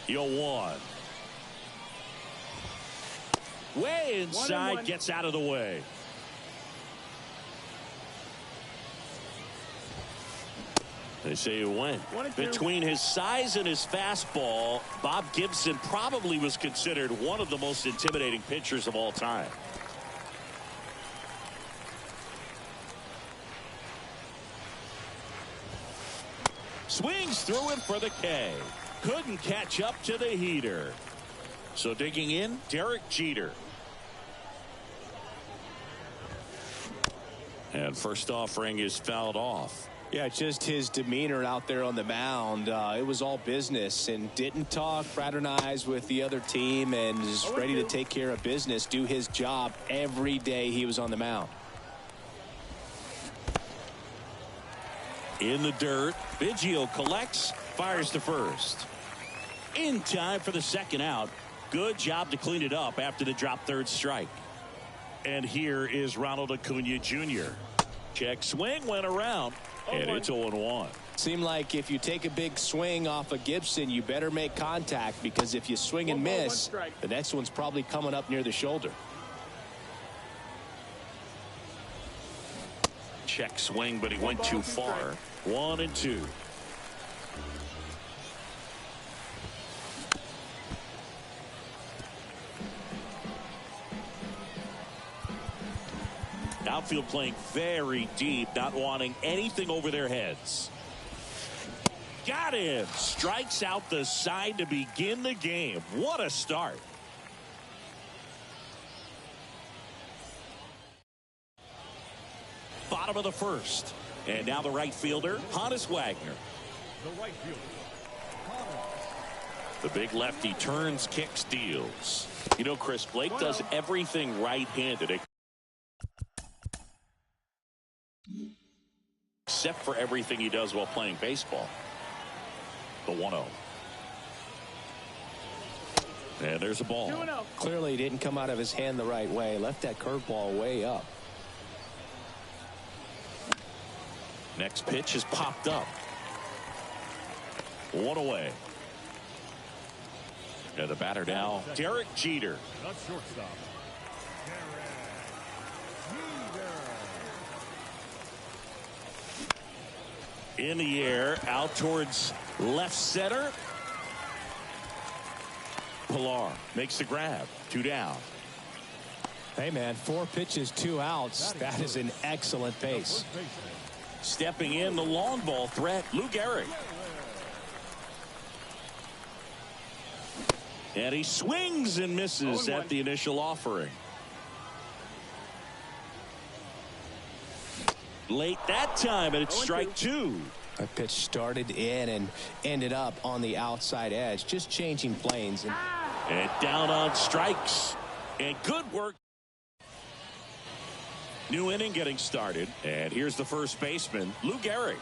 0-1. Way inside, gets out of the way. They say he went. Between his size and his fastball, Bob Gibson probably was considered one of the most intimidating pitchers of all time. Swings through it for the K. Couldn't catch up to the heater. So digging in, Derek Jeter. And first offering is fouled off. Yeah, just his demeanor out there on the mound. It was all business, and didn't talk, fraternize with the other team, and is ready to take care of business, do his job every day he was on the mound. In the dirt, Biggio collects, fires to first. In time for the second out. Good job to clean it up after the drop third strike. And here is Ronald Acuna Jr. Check swing, went around, and it's 0-1. Seemed like if you take a big swing off of Gibson, you better make contact, because if you swing and miss, the next one's probably coming up near the shoulder. Check swing, but he went too far. 1-2. Outfield playing very deep, not wanting anything over their heads. Got him. Strikes out the side to begin the game. What a start. Bottom of the first. And now the right fielder, Honus Wagner. The right fielder, The big lefty turns, kicks, steals. You know, Chris, Blake does everything right-handed, except for everything he does while playing baseball. The 1-0. And there's a ball. Clearly he didn't come out of his hand the right way. Left that curveball way up. Next pitch is popped up. 1 away. And the batter now, Derek Jeter. not shortstop. In the air, out towards left center. Pilar makes the grab. 2 down. Hey, man, 4 pitches, 2 outs. That is an excellent pace. Stepping in, the long ball threat, Lou Gehrig. And he swings and misses at the initial offering. Late that time, and it's strike 2. That pitch started in and ended up on the outside edge, just changing planes. And down on strikes. And good work. New inning getting started. And here's the first baseman, Lou Gehrig.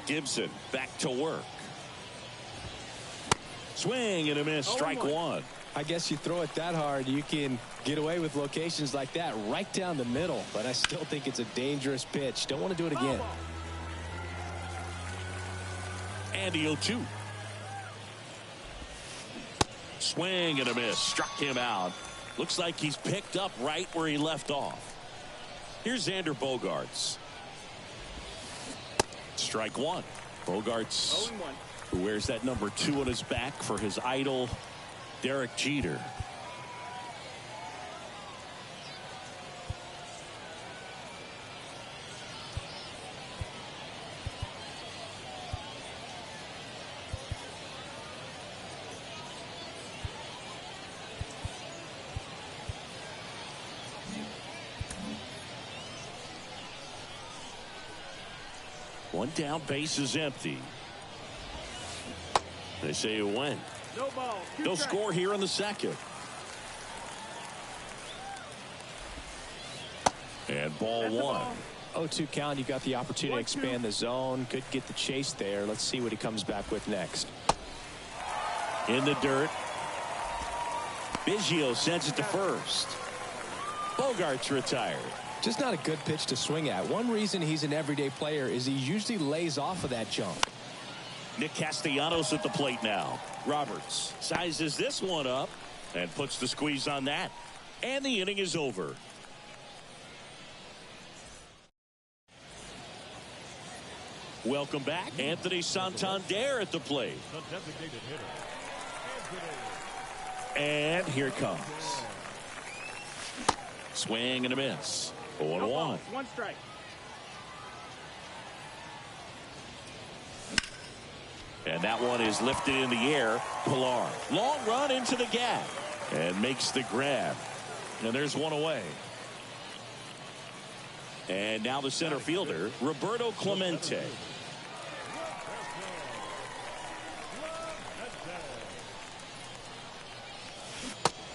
Gibson back to work. Swing and a miss, strike 1. I guess you throw it that hard, you can get away with locations like that right down the middle. But I still think it's a dangerous pitch. Don't want to do it again. And the 0-2. Swing and a miss, struck him out. Looks like he's picked up right where he left off. Here's Xander Bogaerts. Strike 1. Bogaerts, who wears that number 2 on his back for his idol, Derek Jeter. One down, base is empty. They say it went. No ball. No score here in the second. And ball 1. 0-2 count. You got the opportunity to expand the zone. Could get the chase there. Let's see what he comes back with next. In the dirt. Biggio sends it to first. Bogaerts retired. Just not a good pitch to swing at. One reason he's an everyday player is he usually lays off of that jump. Nick Castellanos at the plate now. Roberts sizes this one up and puts the squeeze on that. And the inning is over. Welcome back. Anthony Santander at the plate. The designated hitter, And here it comes. Swing and a miss. 0-1. One strike. And that one is lifted in the air. Pilar. Long run into the gap. And makes the grab. And there's one away. And now the center fielder, Roberto Clemente.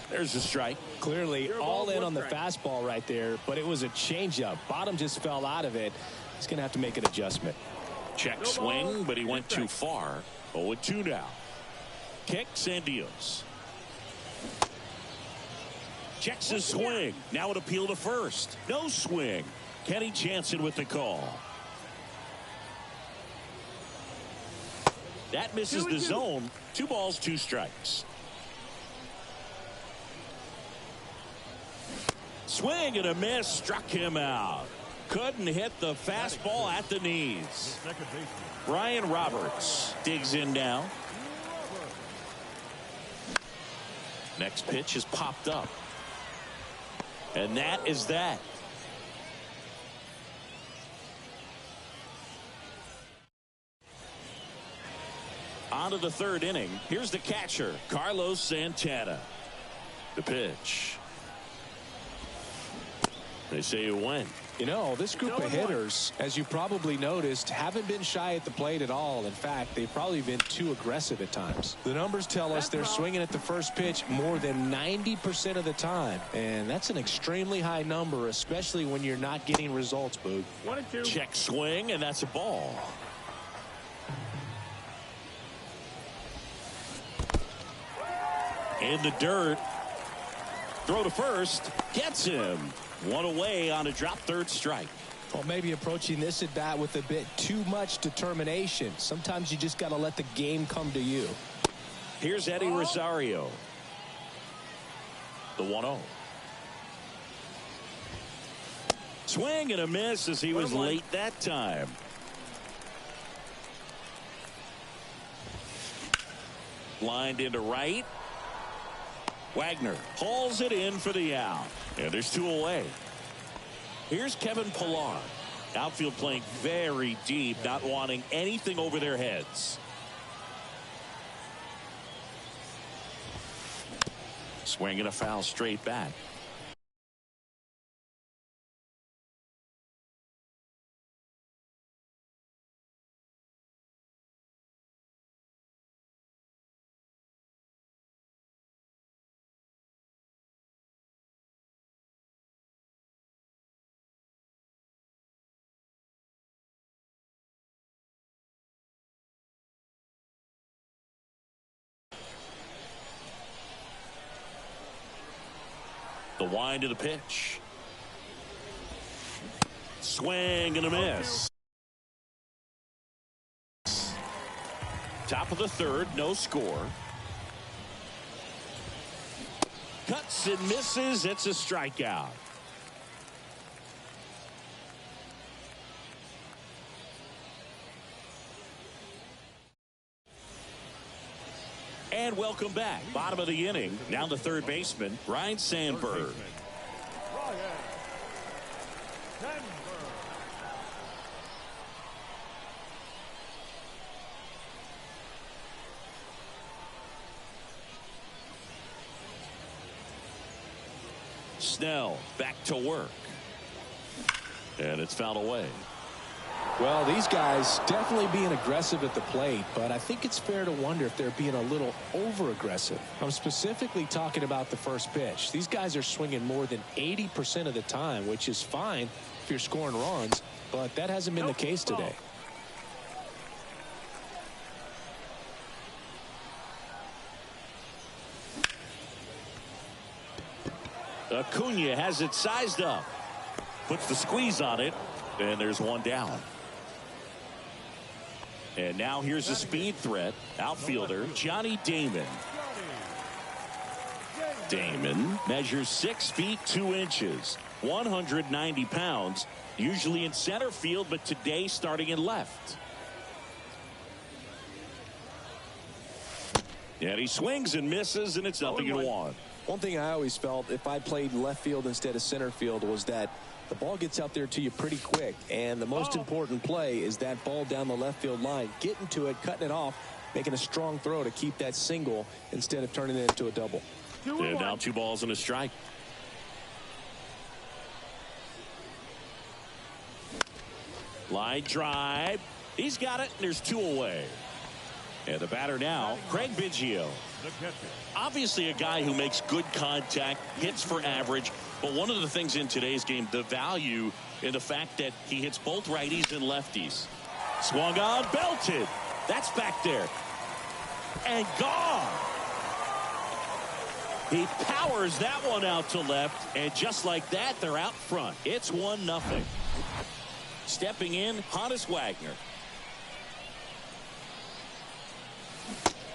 There's a strike. Clearly all in on the fastball right there, but it was a changeup. Bottom just fell out of it. He's going to have to make an adjustment. Check swing, but he went too far. 0-2 now. Kicks and deals. Checks his swing. Now an appeal to first. No swing. Kenny Jansen with the call. That misses the zone. 2 balls, 2 strikes. Swing and a miss. Struck him out. Couldn't hit the fastball at the knees. second baseman, Brian Roberts digs in now. Next pitch is popped up. And that is that. On to the 3rd inning. Here's the catcher, Carlos Santana. The pitch. They say it went. You know, this group of hitters, as you probably noticed, haven't been shy at the plate at all. In fact, they've probably been too aggressive at times. The numbers tell us they're swinging at the first pitch more than 90% of the time. And that's an extremely high number, especially when you're not getting results, Boog. 1-2. Check swing, and that's a ball. In the dirt. Throw to first. Gets him. One away on a drop 3rd strike. Well, maybe approaching this at bat with a bit too much determination. Sometimes you just got to let the game come to you. Here's Eddie Rosario. The 1-0. Swing and a miss as he was late that time. Lined into right. Wagner hauls it in for the out. And there's 2 away. Here's Kevin Pilar. Outfield playing very deep, not wanting anything over their heads. Swing and a foul straight back. The wind of the pitch. Swing and a miss. Top of the 3rd, no score. Cuts and misses. It's a strikeout. And welcome back. Bottom of the inning. Down to 3rd baseman, Ryan Sandberg. Brian Sandberg. Snell back to work. And it's fouled away. Well, these guys definitely being aggressive at the plate, but I think it's fair to wonder if they're being a little over-aggressive. I'm specifically talking about the first pitch. These guys are swinging more than 80% of the time, which is fine if you're scoring runs, but that hasn't been the case today. Acuna has it sized up. Puts the squeeze on it, and there's one down. And now here's a speed threat. Outfielder Johnny Damon. Damon measures 6 feet 2 inches, 190 pounds, usually in center field, but today starting in left. And he swings and misses, and it's 0-1. One thing I always felt if I played left field instead of center field was that the ball gets out there to you pretty quick, and the most important play is that ball down the left field line, getting to it, cutting it off, making a strong throw to keep that single instead of turning it into a double. And now 2 balls and a strike. Line drive. He's got it, and there's 2 away. And the batter now, Craig Biggio. Obviously a guy who makes good contact, hits for average, but one of the things in today's game, the value in the fact that he hits both righties and lefties. Swung on, belted. That's back there. And gone. He powers that one out to left, and just like that, they're out front. It's 1-0. Stepping in, Honus Wagner.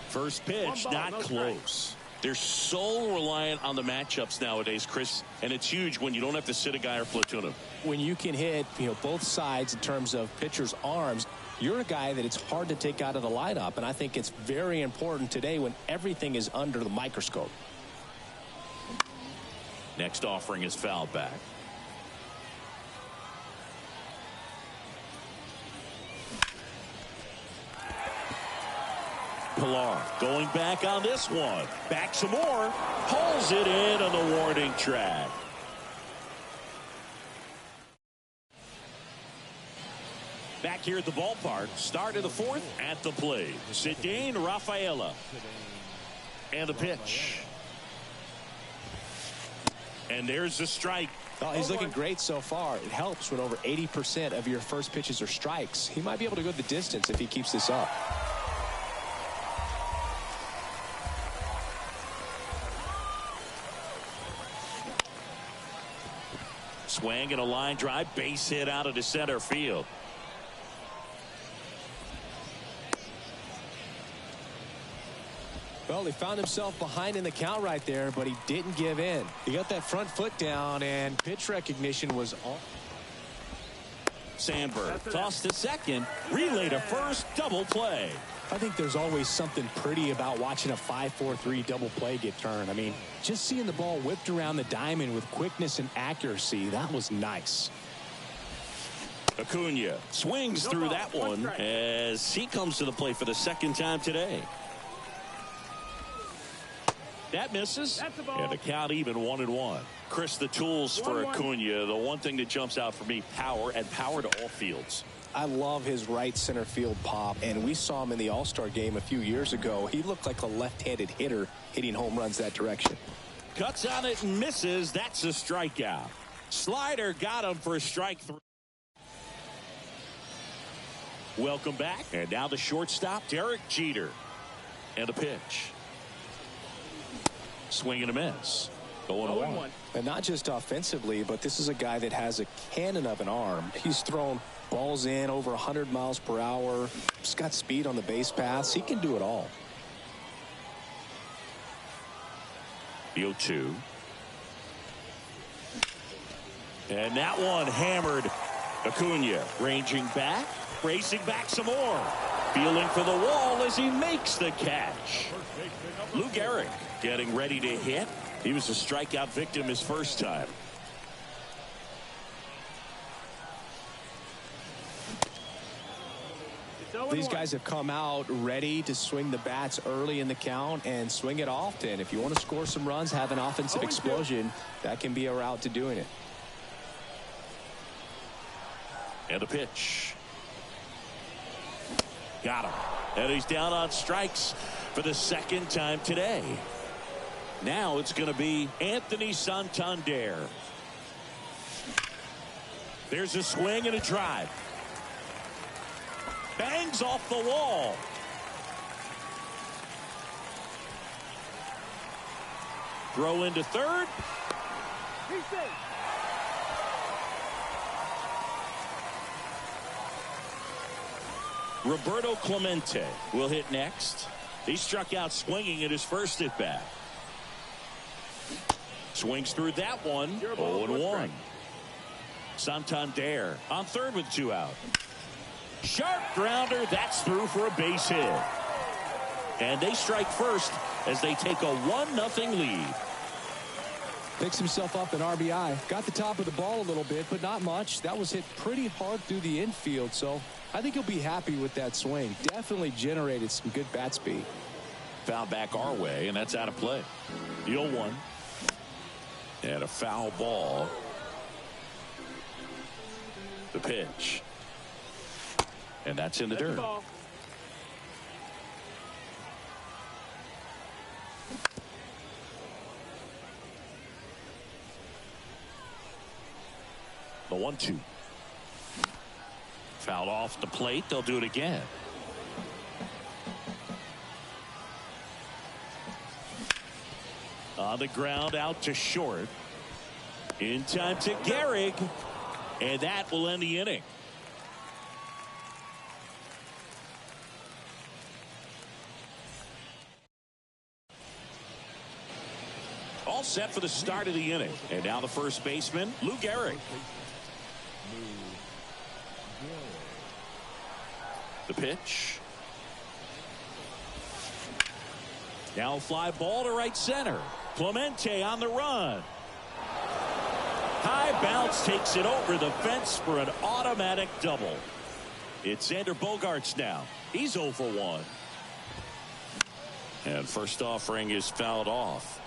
First pitch, not close. They're so reliant on the matchups nowadays, Chris, and it's huge when you don't have to sit a guy or platoon him. When you can hit, both sides in terms of pitchers' arms, you're a guy that it's hard to take out of the lineup, and I think it's very important today when everything is under the microscope. Next offering is fouled back. Pilar going back on this one. Back some more. Pulls it in on the warning track. Back here at the ballpark. Start of the 4th at the plate. Cedane Rafaela. And the pitch. And there's the strike. Oh, he's looking great so far. It helps when over 80% of your first pitches are strikes. He might be able to go the distance if he keeps this up. Swing and a line drive, base hit out of the center field. Well, he found himself behind in the count right there, but he didn't give in. He got that front foot down, and pitch recognition was on. Sandberg tossed to second, relay to first, double play. I think there's always something pretty about watching a 5-4-3 double play get turned. I mean, just seeing the ball whipped around the diamond with quickness and accuracy, that was nice. Acuna swings through that one as he comes to the plate for the 2nd time today. That misses, and the count even 1-1. Chris, the tools for Acuna, the one thing that jumps out for me, power, and power to all fields. I love his right center field pop, and we saw him in the All-Star game a few years ago. He looked like a left-handed hitter hitting home runs that direction. Cuts on it and misses. That's a strikeout. Slider got him for a strike 3. Welcome back. And now the shortstop, Derek Jeter. And a pitch. Swing and a miss. 0-1. And not just offensively, but this is a guy that has a cannon of an arm. He's thrown balls in over 100 miles per hour. He's got speed on the base paths. He can do it all. The 0-2. And that one hammered. Acuna ranging back, racing back some more. Feeling for the wall as he makes the catch. Lou Gehrig getting ready to hit. He was a strikeout victim his first time. These guys have come out ready to swing the bats early in the count and swing it often. If you want to score some runs, have an offensive explosion, that can be a route to doing it. And a pitch. Got him. And he's down on strikes for the 2nd time today. Now it's going to be Anthony Santander. There's a swing and a drive. Bangs off the wall. Throw into third. Roberto Clemente will hit next. He struck out swinging at his first at bat. Swings through that one. 0-1. Santander on third with 2 out. Sharp grounder. That's through for a base hit. And they strike first as they take a 1-0 lead. Picks himself up an RBI. Got the top of the ball a little bit, but not much. That was hit pretty hard through the infield, so I think he'll be happy with that swing. Definitely generated some good bat speed. Foul back our way, and that's out of play. The 0-1. And a foul ball. The pitch. And that's in the dirt. The 1-2. Fouled off the plate. They'll do it again. On the ground out to short. In time to Gehrig. And that will end the inning. All set for the start of the inning. And now the first baseman, Lou Gehrig. The pitch. Now a fly ball to right center. Clemente on the run. High bounce takes it over the fence for an automatic double. It's Xander Bogaerts now. He's 0 for 1. And first offering is fouled off.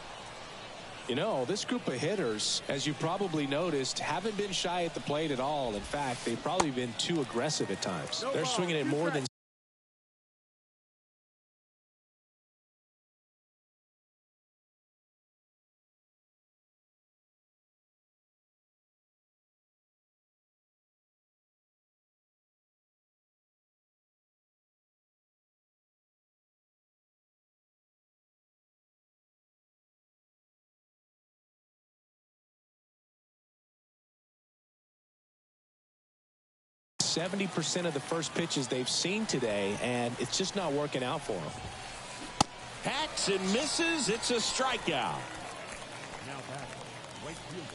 You know, this group of hitters, as you probably noticed, haven't been shy at the plate at all. In fact, they've probably been too aggressive at times. They're swinging it more than 70% of the first pitches they've seen today, and it's just not working out for them. Hacks and misses. It's a strikeout. Now back, right fielder.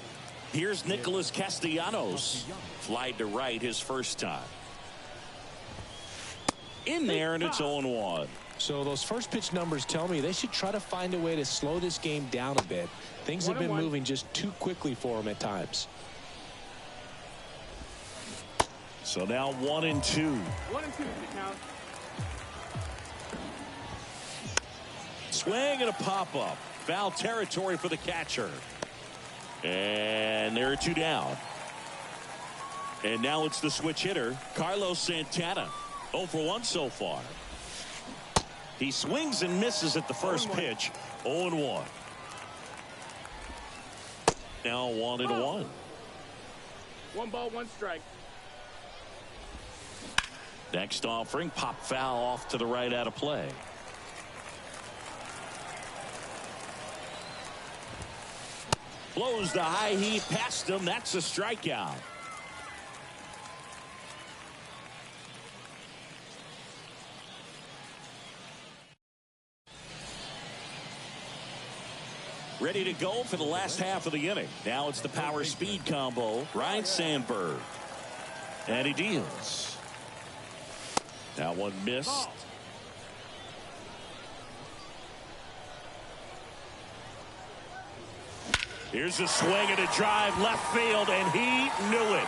Here's Nicholas Castellanos. Flied to right his first time. In there, and it's 0-1. So those first pitch numbers tell me they should try to find a way to slow this game down a bit. Things have been moving just too quickly for them at times. So now 1-2. 1-2 count. Swing and a pop-up. Foul territory for the catcher. And there are 2 down. And now it's the switch hitter, Carlos Santana. 0 for 1 so far. He swings and misses at the first pitch. 0-1. Now 1-1. 1 ball, 1 strike. Next offering, pop foul off to the right out of play. Blows the high heat past him. That's a strikeout. Ready to go for the last half of the inning. Now it's the power speed combo. Ryan Sandberg. And he deals. That one missed. Here's a swing and a drive left field, and he knew it.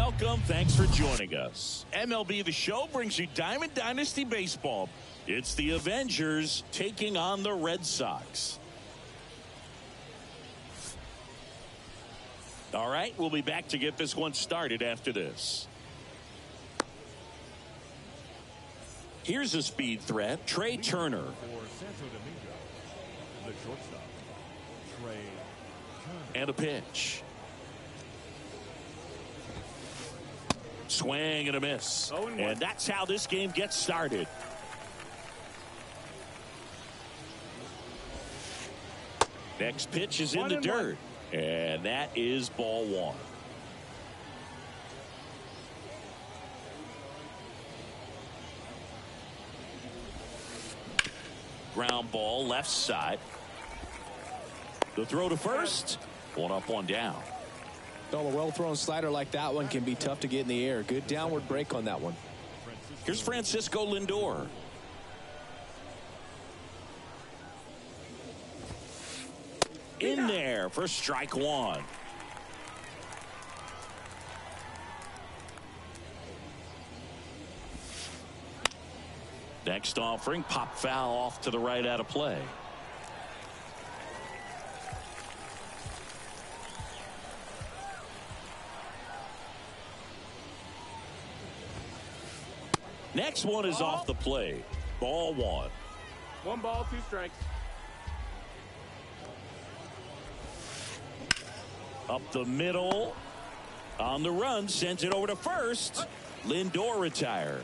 Welcome. Thanks for joining us. MLB The Show brings you Diamond Dynasty Baseball. It's the Avengers taking on the Red Sox. All right, we'll be back to get this one started after this. Here's a speed threat, Trey Turner. For Santo Domingo, the shortstop, Trey Turner. And a pitch. Swing and a miss. And that's how this game gets started. Next pitch is in the dirt. And that is ball one. Ground ball left side. The throw to first. One up, one down. Well, a well-thrown slider like that one can be tough to get in the air. Good downward break on that one. Here's Francisco Lindor. In there for strike one. Next offering, pop foul off to the right out of play. Next one is off the plate. Ball one. 1 ball, 2 strikes. Up the middle. On the run. Sends it over to first. Lindor retired.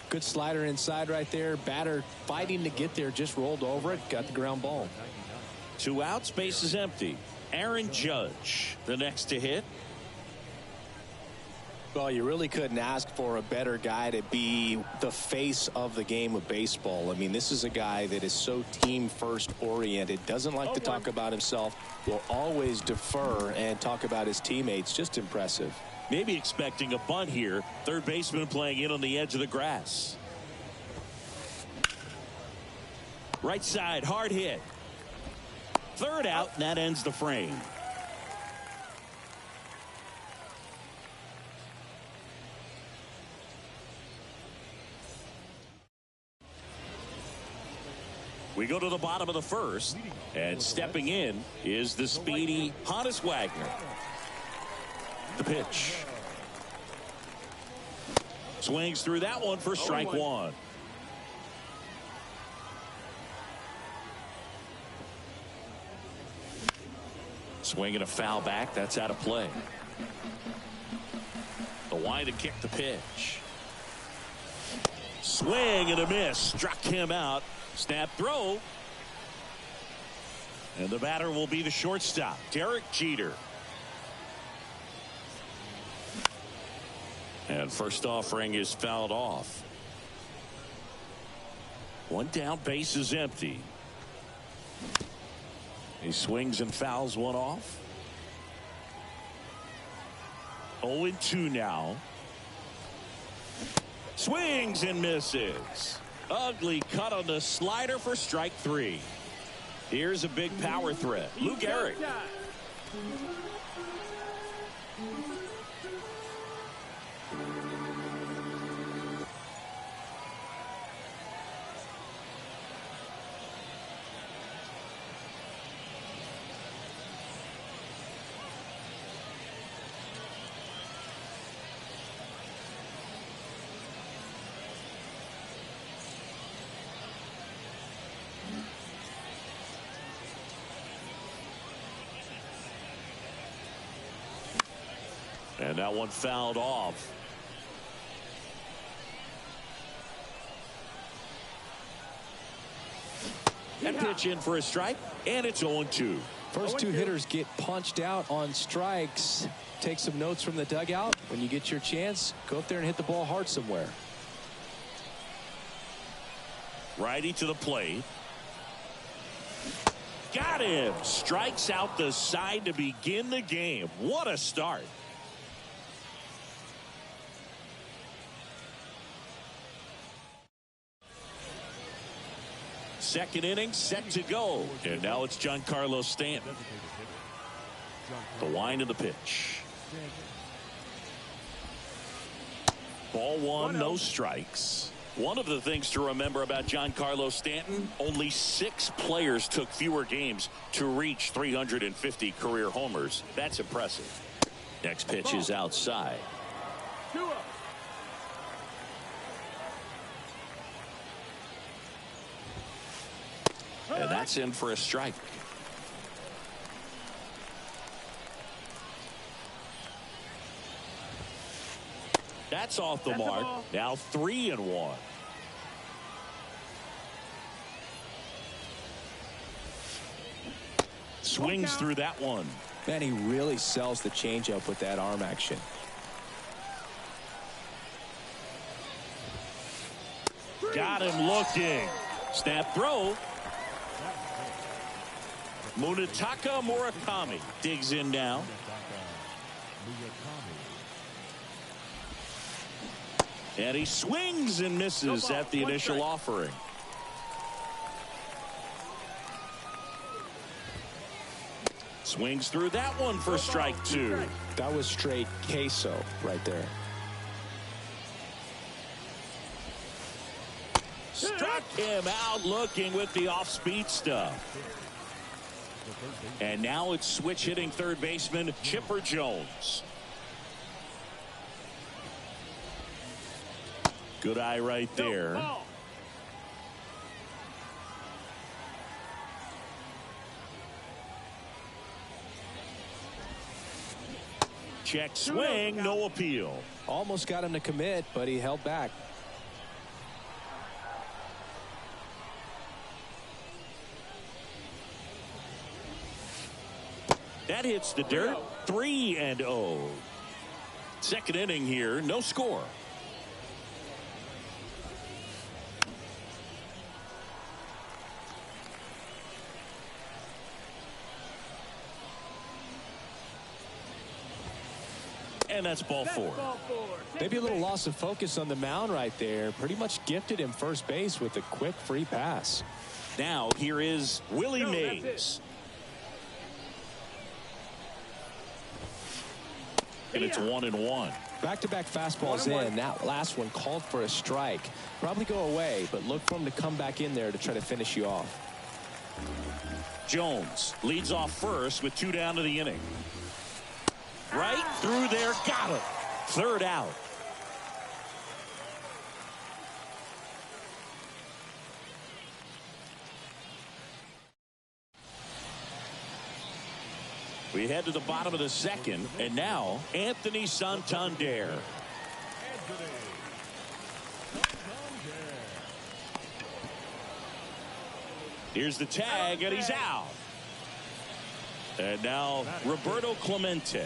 Good slider inside right there. Batter fighting to get there. Just rolled over it. Got the ground ball. 2 outs. Base is empty. Aaron Judge, the next to hit. Well, you really couldn't ask for a better guy to be the face of the game of baseball. I mean, this is a guy that is so team first oriented, doesn't like to talk about himself, will always defer and talk about his teammates. Just impressive. Maybe expecting a bunt here. Third baseman playing in on the edge of the grass. Right side, hard hit. Third out, and that ends the frame. We go to the bottom of the first, and stepping in is the speedy Honus Wagner. The pitch. Swings through that one for strike one. Swinging a foul back. That's out of play. The wind and kick the pitch. Swing and a miss. Struck him out. Snap throw. And the batter will be the shortstop, Derek Jeter. And first offering is fouled off. One down, base is empty. He swings and fouls one off. 0-2 now. Swings and misses. Ugly cut on the slider for strike three. Here's a big power threat. Lou Gehrig. And that one fouled off. That pitch in for a strike, and it's 0-2. First two hitters get punched out on strikes. Take some notes from the dugout. When you get your chance, go up there and hit the ball hard somewhere. Righty to the plate. Got him. Strikes out the side to begin the game. What a start. Second inning set to go. And now it's Giancarlo Stanton. The wind of the pitch. Ball one, no strikes. One of the things to remember about Giancarlo Stanton, only 6 players took fewer games to reach 350 career homers. That's impressive. Next pitch is outside. 2-0. And that's in for a strike. That's off the mark. Now 3-1. Swings through that one. Man, he really sells the changeup with that arm action. Got him looking. Snap throw. Munetaka Murakami digs in now. And he swings and misses at the initial offering. Swings through that one for strike 2. That was straight queso right there. Struck him out looking with the off-speed stuff. And now it's switch hitting third baseman Chipper Jones. Good eye right there. Check swing, no appeal. Almost got him to commit, but he held back. That hits the dirt. 3-0. Second inning here, no score. And that's ball 4. Maybe a little loss of focus on the mound right there. Pretty much gifted him first base with a quick free pass. Now here is Willie Mays. And it's 1-1. Back-to-back fastballs in. That last one called for a strike. Probably go away, but look for him to come back in there to try to finish you off. Jones leads off first with 2 down to the inning. Right through there, got him. Third out. We head to the bottom of the second, and now Anthony Santander. Here's the tag, and he's out. And now Roberto Clemente.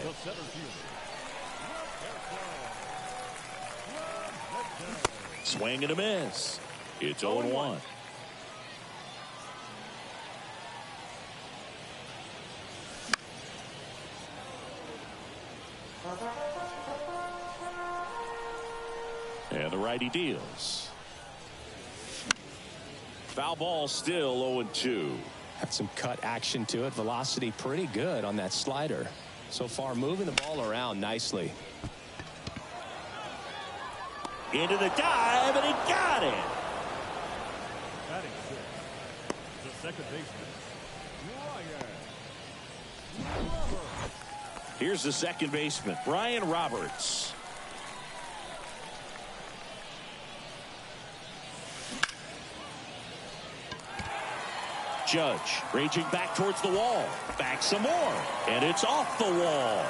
Swing and a miss. It's 0-1. And the righty deals. Foul ball, still 0-2. Had some cut action to it. Velocity pretty good on that slider. So far moving the ball around nicely. Into the dive, and he got it. Batting six, the second baseman, Ryan Roberts. Here's the second baseman, Ryan Roberts. Judge raging back towards the wall. Back some more. And it's off the wall.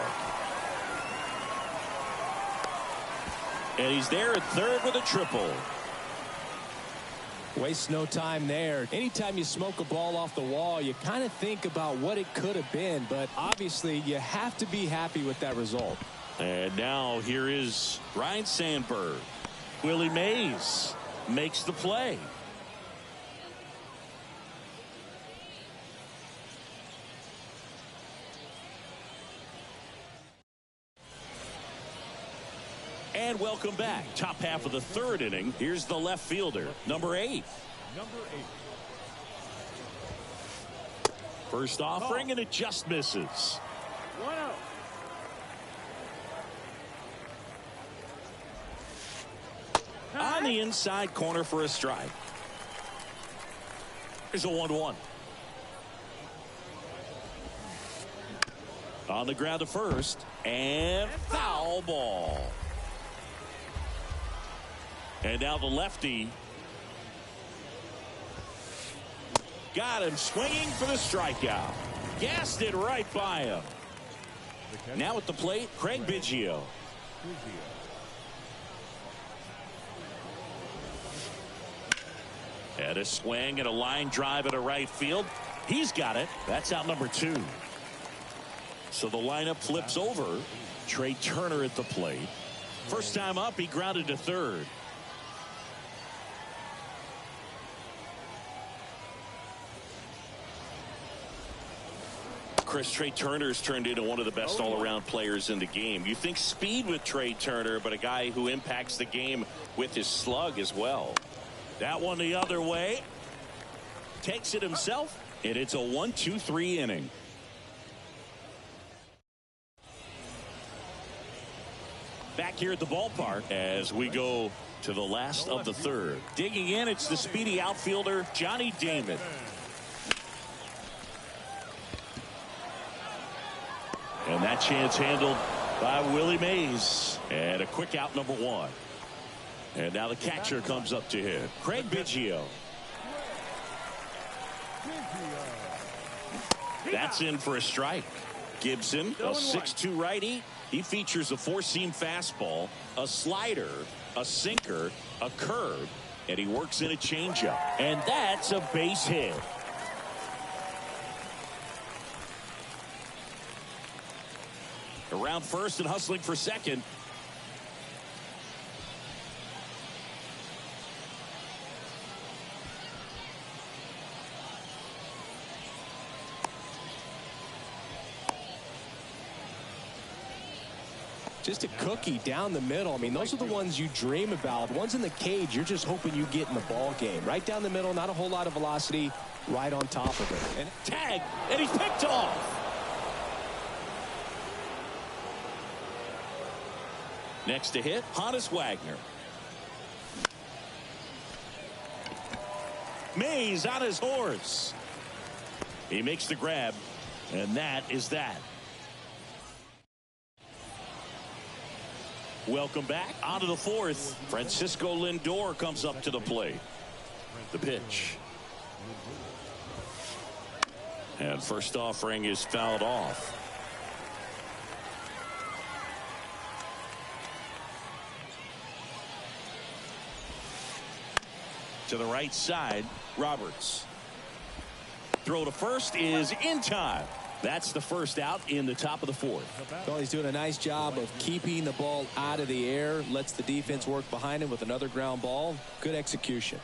And he's there at third with a triple. Waste no time there. Anytime you smoke a ball off the wall, you kind of think about what it could have been. But obviously, you have to be happy with that result. And now here is Ryan Sandberg. Willie Mays makes the play. And welcome back. Top half of the third inning. Here's the left fielder, number 8. First offering, and it just misses. 1-0. on the inside corner for a strike. Here's a 1-1. On the ground to first, and foul ball. And now the lefty got him swinging for the strikeout. Gassed it right by him. Now at the plate, Craig Biggio. And a swing and a line drive at a right field. He's got it. That's out number 2. So the lineup flips over. Trey Turner at the plate. First time up, he grounded to third. Chris, Trey Turner's turned into one of the best all-around players in the game. You think speed with Trey Turner, but a guy who impacts the game with his slug as well. That one the other way. Takes it himself, and it's a 1-2-3 inning. Back here at the ballpark as we go to the last of the third. Digging in, it's the speedy outfielder, Johnny Damon. And that chance handled by Willie Mays. And a quick out, number 1. And now the catcher comes up to him, Craig Biggio. That's in for a strike. Gibson, a 6'2" righty. He features a 4-seam fastball, a slider, a sinker, a curve, and he works in a changeup. And that's a base hit. Around first and hustling for second. Just a cookie down the middle. I mean, those are the ones you dream about. Ones in the cage, you're just hoping you get in the ball game. Right down the middle, not a whole lot of velocity, right on top of it. And tag, and he's picked off. Next to hit, Honus Wagner. Mays on his horse. He makes the grab, and that is that. Welcome back. On to the fourth. Francisco Lindor comes up to the plate. The pitch. And first offering is fouled off. To the right side, Roberts. Throw to first is in time. That's the first out in the top of the fourth. Well, he's doing a nice job of keeping the ball out of the air. Lets the defense work behind him with another ground ball. Good execution.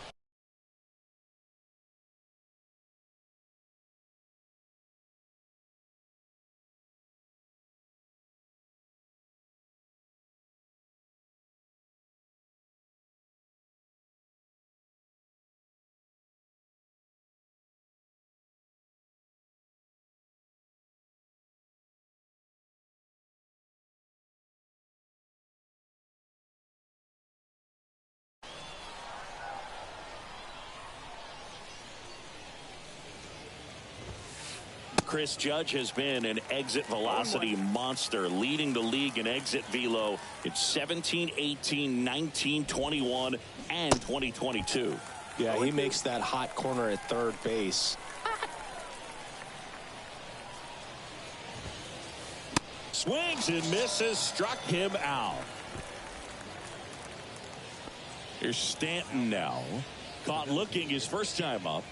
Chris Judge has been an exit velocity monster, leading the league in exit velo in 17, 18, 19, 21, and 2022. Yeah, he makes that hot corner at third base. Swings and misses, struck him out. Here's Stanton now. Caught looking his first time up.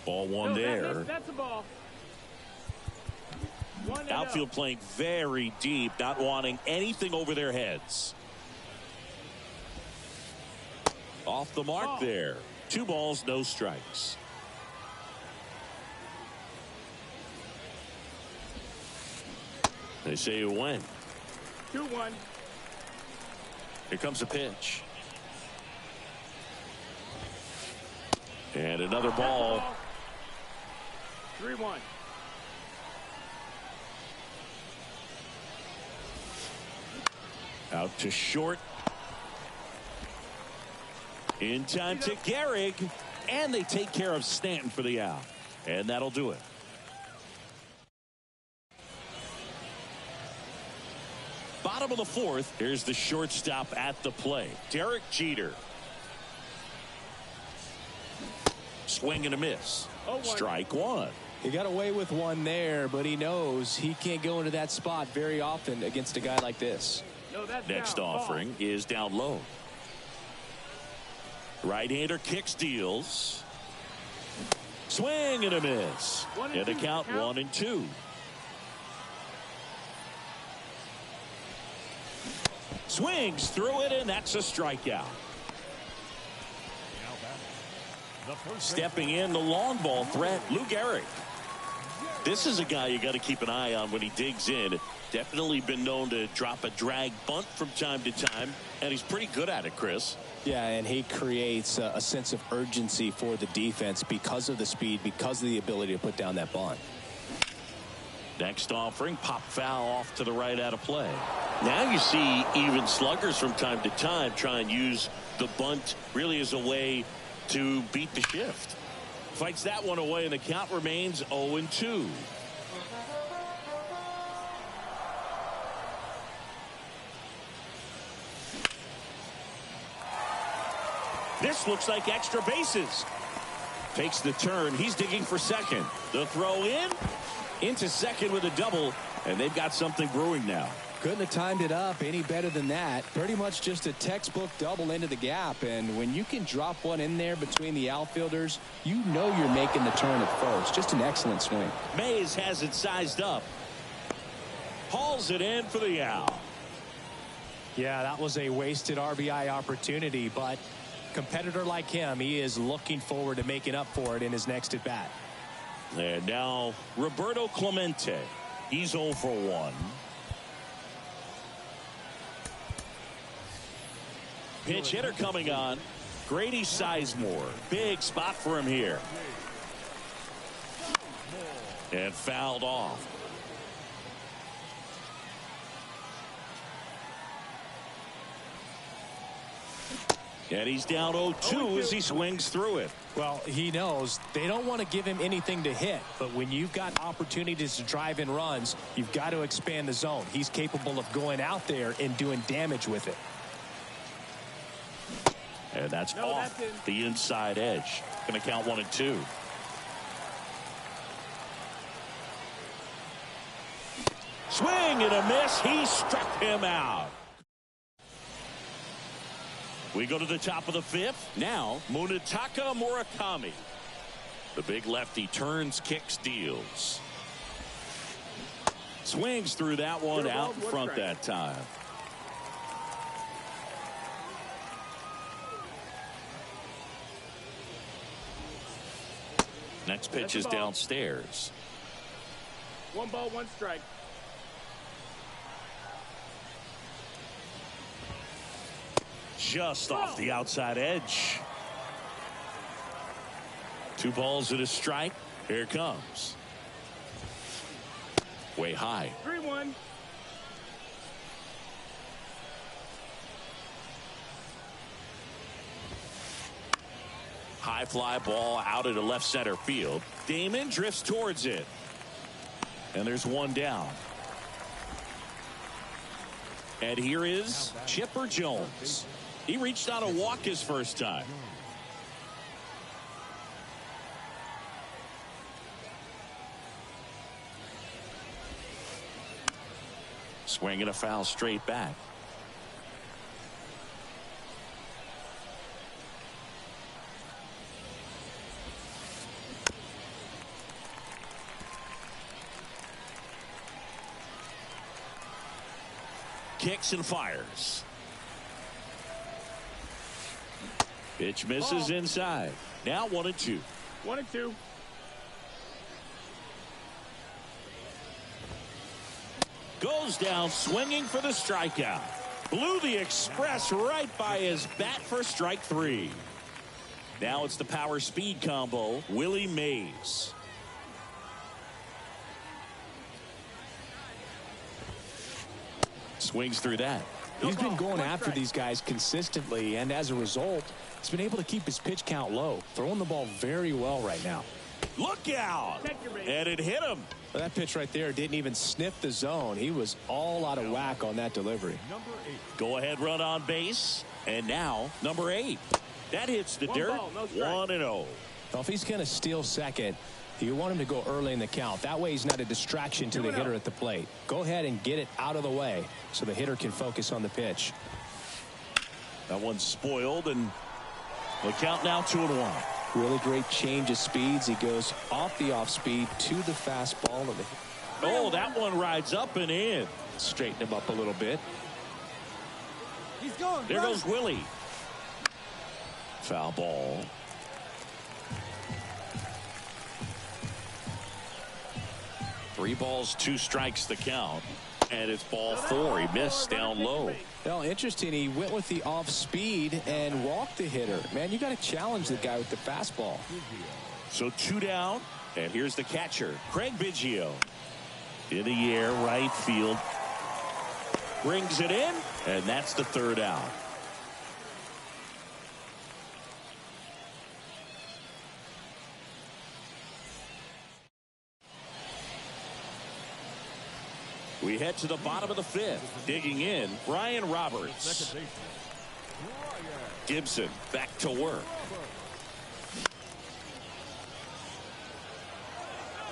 Ball one there. That's a ball. Outfield playing very deep, not wanting anything over their heads. Off the mark there. 2 balls, no strikes. They say you win. 2-1. Here comes a pitch. And another ball. 3-1. Out to short. In time to Gehrig. And they take care of Stanton for the out. And that'll do it. Bottom of the fourth. Here's the shortstop at the plate. Derek Jeter. Swing and a miss. Strike one. He got away with one there, but he knows he can't go into that spot very often against a guy like this. Next offering is down low. Right-hander kicks, deals. Swing and a miss. And the count 1-2. Swings through it, and that's a strikeout. Stepping in, the long ball threat, Lou Gehrig. This is a guy you got to keep an eye on when he digs in. Definitely been known to drop a drag bunt from time to time, and he's pretty good at it, Chris. Yeah, and he creates a sense of urgency for the defense because of the speed, because of the ability to put down that bunt. Next offering, pop foul off to the right out of play. Now you see even sluggers from time to time try and use the bunt really as a way to beat the shift. Fights that one away, and the count remains 0-2. This looks like extra bases. Takes the turn. He's digging for second. The throw in. Into second with a double. And they've got something brewing now. Couldn't have timed it up any better than that. Pretty much just a textbook double into the gap. And when you can drop one in there between the outfielders, you know you're making the turn at first. Just an excellent swing. Mays has it sized up. Hauls it in for the out. Yeah, that was a wasted RBI opportunity, but competitor like him, he is looking forward to making up for it in his next at bat. And now Roberto Clemente. He's 0 for 1. Pinch hitter coming on. Grady Sizemore. Big spot for him here. And fouled off. And he's down 0-2 as he swings through it. Well, he knows they don't want to give him anything to hit, but when you've got opportunities to drive in runs, you've got to expand the zone. He's capable of going out there and doing damage with it. And that's off the inside edge. Going to count 1-2. Swing and a miss. He struck him out. We go to the top of the fifth. Now, Munetaka Murakami. The big lefty turns, kicks, deals. Swings through that one out in front that time. Next pitch is downstairs. 1 ball, 1 strike. Just off the outside edge. 2 balls and a strike. Here it comes. Way high. 3-1. High fly ball out into left center field. Damon drifts towards it. And there's 1 down. And here is Chipper Jones. He reached out a walk his first time. Swinging a foul straight back. Kicks and fires. Pitch misses inside. Now 1-2. 1-2. Goes down swinging for the strikeout. Blew the express right by his bat for strike 3. Now it's the power speed combo. Willie Mays. Swings through that. He's been going after these guys consistently, and as a result, he's been able to keep his pitch count low, throwing the ball very well right now. Look out! And it hit him. Well, that pitch right there didn't even sniff the zone. He was all out of whack on that delivery. Go ahead, run on base. And now, number 8. That hits the dirt. 1-0. Well, if he's going to steal second, you want him to go early in the count. That way he's not a distraction to the hitter at the plate. Go ahead and get it out of the way so the hitter can focus on the pitch. That one's spoiled, and the count now 2-1. Really great change of speeds. He goes off the off speed to the fastball. Oh, that one rides up and in. Straighten him up a little bit. He's going. There goes Willie. Foul ball. Three balls, 2 strikes the count. And it's ball 4. He missed down low. Well, interesting. He went with the off speed and walked the hitter. Man, you got to challenge the guy with the fastball. So 2 down. And here's the catcher, Craig Biggio. In the air, right field. Brings it in. And that's the 3rd out. We head to the bottom of the 5th. Digging in, Brian Roberts. Gibson back to work.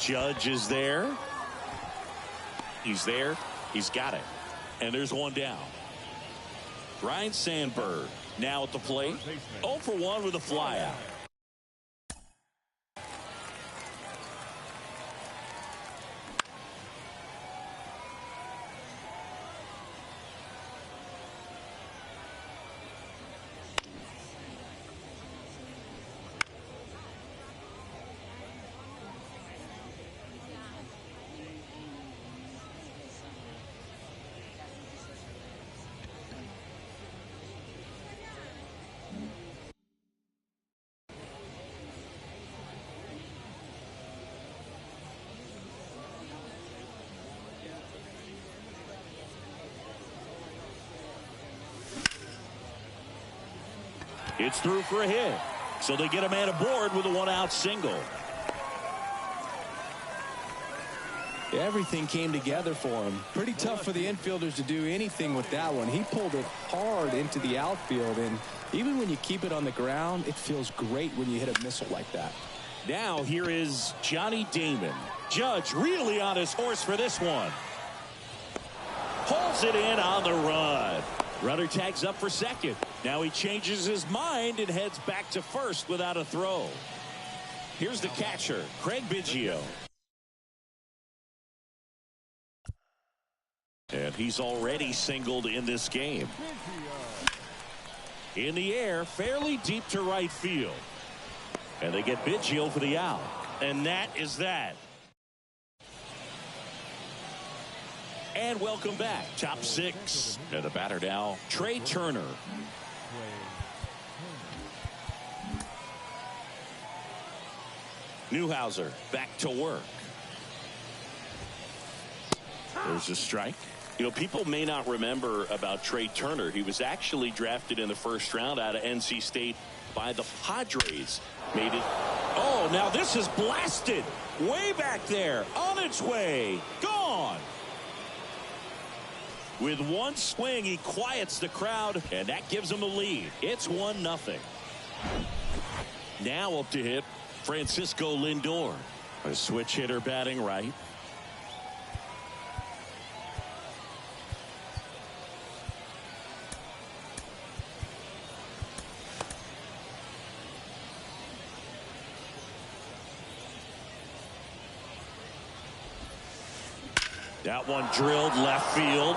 Judge is there. He's there. He's got it. And there's 1 down. Ryan Sandberg now at the plate. 0 for 1 with a flyout. It's through for a hit. So they get a man aboard with a 1-out single. Everything came together for him. Pretty tough for the infielders to do anything with that one. He pulled it hard into the outfield, and even when you keep it on the ground, it feels great when you hit a missile like that. Now here is Johnny Damon. Judge really on his horse for this one. Pulls it in on the run. Runner tags up for second. Now he changes his mind and heads back to first without a throw. Here's the catcher, Craig Biggio. And he's already singled in this game. In the air, fairly deep to right field. And they get Biggio for the out. And that is that. And welcome back. Top 6. And the batter now, Trey Turner. Newhouser back to work. There's a strike. You know, people may not remember about Trey Turner. He was actually drafted in the 1st round out of NC State by the Padres. Made it. Oh, now this is blasted. Way back there. On its way. Gone. With one swing, he quiets the crowd, and that gives him the lead. It's 1-0. Now up to hit, Francisco Lindor. A switch hitter batting right. That one drilled left field.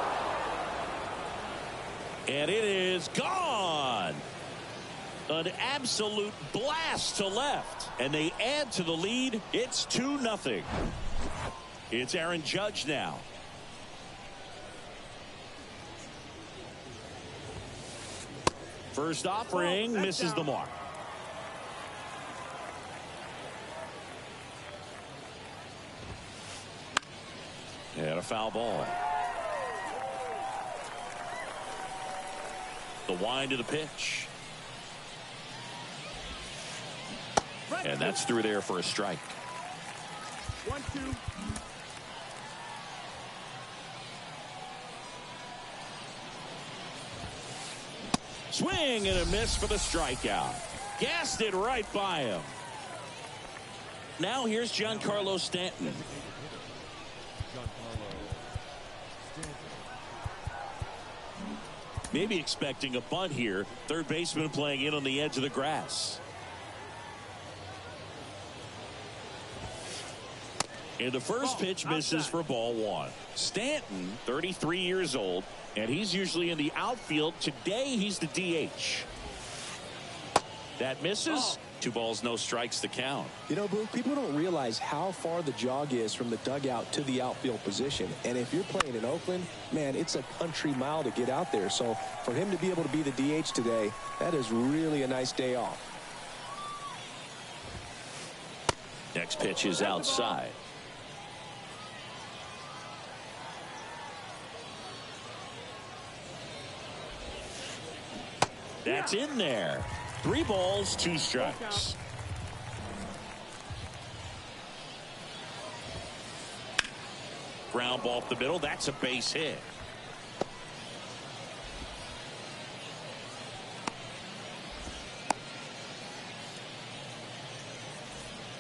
And it is gone. An absolute blast to left. And they add to the lead. It's 2-0. It's Aaron Judge now. First offering misses the mark. And a foul ball. The wind of the pitch. And that's through there for a strike. 1-2. Swing and a miss for the strikeout. Gassed it right by him. Now here's Giancarlo Stanton. Maybe expecting a bunt here. Third baseman playing in on the edge of the grass. And the first pitch misses for ball one. Stanton, 33 years old, and he's usually in the outfield. Today he's the DH. That misses. 2 balls, no strikes to count. You know, Boog, people don't realize how far the jog is from the dugout to the outfield position. And if you're playing in Oakland, man, it's a country mile to get out there. So for him to be able to be the DH today, that is really a nice day off. Next pitch is outside. That's in there. 3 balls, 2 strikes. Ground ball up the middle. That's a base hit.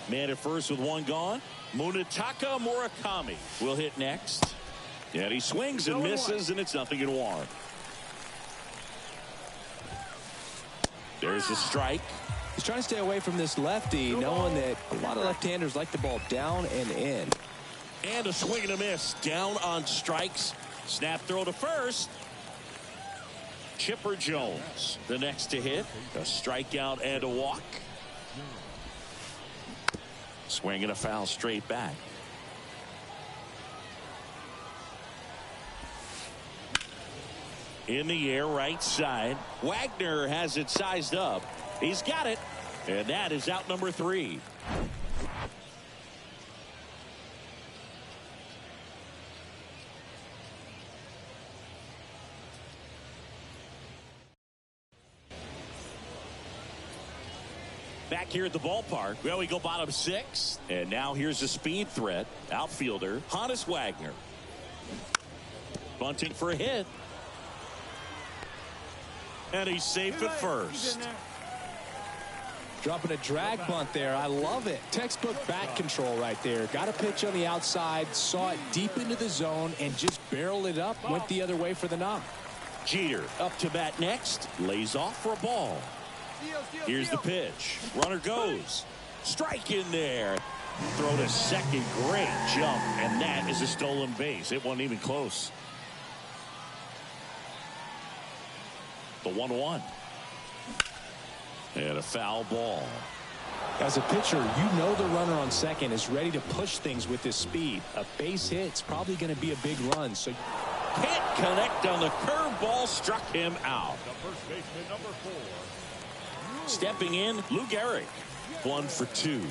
Man at first with 1 gone. Munetaka Murakami will hit next. And he swings and misses, and it's 0-1. There's a strike. He's trying to stay away from this lefty, knowing that a lot of left-handers like the ball down and in. And a swing and a miss. Down on strikes. Snap throw to first. Chipper Jones, the next to hit. A strikeout and a walk. Swing and a foul straight back. In the air, right side. Wagner has it sized up. He's got it. And that is out number 3. Back here at the ballpark. Well, we go bottom 6. And now here's a speed threat. Outfielder, Honus Wagner. Bunting for a hit. And he's safe at first. Dropping a drag bunt there. I love it. Textbook bat control right there. Got a pitch on the outside, saw it deep into the zone, and just barreled it up. Went the other way for the knock. Jeter up to bat next. Lays off for a ball. Here's the pitch. Runner goes. Strike in there. Throw to second. Great jump. And that is a stolen base. It wasn't even close. The 1-1. And a foul ball. As a pitcher, you know the runner on second is ready to push things with his speed. A base hit's probably going to be a big run. So can't connect on the curveball. Struck him out. The first baseman, number 4. Stepping in, Lou Gehrig. 1 for 2.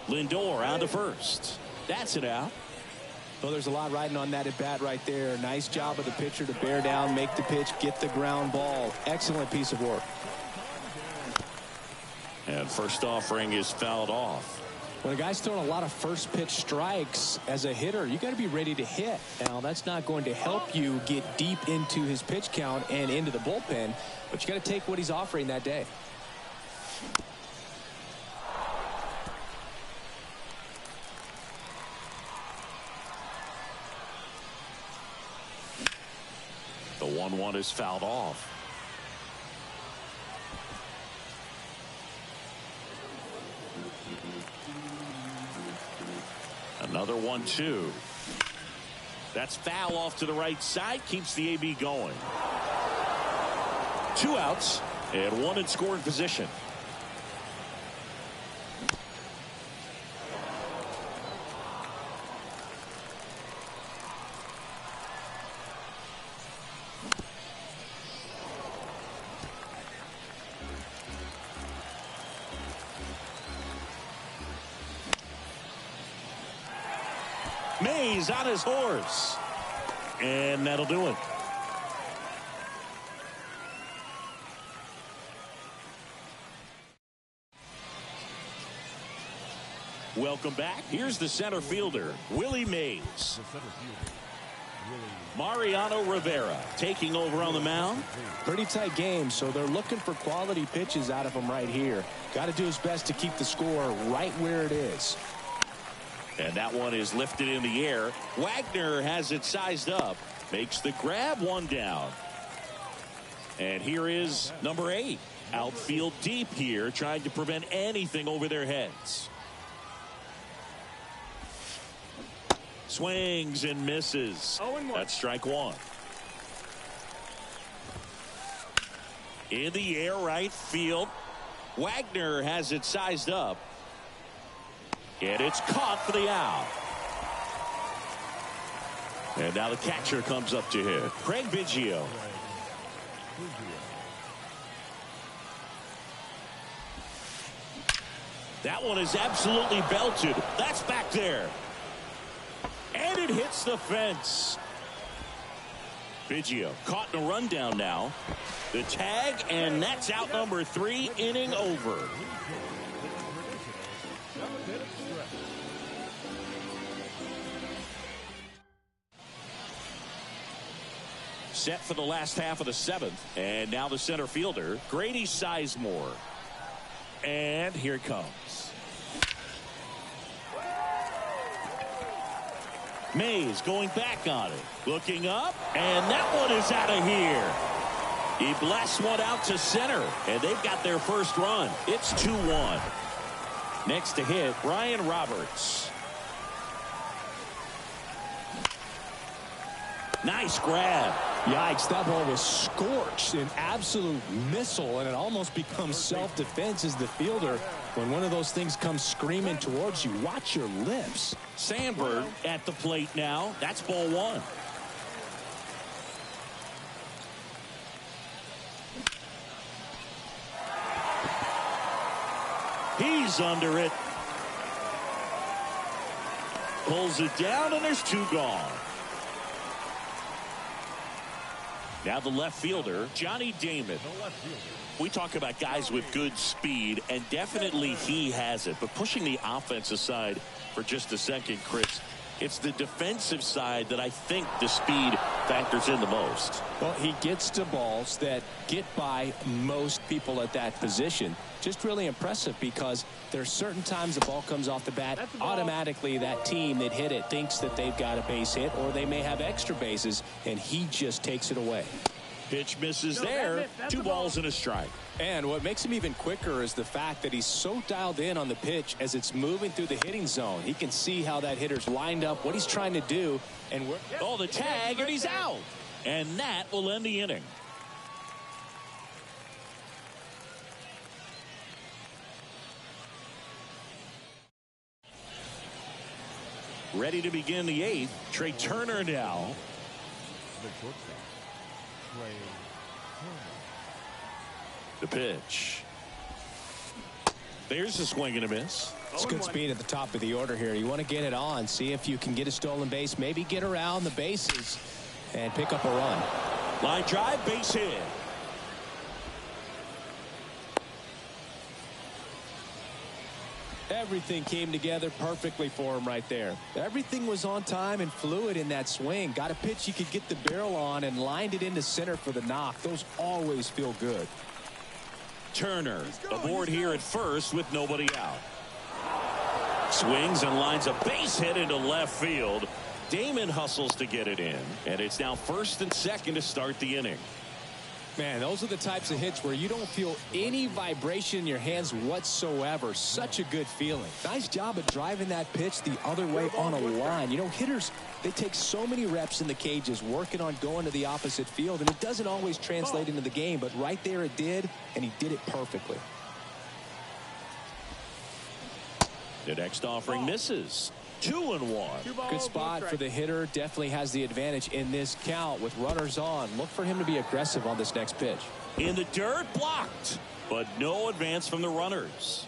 Lindor on to first. That's it out. Well, there's a lot riding on that at bat right there. Nice job of the pitcher to bear down, make the pitch, get the ground ball. Excellent piece of work. And first offering is fouled off. When a guy's throwing a lot of first pitch strikes as a hitter, you got to be ready to hit. Now, that's not going to help you get deep into his pitch count and into the bullpen, but you got to take what he's offering that day. The 1-1 is fouled off. Another 1-2. That's foul off to the right side. Keeps the AB going. 2 outs and 1 in scoring position. Mays on his horse. And that'll do it. Welcome back. Here's the center fielder, Willie Mays. Mariano Rivera taking over on the mound. Pretty tight game, so they're looking for quality pitches out of him right here. Got to do his best to keep the score right where it is. And that one is lifted in the air. Wagner has it sized up. Makes the grab, one down. And here is number 8. Outfield deep here, trying to prevent anything over their heads. Swings and misses. That's strike 1. In the air, right field. Wagner has it sized up. And it's caught for the out. And now the catcher comes up to hit. Craig Biggio. That one is absolutely belted. That's back there. And it hits the fence. Biggio caught in a rundown now. The tag, and that's out number 3, inning over. Set for the last half of the 7th. And now the center fielder, Grady Sizemore. And here it comes. Mays going back on it. Looking up. And that one is out of here. He blasts one out to center. And they've got their first run. It's 2-1. Next to hit, Ryan Roberts. Nice grab. Yikes, that ball was scorched, an absolute missile, and it almost becomes self-defense as the fielder. When one of those things comes screaming towards you, watch your lips. Sandberg at the plate now. That's ball 1. He's under it. Pulls it down, and there's 2 gone. Now the left fielder, Johnny Damon. We talk about guys with good speed, and definitely he has it. But pushing the offense aside for just a second, Chris, it's the defensive side that I think the speed factors in the most. Well, he gets to balls that get by most people at that position. Just really impressive because there's certain times the ball comes off the bat, automatically that team that hit it thinks that they've got a base hit, or they may have extra bases, and he just takes it away. Pitch misses there. 2 balls and a strike. And what makes him even quicker is the fact that he's so dialed in on the pitch as it's moving through the hitting zone. He can see how that hitter's lined up, what he's trying to do, and the tag, and he's out. And that will end the inning. Ready to begin the 8th. Trey Turner now. The pitch. There's a swing and a miss. It's good speed at the top of the order here. You want to get it on, see if you can get a stolen base, maybe get around the bases and pick up a run. Line drive, base hit. Everything came together perfectly for him right there. Everything was on time and fluid in that swing. Got a pitch he could get the barrel on and lined it into center for the knock. Those always feel good. Turner aboard here at first with nobody out. Swings and lines a base hit into left field. Damon hustles to get it in, and it's now first and second to start the inning. Man, those are the types of hits where you don't feel any vibration in your hands whatsoever. Such a good feeling. Nice job of driving that pitch the other way on a line. You know, hitters, they take so many reps in the cages working on going to the opposite field, and it doesn't always translate into the game, but right there it did, and he did it perfectly. The next offering misses. 2-1. Good spot for the hitter. Definitely has the advantage in this count with runners on. Look for him to be aggressive on this next pitch. In the dirt, blocked, but no advance from the runners.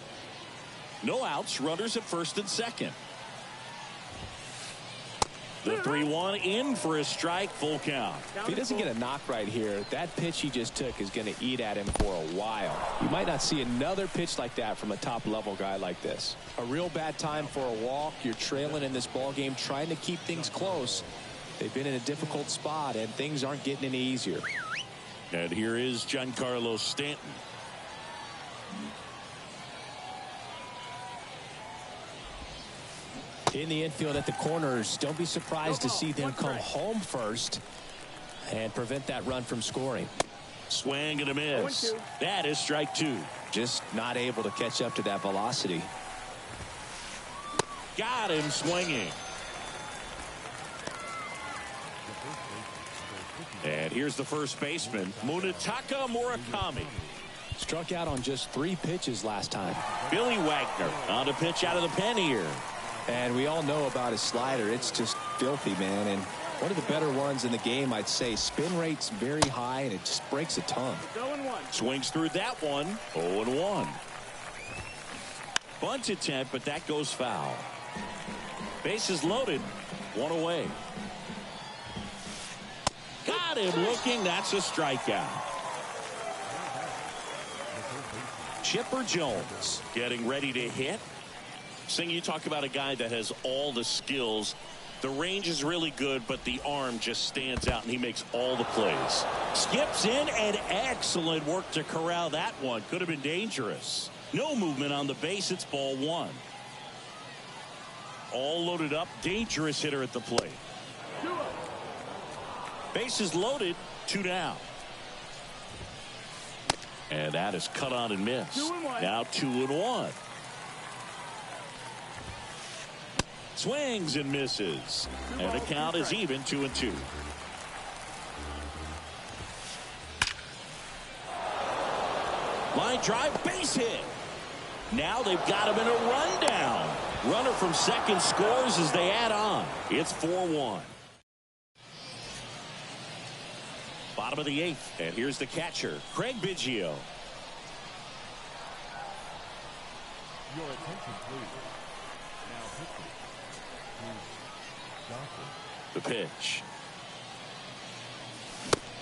No outs, runners at first and second. The 3-1 in for a strike, full count. If he doesn't get a knock right here, that pitch he just took is going to eat at him for a while. You might not see another pitch like that from a top-level guy like this. A real bad time for a walk. You're trailing in this ball game, trying to keep things close. They've been in a difficult spot, and things aren't getting any easier. And here is Giancarlo Stanton. In the infield at the corners, don't be surprised to see them come home first and prevent that run from scoring. Swing and a miss. That is strike 2. Just not able to catch up to that velocity. Got him swinging. And here's the first baseman, Munetaka Murakami. Struck out on just 3 pitches last time. Billy Wagner on to pitch out of the pen here. And we all know about his slider. It's just filthy, man. And one of the better ones in the game, I'd say. Spin rate's very high, and it just breaks a ton. 0-1. Swings through that one. 0-1. Bunt attempt, but that goes foul. Bases loaded. 1 away. Got him looking. That's a strikeout. Chipper Jones getting ready to hit. Sing, you talk about a guy that has all the skills. The range is really good, but the arm just stands out, and he makes all the plays. Skips in, and excellent work to corral that one. Could have been dangerous. No movement on the base. It's ball 1. All loaded up. Dangerous hitter at the plate. Bases loaded. 2 down. And that is cut on and missed. 2-1. Now 2-1. Swings and misses. And the count is even, 2-2. Line drive, base hit. Now they've got him in a rundown. Runner from second scores as they add on. It's 4-1. Bottom of the 8th. And here's the catcher, Craig Biggio. Your attention, please. Now pitching. The pitch.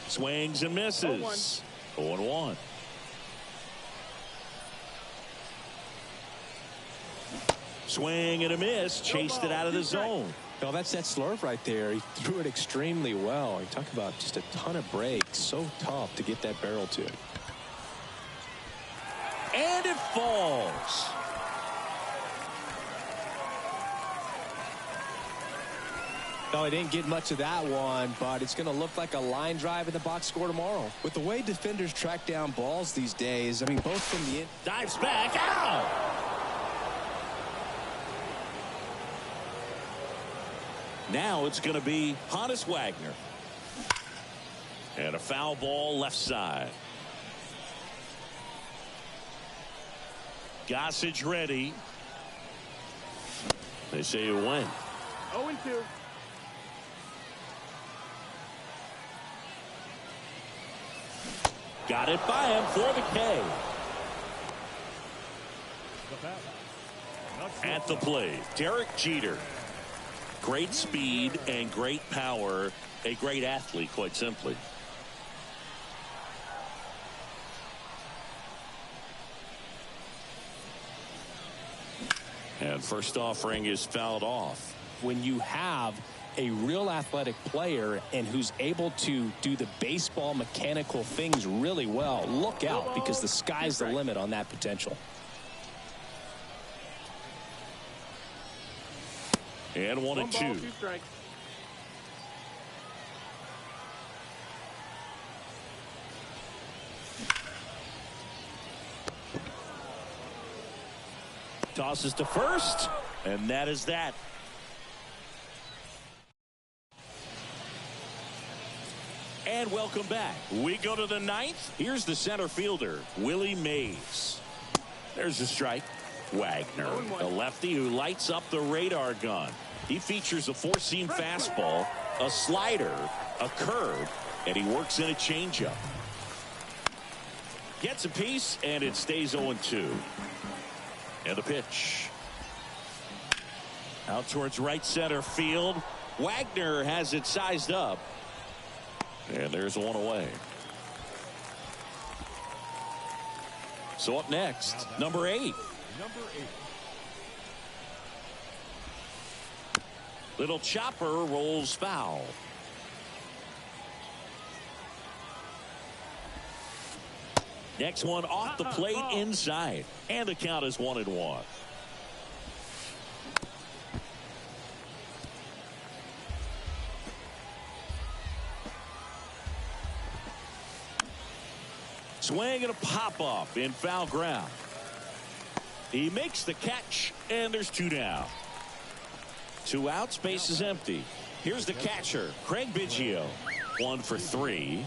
Swings and misses. 0-1. Swing and a miss. Chased it out of the zone. No, that's that slurve right there. He threw it extremely well. You talk about just a ton of breaks. So tough to get that barrel to it. And it falls. No, I didn't get much of that one, but it's going to look like a line drive in the box score tomorrow. With the way defenders track down balls these days, I mean, both from the in. Dives back out. Now it's going to be Honus Wagner. And a foul ball left side. Gossage ready. They say you win. 0-2. Got it by him for the K. At the plate, Derek Jeter. Great speed and great power. A great athlete, quite simply. And first offering is fouled off. When you have a real athletic player and who's able to do the baseball mechanical things really well, look out, because the sky's the limit on that potential. And 1-2. 2 strikes. Tosses to first, and that is that. And welcome back. We go to the 9th. Here's the center fielder, Willie Mays. There's a strike. Wagner, a lefty who lights up the radar gun. He features a 4-seam fastball, a slider, a curve, and he works in a changeup. Gets a piece, and it stays 0-2. And the pitch. Out towards right center field. Wagner has it sized up. And there's one away. So up next, number 8. Number 8. Little chopper rolls foul. Next one off the plate inside. And the count is 1-1. Swing and a pop-up in foul ground. He makes the catch, and there's 2 down. 2 outs, base is empty. Here's the catcher, Craig Biggio. 1 for 3.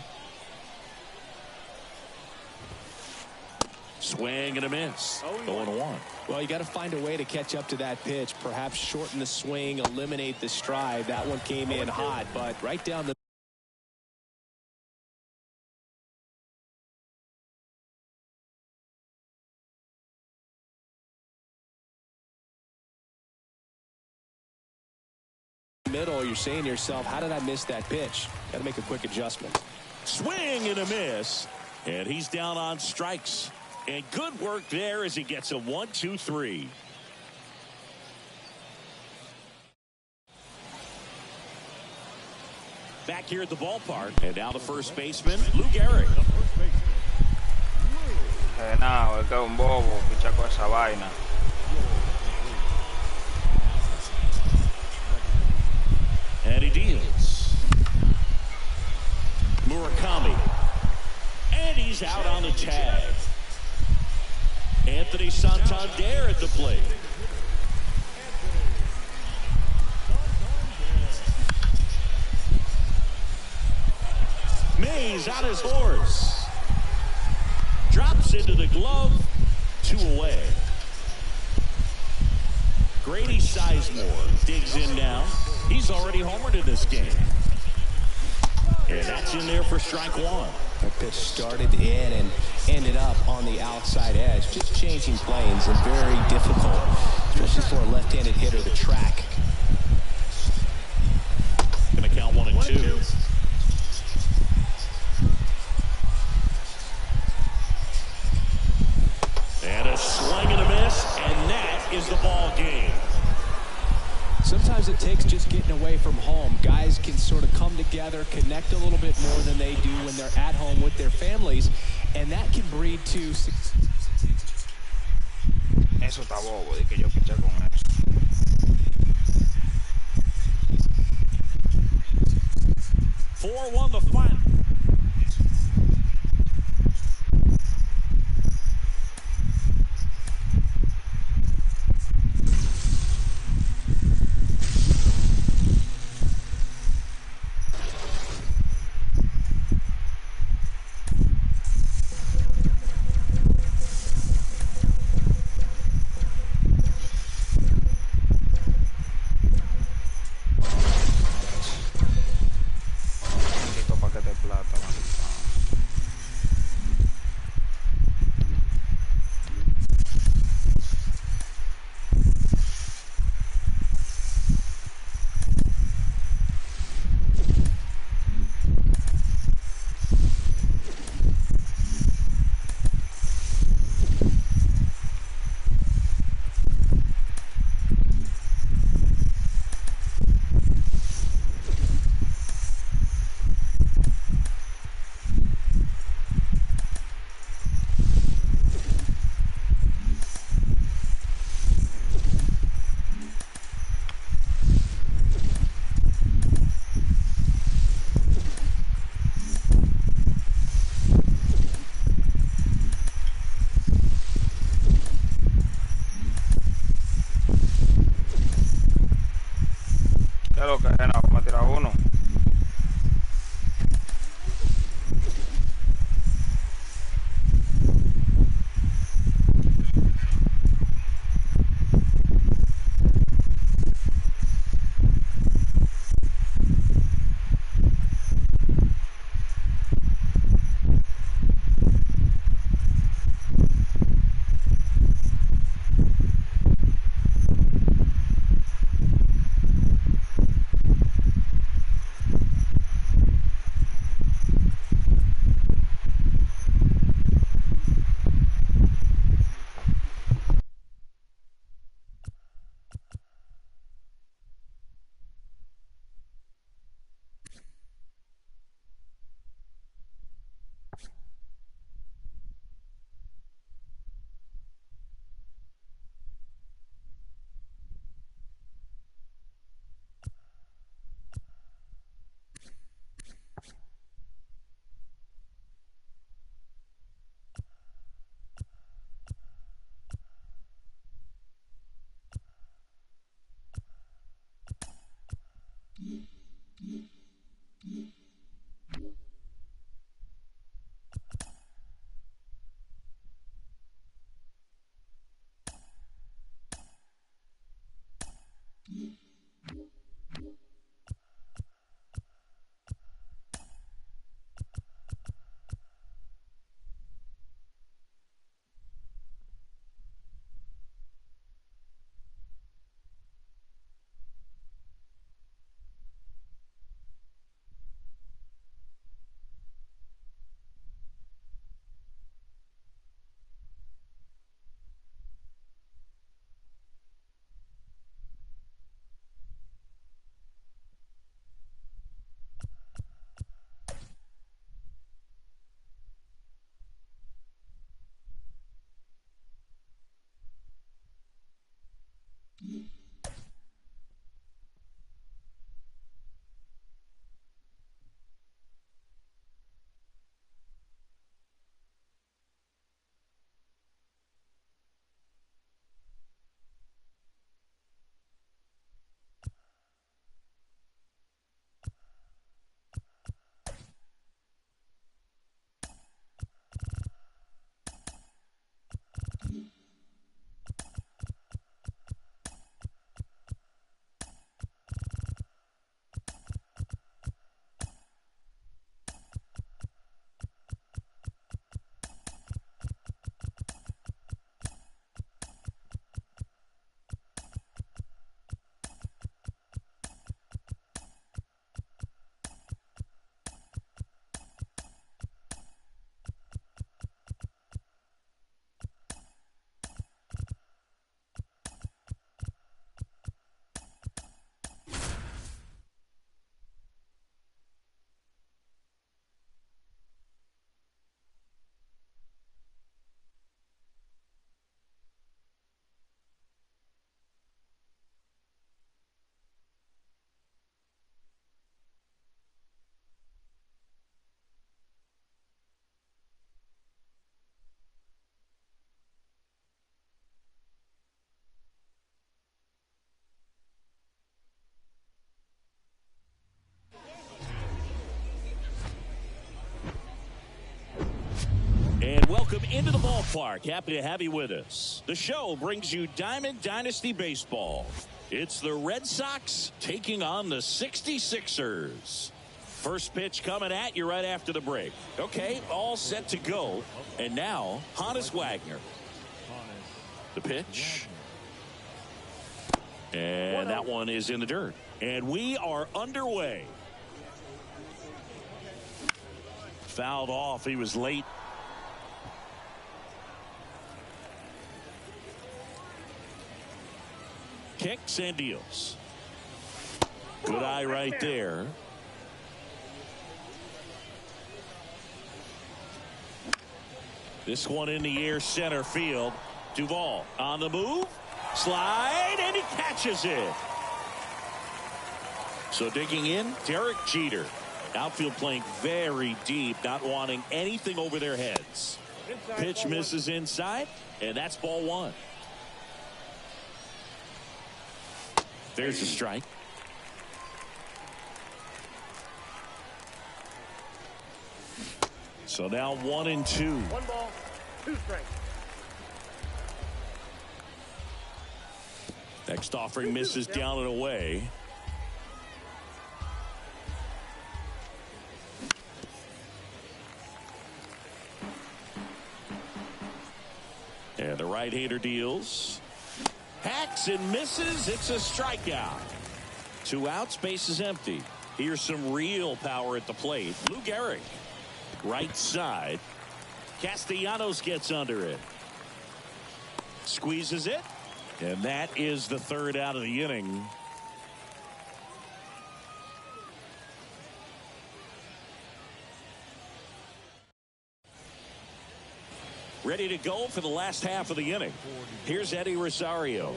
Swing and a miss. 0-1. Well, you got to find a way to catch up to that pitch. Perhaps shorten the swing, eliminate the stride. That one came in hot, but right down the middle. You're saying to yourself, how did I miss that pitch? Got to make a quick adjustment. Swing and a miss. And he's down on strikes. And good work there as he gets a 1-2-3. Back here at the ballpark. And now the first baseman, Lou Gehrig. Nada, es un bobo, picha con esa vaina. And he deals. Murakami. And he's out on the tag. Anthony Santander at the plate. Mays on his horse. Drops into the glove. 2 away. Grady Sizemore digs in now. He's already homered in this game. And that's in there for strike 1. That pitch started in and ended up on the outside edge. Just changing planes and very difficult, especially for a left-handed hitter to track. Going to count 1 and 2. And a swing and a miss, and that is the ball game. Sometimes it takes just getting away from home. Guys can sort of come together, connect a little bit more than they do when they're at home with their families, and that can breed to success. Eso está bobo, de que yo piché con eso. 4-1 the final. Ya lo que es, no, me tira uno. And welcome into the ballpark. Happy to have you with us. The show brings you Diamond Dynasty Baseball. It's the Red Sox taking on the 66ers. First pitch coming at you right after the break. Okay, all set to go. And now, Honus Wagner. The pitch. And that one is in the dirt. And we are underway. Fouled off. He was late. Kicks and deals. Good eye right there. This one in the air, center field. Duvall on the move. Slide, and he catches it. So digging in, Derek Jeter. Outfield playing very deep, not wanting anything over their heads. Pitch misses inside, and that's ball one. There's a strike. So now 1-2. 1 ball, 2 strikes. Next offering misses down and away. And the right-hander deals. Hacks and misses. It's a strikeout. 2 outs, base is empty. Here's some real power at the plate. Lou Gehrig, right side. Castellanos gets under it. Squeezes it. And that is the 3rd out of the inning. Ready to go for the last half of the inning. Here's Eddie Rosario.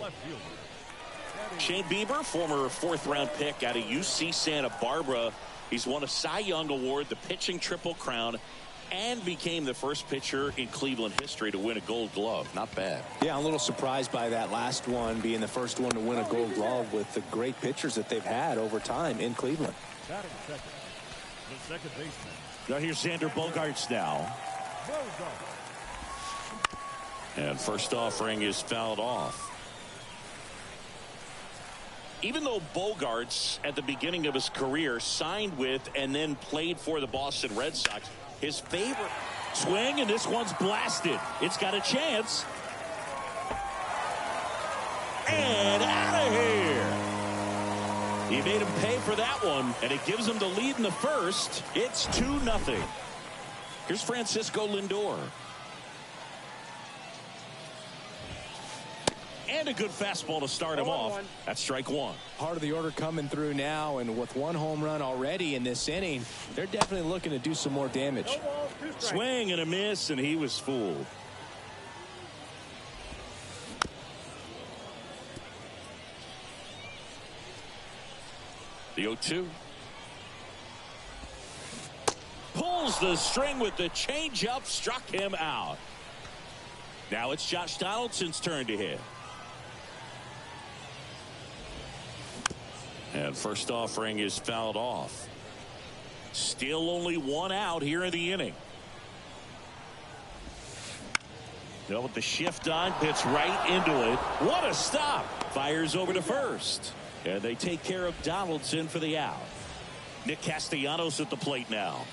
Shane Bieber, former 4th-round pick out of UC Santa Barbara. He's won a Cy Young Award, the pitching Triple Crown, and became the first pitcher in Cleveland history to win a Gold Glove. Not bad. Yeah, I'm a little surprised by that last one being the first one to win a Gold Glove with the great pitchers that they've had over time in Cleveland. Batting second, the second baseman. Now here's Xander Bogaerts now. And first offering is fouled off. Even though Bogarts at the beginning of his career signed with and then played for the Boston Red Sox, his favorite swing, and this one's blasted. It's got a chance. And out of here. He made him pay for that one, and it gives him the lead in the first. It's 2-0. Here's Francisco Lindor. And a good fastball to start him off. That's strike one. Part of the order coming through now, and with one home run already in this inning, they're definitely looking to do some more damage. Swing and a miss, and he was fooled. The 0-2. Pulls the string with the changeup, struck him out. Now it's Josh Donaldson's turn to hit. And first offering is fouled off. Still only one out here in the inning. Now with the shift on, hits right into it. What a stop. Fires over to first. And they take care of Donaldson for the out. Nick Castellanos at the plate now.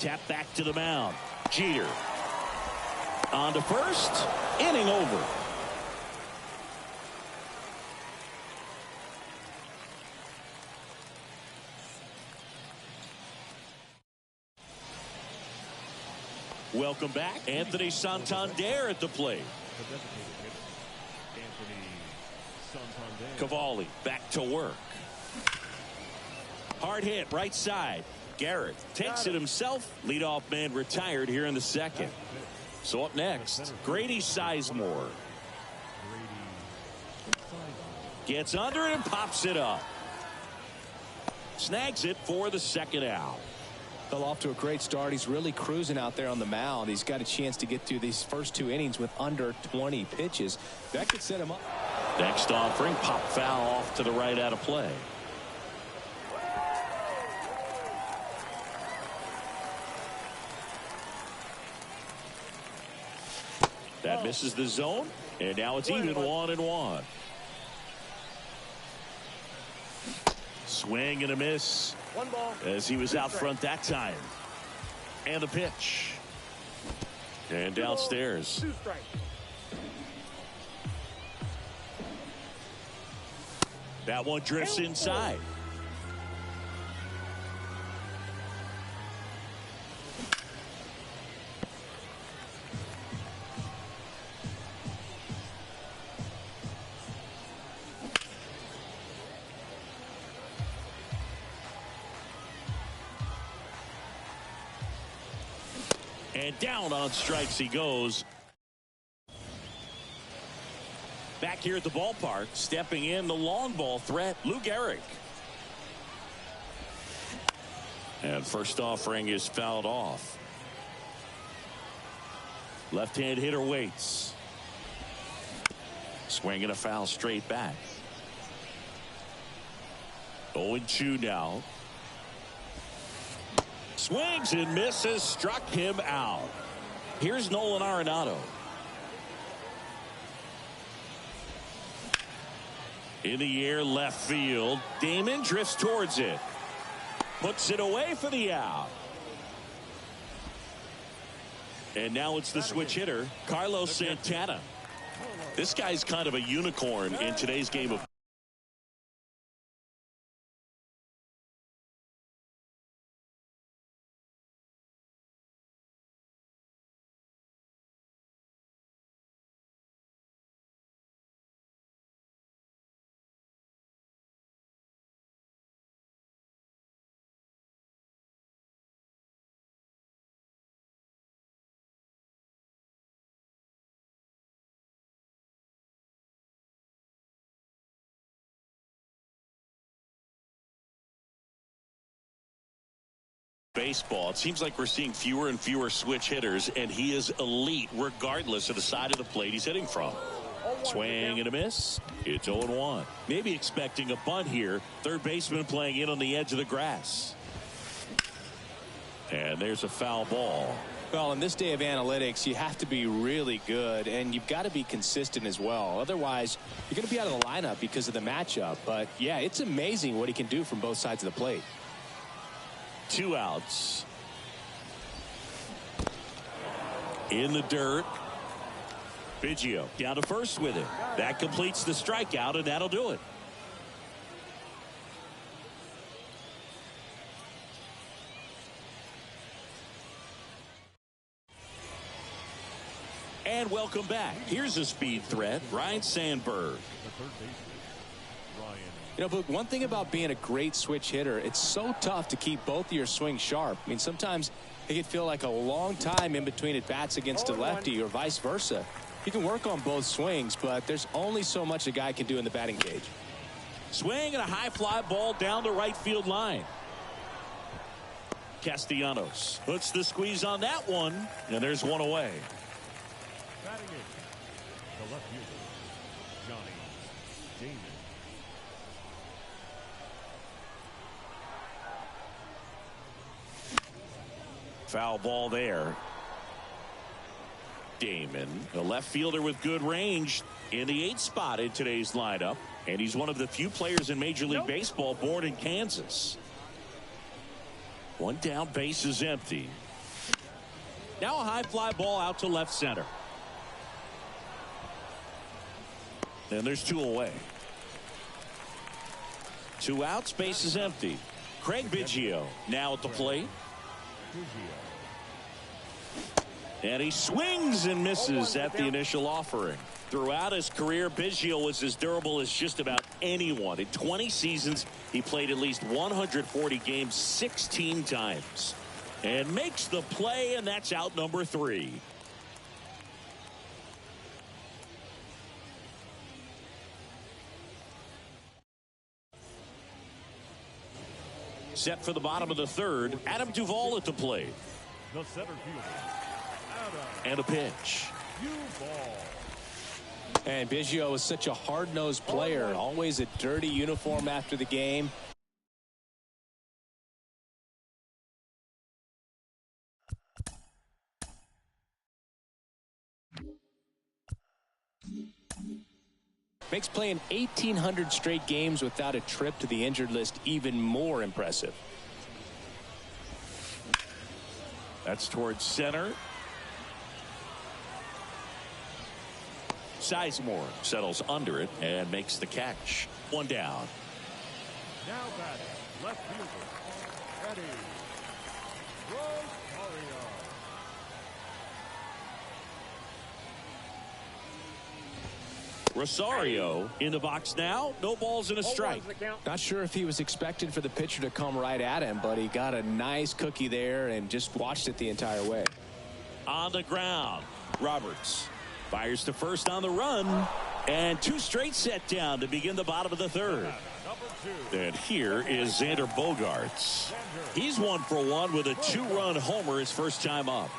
Tap back to the mound. Jeter. On to first. Inning over. Welcome back. Anthony Santander at the plate. Cavalli back to work. Hard hit right side. Garrett takes it himself. Leadoff man retired here in the second. So up next, Grady Sizemore. Gets under it and pops it up. Snags it for the second out. Fell off to a great start. He's really cruising out there on the mound. He's got a chance to get through these first two innings with under 20 pitches. That could set him up. Next offering, pop foul off to the right out of play. That misses the zone, and now it's even 1-1. Swing and a miss. One ball. As he was out front that time. And the pitch. And downstairs. 2 strikes. That one drifts inside. And down on strikes he goes. Back here at the ballpark, stepping in the long ball threat, Lou Gehrig. And first offering is fouled off. Left-hand hitter waits. Swinging a foul straight back. 0-2 now. Swings and misses, struck him out. Here's Nolan Arenado. In the air, left field. Damon drifts towards it. Puts it away for the out. And now it's the switch hitter, Carlos Santana. This guy's kind of a unicorn in today's game of baseball. It seems like we're seeing fewer and fewer switch hitters, and he is elite regardless of the side of the plate he's hitting from. Swing and a miss. It's 0-1. Maybe expecting a bunt here. Third baseman playing in on the edge of the grass. And there's a foul ball. Well, in this day of analytics, you have to be really good, and you've got to be consistent as well. Otherwise, you're going to be out of the lineup because of the matchup. But, yeah, it's amazing what he can do from both sides of the plate. 2 outs. In the dirt. Biggio down to first with it. That completes the strikeout, and that'll do it. And welcome back. Here's a speed threat, Ryne Sandberg. You know, Boog, one thing about being a great switch hitter, it's so tough to keep both of your swings sharp. I mean, sometimes it can feel like a long time in between at bats against a lefty or vice versa. You can work on both swings, but there's only so much a guy can do in the batting cage. Swing and a high fly ball down the right field line. Castellanos puts the squeeze on that one, and there's one away. Batting in, the left fielder, Johnny Damon. Foul ball there. Damon, the left fielder with good range, in the 8th spot in today's lineup, and he's one of the few players in Major League Baseball born in Kansas. One down, base is empty. Now a high fly ball out to left center. And there's 2 away. 2 outs, base is empty. Craig Biggio now at the plate. And he swings and misses at the initial offering. Throughout his career, Biggio was as durable as just about anyone. In 20 seasons, he played at least 140 games 16 times. And makes the play, and that's out number 3. Set for the bottom of the 3rd, Adam Duvall at the plate. The center fielder, Adam. And a pitch. Duvall. And Biggio is such a hard-nosed player, always a dirty uniform after the game. Makes playing 1,800 straight games without a trip to the injured list even more impressive. That's towards center. Sizemore settles under it and makes the catch. 1 down. Now batting, left fielder, Eddie Rosario. Rosario in the box now. No balls and a strike. Not sure if he was expecting for the pitcher to come right at him, but he got a nice cookie there and just watched it the entire way. On the ground, Roberts fires to first on the run, and 2 straight set down to begin the bottom of the 3rd. And here is Xander Bogaerts. He's 1 for 1 with a 2-run homer his first time up.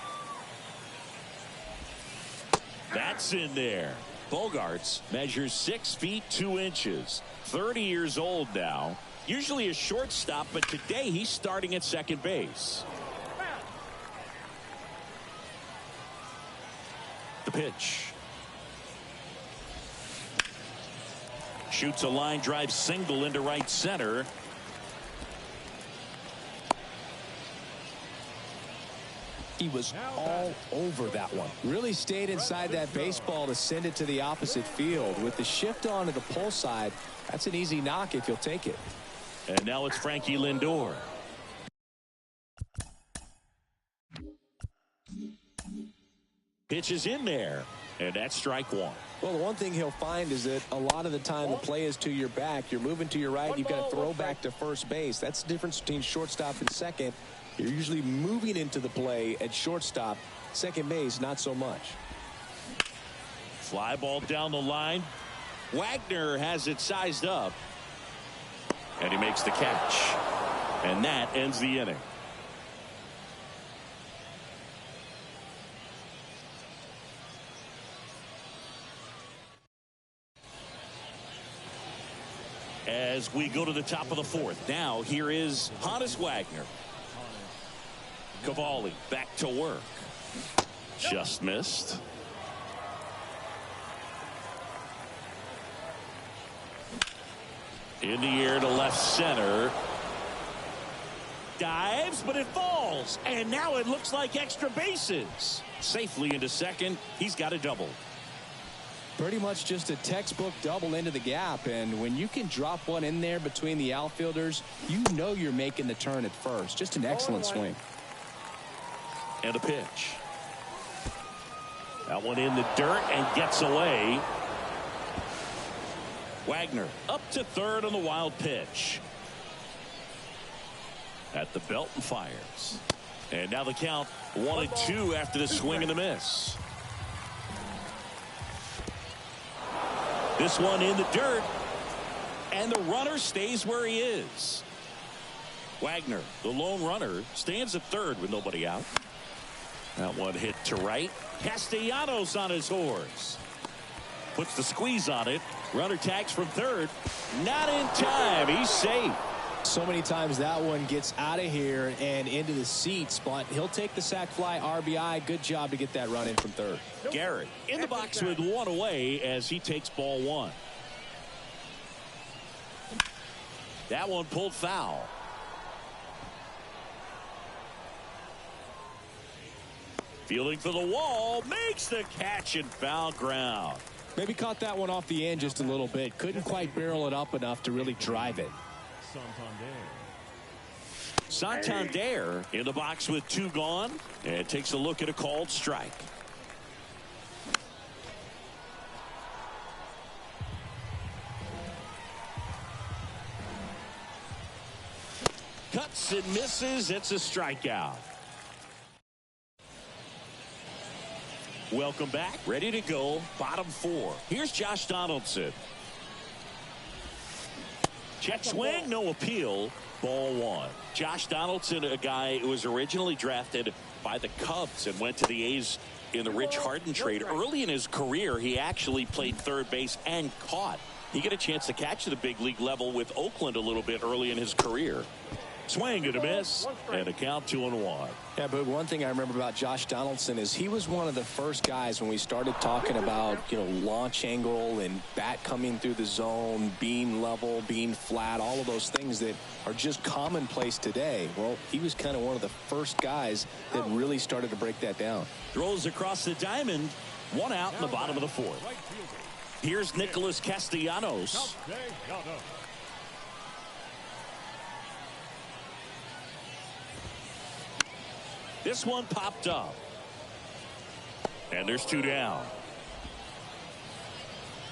That's in there. Bogaerts measures 6 feet 2 inches, 30 years old now, usually a shortstop, but today he's starting at second base. The pitch. Shoots a line drive single into right center. He was all over that one. Really stayed inside that baseball to send it to the opposite field. With the shift on to the pull side, that's an easy knock if you'll take it. And now it's Frankie Lindor. Pitch is in there, and that's strike 1. Well, the one thing he'll find is that a lot of the time the play is to your back. You're moving to your right. You've got to throw back to first base. That's the difference between shortstop and second. You're usually moving into the play at shortstop. Second base, not so much. Fly ball down the line. Wagner has it sized up. And he makes the catch. And that ends the inning. As we go to the top of the 4th. Now here is Honus Wagner. Cavalli back to work. Just missed. In the air to left center. Dives, but it falls. And now it looks like extra bases. Safely into second. He's got a double. Pretty much just a textbook double into the gap. And when you can drop one in there between the outfielders, you know you're making the turn at first. Just an excellent swing. And a pitch. That one in the dirt and gets away. Wagner up to third on the wild pitch. At the belt and fires. And now the count 1-2 after the swing and the miss. This one in the dirt. And the runner stays where he is. Wagner, the lone runner, stands at third with nobody out. That one hit to right. Castellanos on his horse. Puts the squeeze on it. Runner tags from third. Not in time. He's safe. So many times that one gets out of here and into the seats, but he'll take the sac fly RBI. Good job to get that run in from third. Garrett in the box with one away as he takes ball one. That one pulled foul. Fielding for the wall, makes the catch in foul ground. Maybe caught that one off the end just a little bit. Couldn't quite barrel it up enough to really drive it. Santander in the box with two gone and takes a look at a called strike. Cuts and misses. It's a strikeout. Welcome back. Ready to go. Bottom four. Here's Josh Donaldson. Check swing, no appeal. Ball one. Josh Donaldson, a guy who was originally drafted by the Cubs and went to the A's in the Rich Harden trade. Early in his career, he actually played third base and caught. He got a chance to catch at the big league level with Oakland a little bit early in his career. Swing and a miss, and a count 2-1. Yeah, but one thing I remember about Josh Donaldson is he was one of the first guys when we started talking about, launch angle and bat coming through the zone, being level, being flat, all of those things that are just commonplace today. Well, he was kind of one of the first guys that really started to break that down. Throws across the diamond, one out in the bottom of the fourth. Here's Nicholas Castellanos. This one popped up. And there's two down.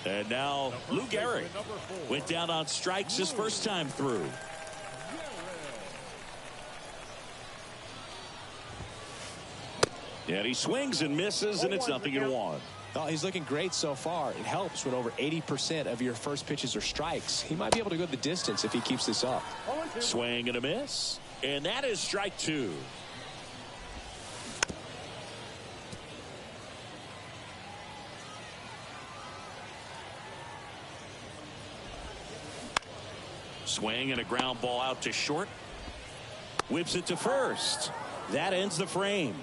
And now Lou Gehrig went down on strikes his first time through. And he swings and misses, and it's 0-1. Oh, he's looking great so far. It helps when over 80% of your first pitches are strikes. He might be able to go the distance if he keeps this up. Swing and a miss. And that is strike two. Swing and a ground ball out to short. Whips it to first. That ends the frame.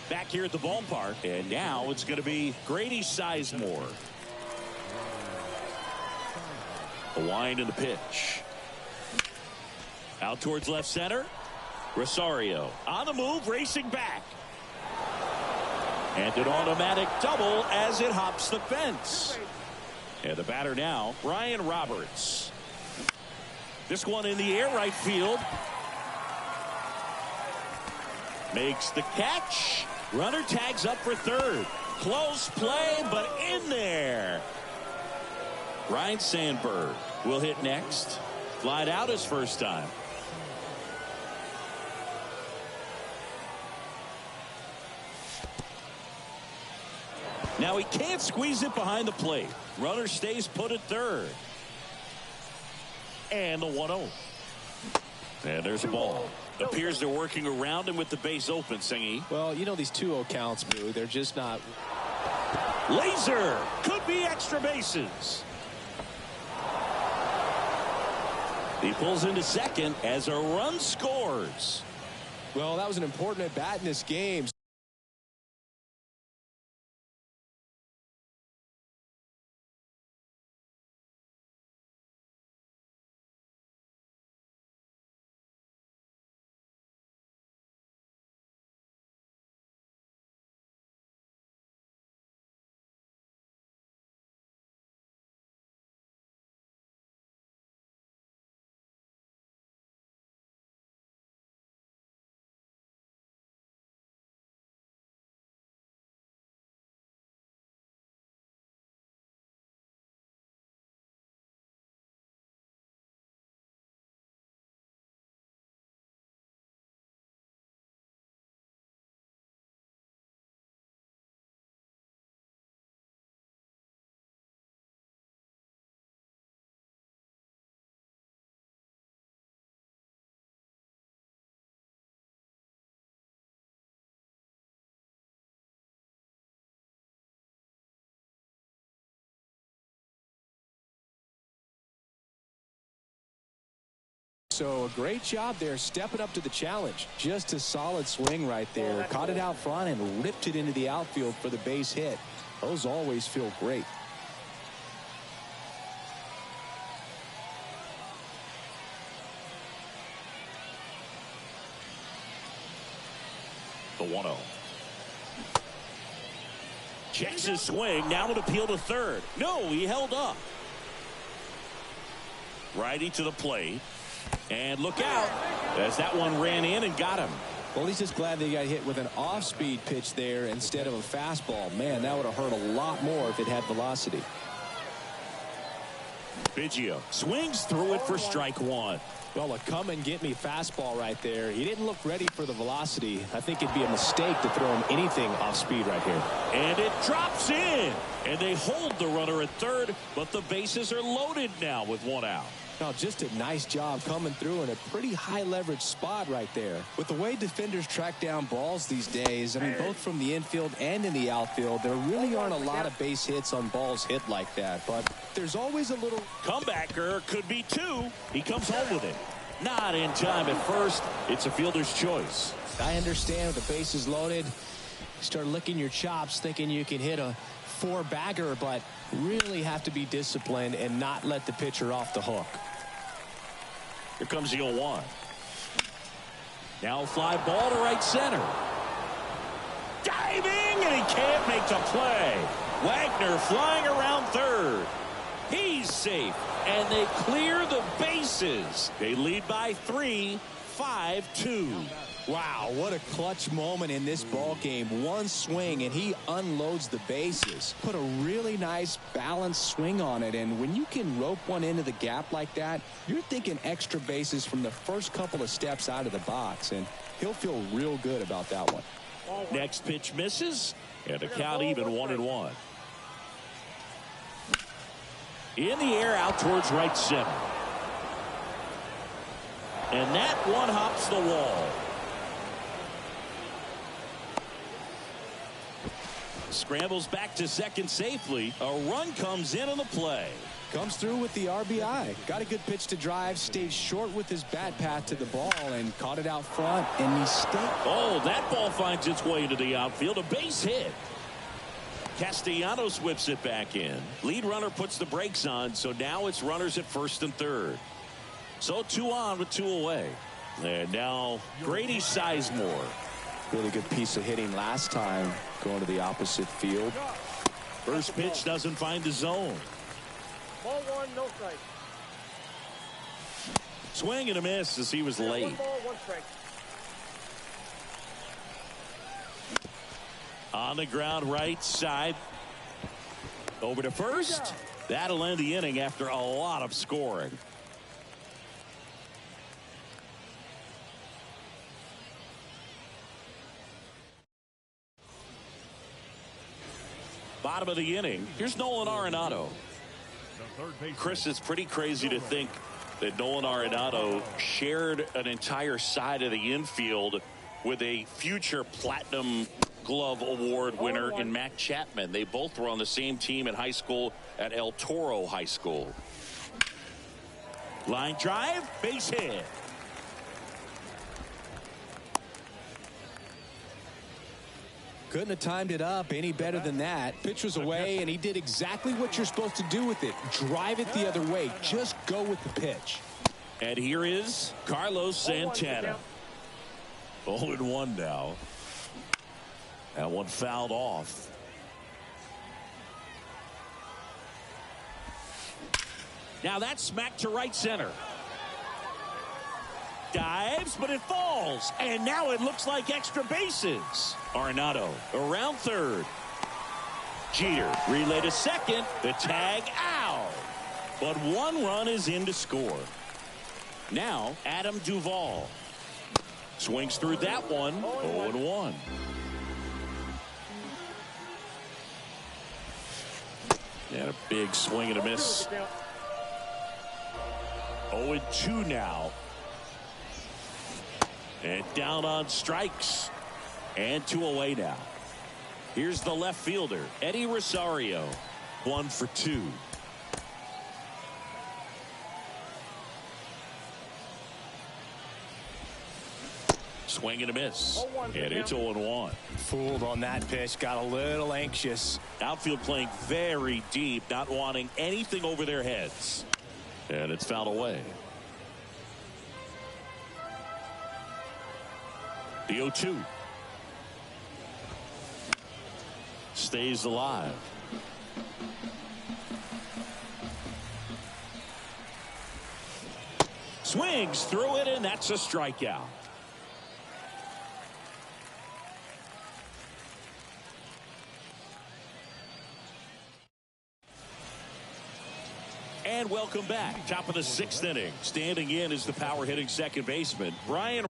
Back here at the ballpark, and now it's going to be Grady Sizemore. A wind in the pitch. Out towards left center. Rosario on the move, racing back. And an automatic double as it hops the fence. And the batter now, Brian Roberts. This one in the air, right field. Makes the catch. Runner tags up for third. Close play, but in there. Ryan Sandberg will hit next. Flied out his first time. Now he can't squeeze it behind the plate. Runner stays put at third. And the 1-0. And there's a ball. Appears they're working around him with the base open, Singy. Well, these 2-0 counts, Boo, they're just not Laser could be extra bases. He pulls into second as a run scores. Well, that was an important at bat in this game. So a great job there stepping up to the challenge. Just a solid swing right there. Caught it out front and ripped it into the outfield for the base hit. Those always feel great. The 1-0. Checks his swing. Now an appeal to third. No, he held up. Righty to the plate. And look out as that one ran in and got him. Well, he's just glad they got hit with an off-speed pitch there instead of a fastball. Man, that would have hurt a lot more if it had velocity. Biggio swings through it for strike one. Well, a come and get me fastball right there. He didn't look ready for the velocity. I think it'd be a mistake to throw him anything off speed right here. And it drops in. And they hold the runner at third, but the bases are loaded now with one out. Now, just a nice job coming through in a pretty high leverage spot right there. With the way defenders track down balls these days, I mean, both from the infield and in the outfield, there really aren't a lot of base hits on balls hit like that. But there's always a little comebacker, could be two. He comes home with it. Not in time at first. It's a fielder's choice. I understand with the bases loaded, start licking your chops thinking you can hit a four-bagger, but really have to be disciplined and not let the pitcher off the hook. Here comes the 0-1. Now a fly ball to right center. Diving, and he can't make the play. Wagner flying around third. He's safe, and they clear the bases. They lead by 3, 5-2. Wow, what a clutch moment in this ball game. One swing and he unloads the bases. Put a really nice balanced swing on it, and when you can rope one into the gap like that, you're thinking extra bases from the first couple of steps out of the box, and he'll feel real good about that one. Next pitch misses, and the count even 1-1. In the air out towards right center. And that one hops the wall. Scrambles back to second safely. A run comes in on the play. Comes through with the RBI. Got a good pitch to drive. Stayed short with his bat path to the ball and caught it out front. And he stayed. Oh, that ball finds its way into the outfield. A base hit. Castellanos whips it back in. Lead runner puts the brakes on. So now it's runners at first and third. So 2 on with 2 away. And now Grady Sizemore. Really good piece of hitting last time going to the opposite field. First pitch doesn't find the zone. Ball 1, no strike. Swing and a miss as he was late. 1 ball, 1 strike. On the ground right side. Over to first. That'll end the inning after a lot of scoring. Bottom of the inning. Here's Nolan Arenado. Chris, it's pretty crazy to think that Nolan Arenado shared an entire side of the infield with a future Platinum Glove Award winner in Matt Chapman. They both were on the same team in high school at El Toro High School. Line drive, base hit. Couldn't have timed it up any better than that. Pitch was away, and he did exactly what you're supposed to do with it. Drive it the other way. Just go with the pitch. And here is Carlos Santana. 0-1 now. That one fouled off. Now that's smacked to right center. Dives, but it falls. And now it looks like extra bases. Arenado around third. Jeter relay to second. The tag out. But one run is in to score. Now Adam Duvall swings through that one. 0-1. And a big swing and a miss. 0-2 now. And down on strikes. And 2 away now. Here's the left fielder, Eddie Rosario. 1 for 2. Swing and a miss. And it's 0-1. Fooled on that pitch. Got a little anxious. Outfield playing very deep, not wanting anything over their heads. And it's fouled away. The 0-2. Stays alive. Swings through it, and that's a strikeout. And welcome back. Top of the 6th inning. Standing in is the power hitting second baseman, Brian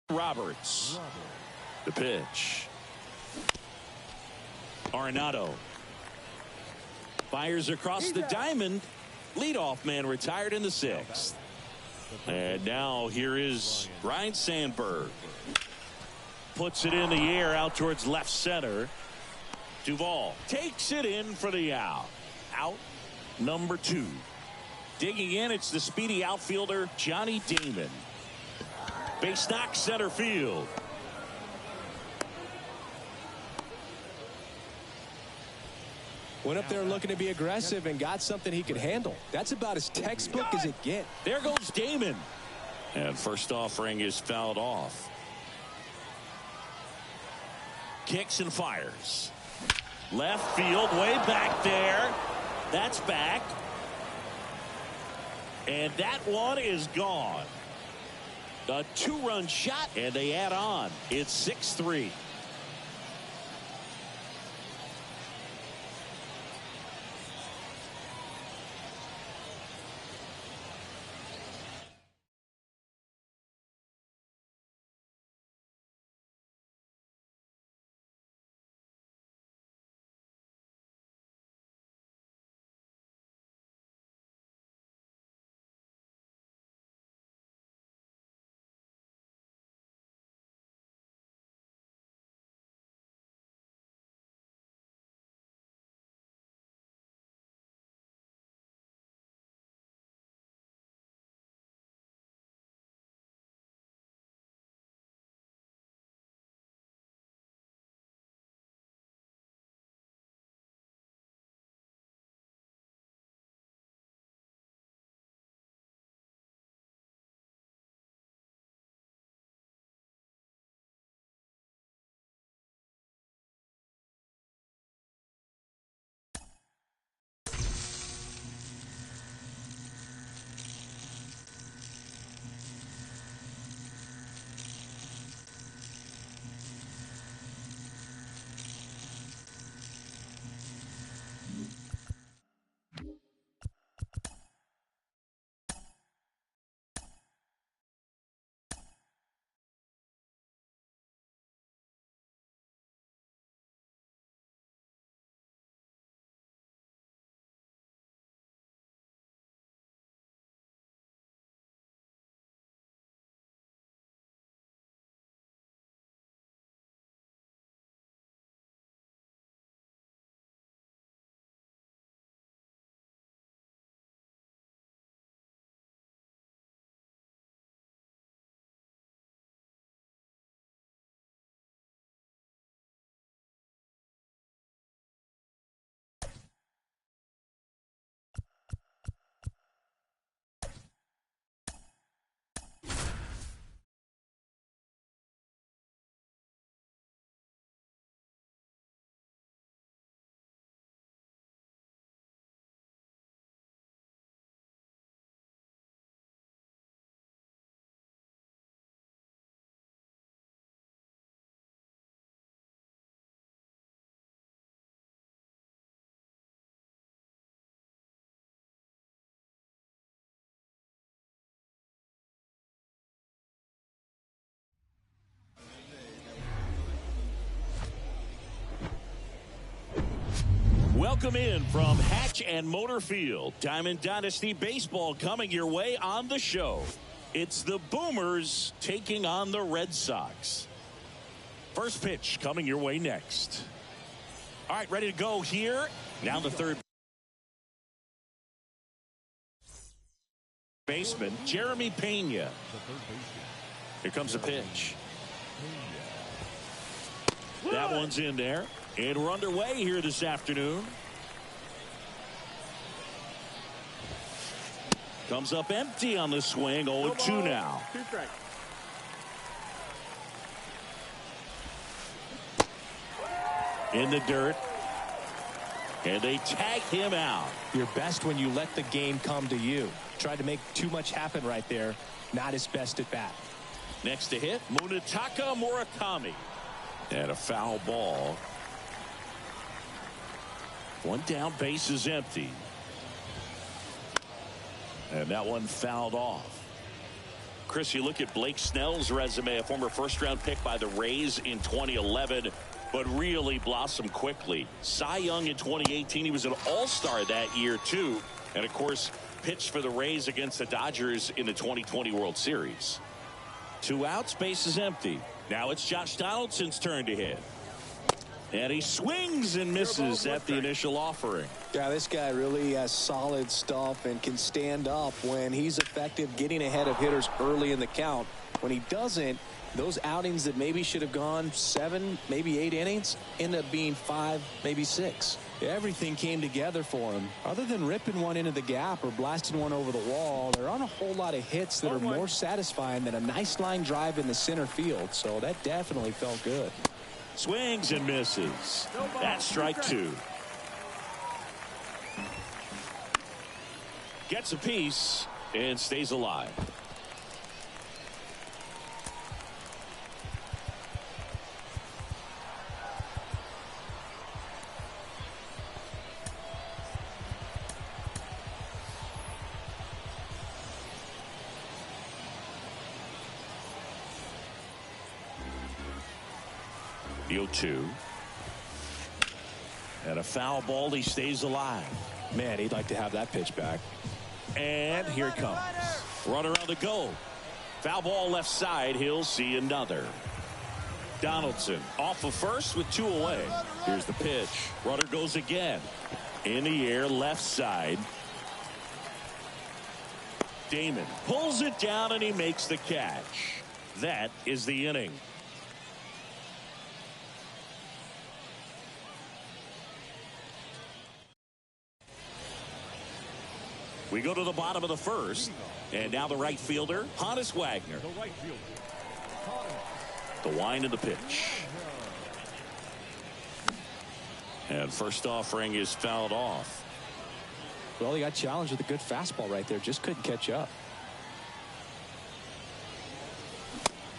Roberts. The pitch. Arenado fires across the diamond. Leadoff man retired in the 6th. And now here is Ryne Sandberg. Puts it in the air out towards left center. Duvall takes it in for the out. Out number 2. Digging in, it's the speedy outfielder Johnny Damon. Base knock center field. Went up there looking to be aggressive and got something he could handle. That's about as textbook as it gets. There goes Damon. And first offering is fouled off. Kicks and fires. Left field, way back there. That's back. And that one is gone. A 2-run shot, and they add on. It's 6-3. Welcome in from Hatch and Motor Field. Diamond Dynasty Baseball coming your way on the show. It's the Boomers taking on the Red Sox. First pitch coming your way next. All right, ready to go here. Now the third baseman, Jeremy Pena. Here comes a pitch. That one's in there. And we're underway here this afternoon. Comes up empty on the swing. 0-2 now. In the dirt. And they tag him out. You're best when you let the game come to you. Tried to make too much happen right there. Not his best at bat. Next to hit, Munetaka Murakami. And a foul ball. One down, base is empty. And that one fouled off. Chris, you look at Blake Snell's resume, a former first-round pick by the Rays in 2011, but really blossomed quickly. Cy Young in 2018, he was an all-star that year, too. And, of course, pitched for the Rays against the Dodgers in the 2020 World Series. 2 outs, base is empty. Now it's Josh Donaldson's turn to hit. And he swings and misses at the initial offering. Yeah, this guy really has solid stuff and can stand up when he's effective getting ahead of hitters early in the count. When he doesn't, those outings that maybe should have gone 7, maybe 8 innings end up being 5, maybe 6. Everything came together for him. Other than ripping one into the gap or blasting one over the wall, there aren't a whole lot of hits that are more satisfying than a nice line drive in the center field. So that definitely felt good. Swings and misses. That's strike two. Gets a piece and stays alive. The 0-2. And a foul ball. He stays alive. Man, he'd like to have that pitch back. And here it comes. Runner on the go. Foul ball left side. He'll see another. Donaldson off of first with 2 away. Here's the pitch. Runner goes again. In the air, left side. Damon pulls it down and he makes the catch. That is the inning. We go to the bottom of the first, and now the right fielder, Hannes Wagner. The right fielder, The wind of the pitch. And first offering is fouled off. Well, he got challenged with a good fastball right there. Just couldn't catch up.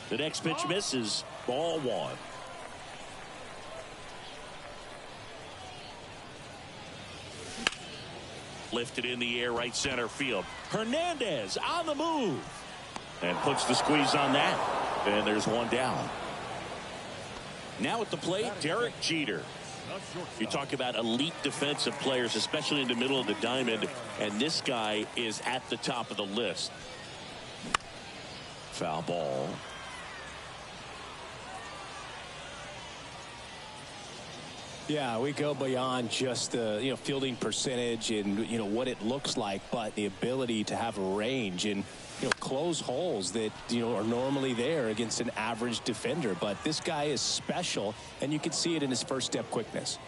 The next pitch misses. Ball one. Lifted in the air, right center field. Hernandez on the move. And puts the squeeze on that. And there's one down. Now at the plate, Derek Jeter. You talk about elite defensive players, especially in the middle of the diamond, and this guy is at the top of the list. Foul ball. Yeah, we go beyond just the fielding percentage and what it looks like, but the ability to have range and close holes that are normally there against an average defender. But this guy is special, and you can see it in his first step quickness.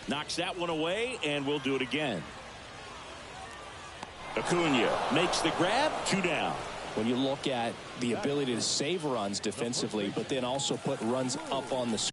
Knocks that one away, and we'll do it again. Acuna makes the grab. 2 down. When you look at the ability to save runs defensively, but then also put runs up on the screen.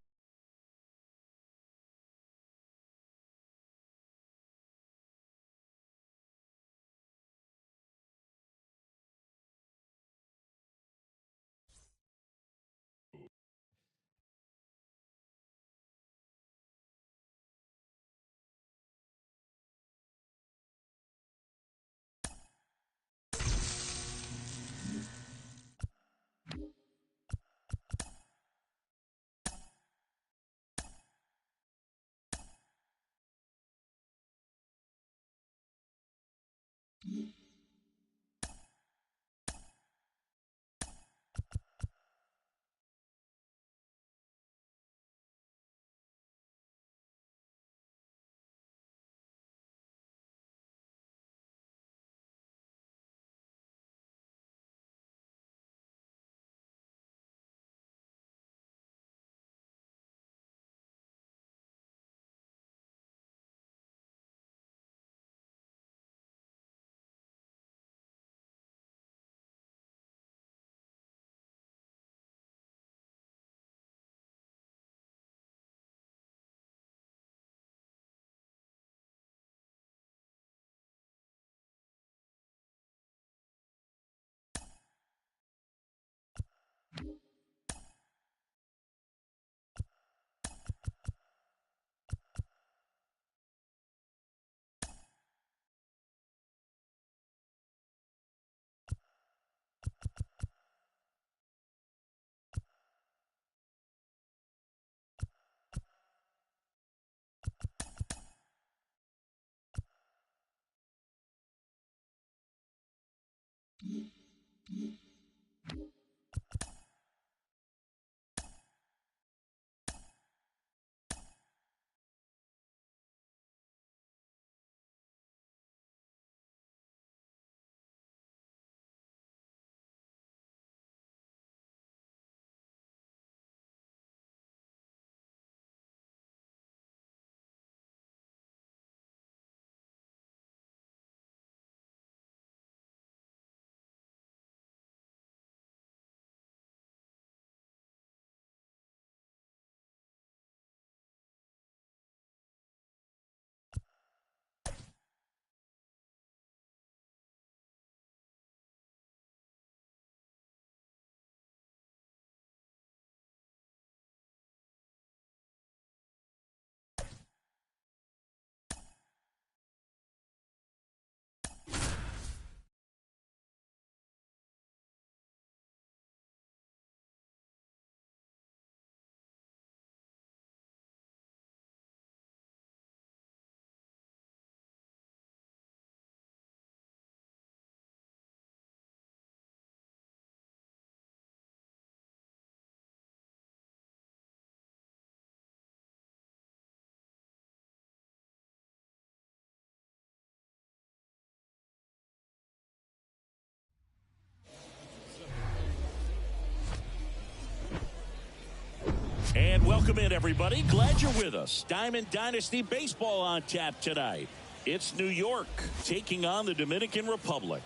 And welcome in, everybody. Glad you're with us. Diamond Dynasty Baseball on tap tonight. It's New York taking on the Dominican Republic.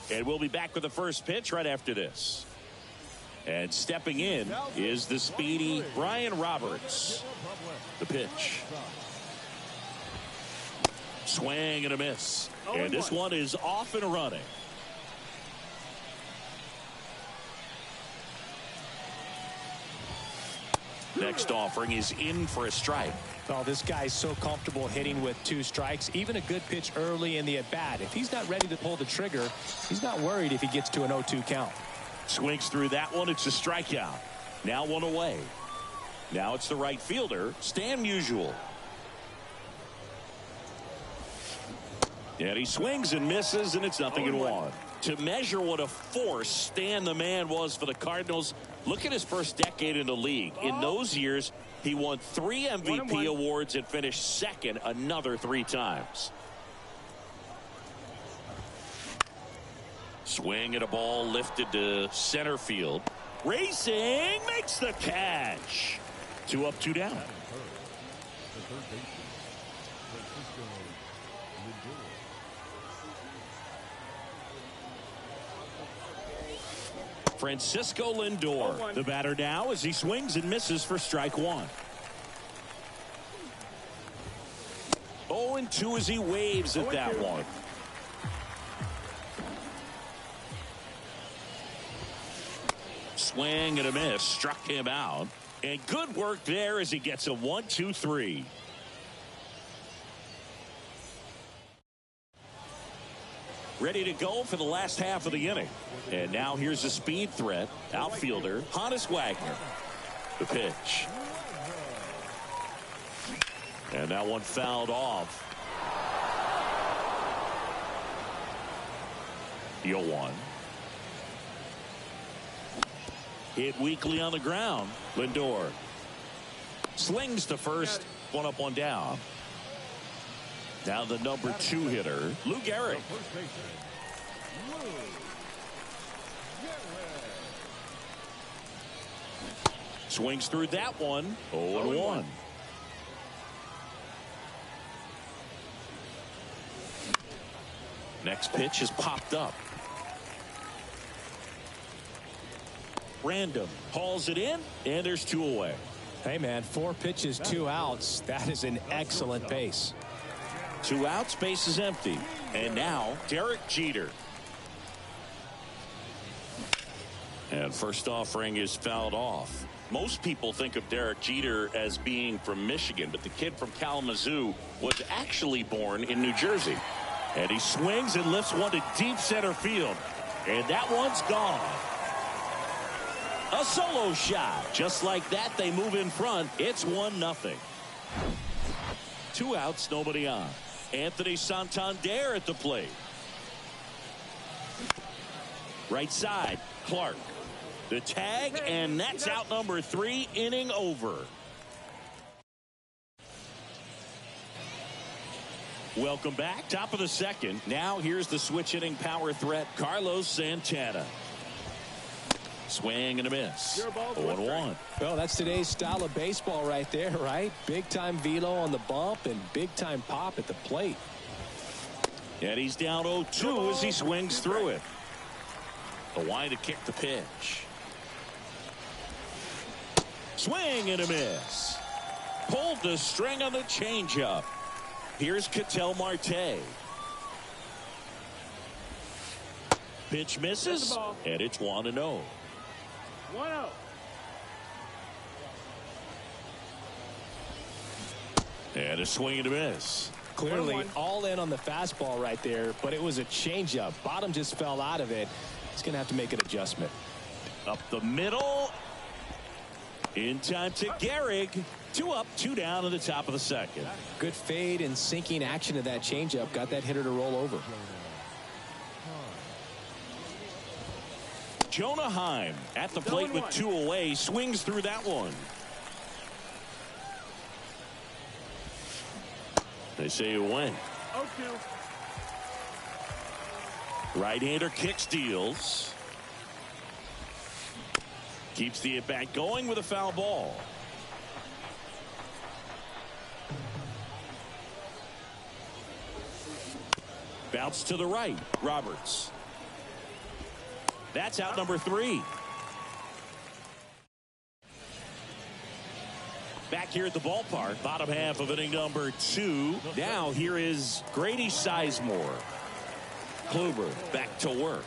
And we'll be back with the first pitch right after this. And stepping in is the speedy Brian Roberts. The pitch. Swing and a miss. And this one is off and running. Next offering is in for a strike. Oh, this guy's so comfortable hitting with 2 strikes. Even a good pitch early in the at-bat. If he's not ready to pull the trigger, he's not worried if he gets to an 0-2 count. Swings through that one. It's a strikeout. Now 1 away. Now it's the right fielder, Stan Musial. And he swings and misses, and it's 0-1. To measure what a force Stan the Man was for the Cardinals, look at his first decade in the league. In those years, he won 3 MVP awards and finished second another 3 times. Swing at a ball lifted to center field. Racing makes the catch. 2 up, 2 down. The third baseman, Francisco Lindor, the batter now as he swings and misses for strike 1. 0-2 as he waves at that one. Swing and a miss, struck him out. And good work there as he gets a 1-2-3. Ready to go for the last half of the inning. And now here's the speed threat. Outfielder Honus Wagner. The pitch. And that one fouled off. 0-1. Hit weakly on the ground. Lindor slings to first. 1 up, 1 down. Now the number 2 hitter, Lou Gehrig. Swings through that one. 0-1. Next pitch is popped up. Random hauls it in, and there's 2 away. Hey, man, 4 pitches, 2 outs. That is an excellent pace. 2 outs, base is empty. And now Derek Jeter. And first offering is fouled off. Most people think of Derek Jeter as being from Michigan, but the kid from Kalamazoo was actually born in New Jersey. And he swings and lifts one to deep center field. And that one's gone. A solo shot. Just like that, they move in front. It's 1-0. 2 outs, nobody on. Anthony Santander at the plate. Right side, Clark. The tag, and that's out number 3, inning over. Welcome back. Top of the second. Now here's the switch hitting power threat, Carlos Santana. Swing and a miss. 0-1. Well, that's today's style of baseball right there, right? Big time velo on the bump and big time pop at the plate. And he's down 0-2 as he swings through it. The wind to kick the pitch. Swing and a miss. Pulled the string on the changeup. Here's Ketel Marte. Pitch misses, and it's 1-0. 1-0. And a swing and a miss. Clearly all in on the fastball right there, but it was a changeup. Bottom just fell out of it. He's going to have to make an adjustment. Up the middle. In time to Gehrig. 2 up, 2 down at the top of the second. Good fade and sinking action of that changeup. Got that hitter to roll over. Jonah Heim at the plate with 2 away. Swings through that one. They say you win. 0-2. Right-hander kick steals. Keeps the at-bat going with a foul ball. Bounce to the right. Roberts. That's out number 3. Back here at the ballpark, bottom half of inning number 2. Now here is Grady Sizemore. Kluber back to work.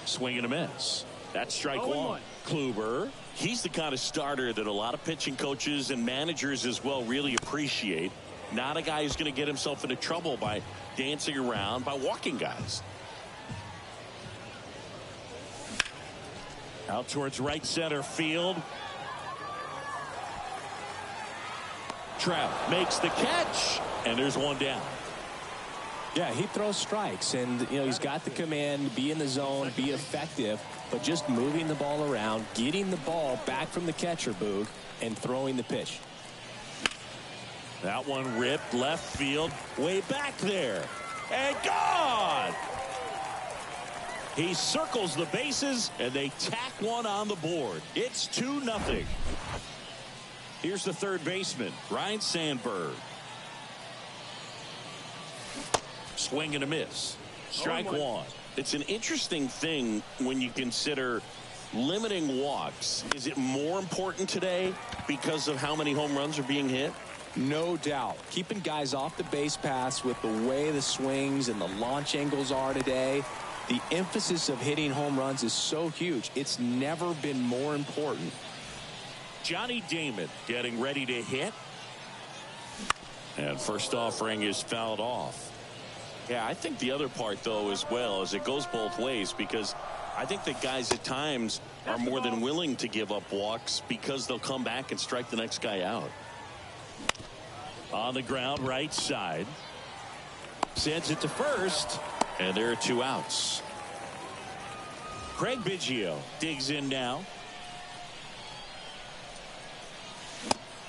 Swing and a miss. That's strike 1. Kluber, he's the kind of starter that a lot of pitching coaches and managers as well really appreciate. Not a guy who's going to get himself into trouble by dancing around, by walking guys. Out towards right center field. Trout makes the catch, and there's one down. Yeah, he throws strikes, and he's got the command, be in the zone, be effective, but just moving the ball around, getting the ball back from the catcher, Boog, and throwing the pitch. That one ripped left field, way back there, and gone. He circles the bases, and they tack one on the board. It's 2-0. Here's the third baseman, Ryne Sandberg. Swing and a miss. Strike 1. It's an interesting thing when you consider limiting walks. Is it more important today because of how many home runs are being hit? No doubt. Keeping guys off the base paths with the way the swings and the launch angles are today, the emphasis of hitting home runs is so huge. It's never been more important. Johnny Damon getting ready to hit. And first offering is fouled off. Yeah, I think the other part, though, as well, is it goes both ways, because I think that guys at times are more than willing to give up walks because they'll come back and strike the next guy out. On the ground, right side. Sends it to first, and there are 2 outs. Craig Biggio digs in now.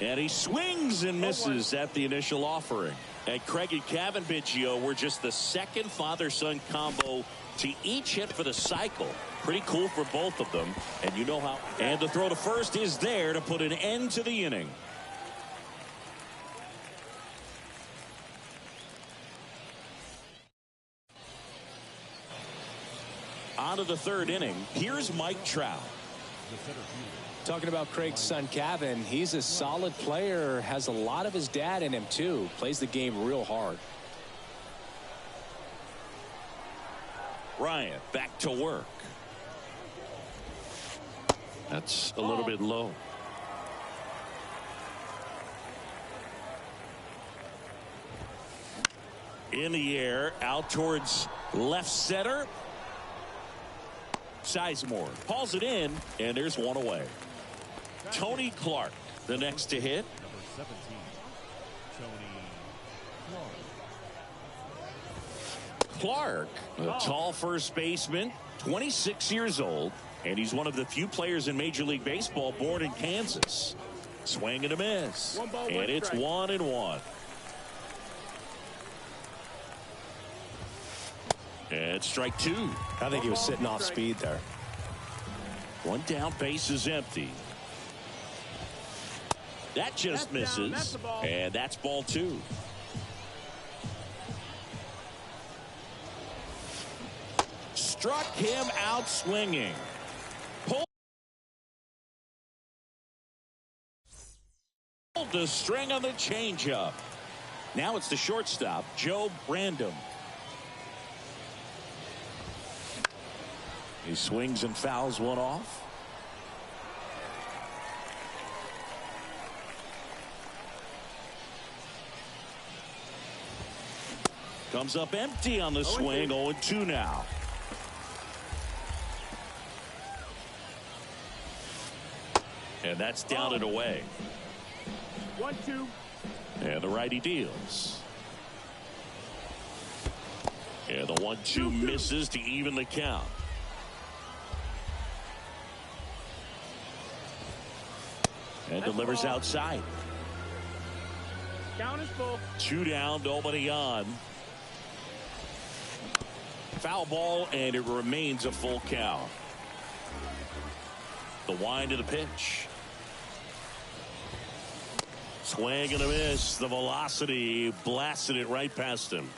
And he swings and misses at the initial offering. And Craig and Kevin Biggio were just the second father-son combo to each hit for the cycle. Pretty cool for both of them. And you know how. And the throw to first is there to put an end to the inning. On to the third inning. Here's Mike Trout. Talking about Craig's son, Kevin, he's a solid player, has a lot of his dad in him, too. Plays the game real hard. Ryan back to work. That's a little bit low. In the air, out towards left center. Sizemore hauls it in, and there's one away. Tony Clark, the next to hit. Number 17, Tony Clark, a tall first baseman, 26 years old, and he's one of the few players in Major League Baseball born in Kansas. Swing and a miss, and it's 1-1. And strike 2. I think he was sitting off speed there. One down, base is empty. That just misses, and that's ball 2. Struck him out swinging. Pulled the string on the changeup. Now it's the shortstop, Joe Brandom. He swings and fouls one off. Comes up empty on the swing. 0-2 now. And that's down and away. 1-2. And the righty deals. And the 1-2 misses to even the count. And delivers outside. Count is full. 2 down, nobody on. Foul ball, and it remains a full count. The wind of the pitch. Swing and a miss. The velocity blasted it right past him.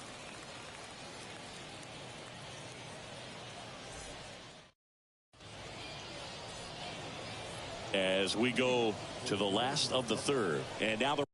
As we go to the last of the third. And now the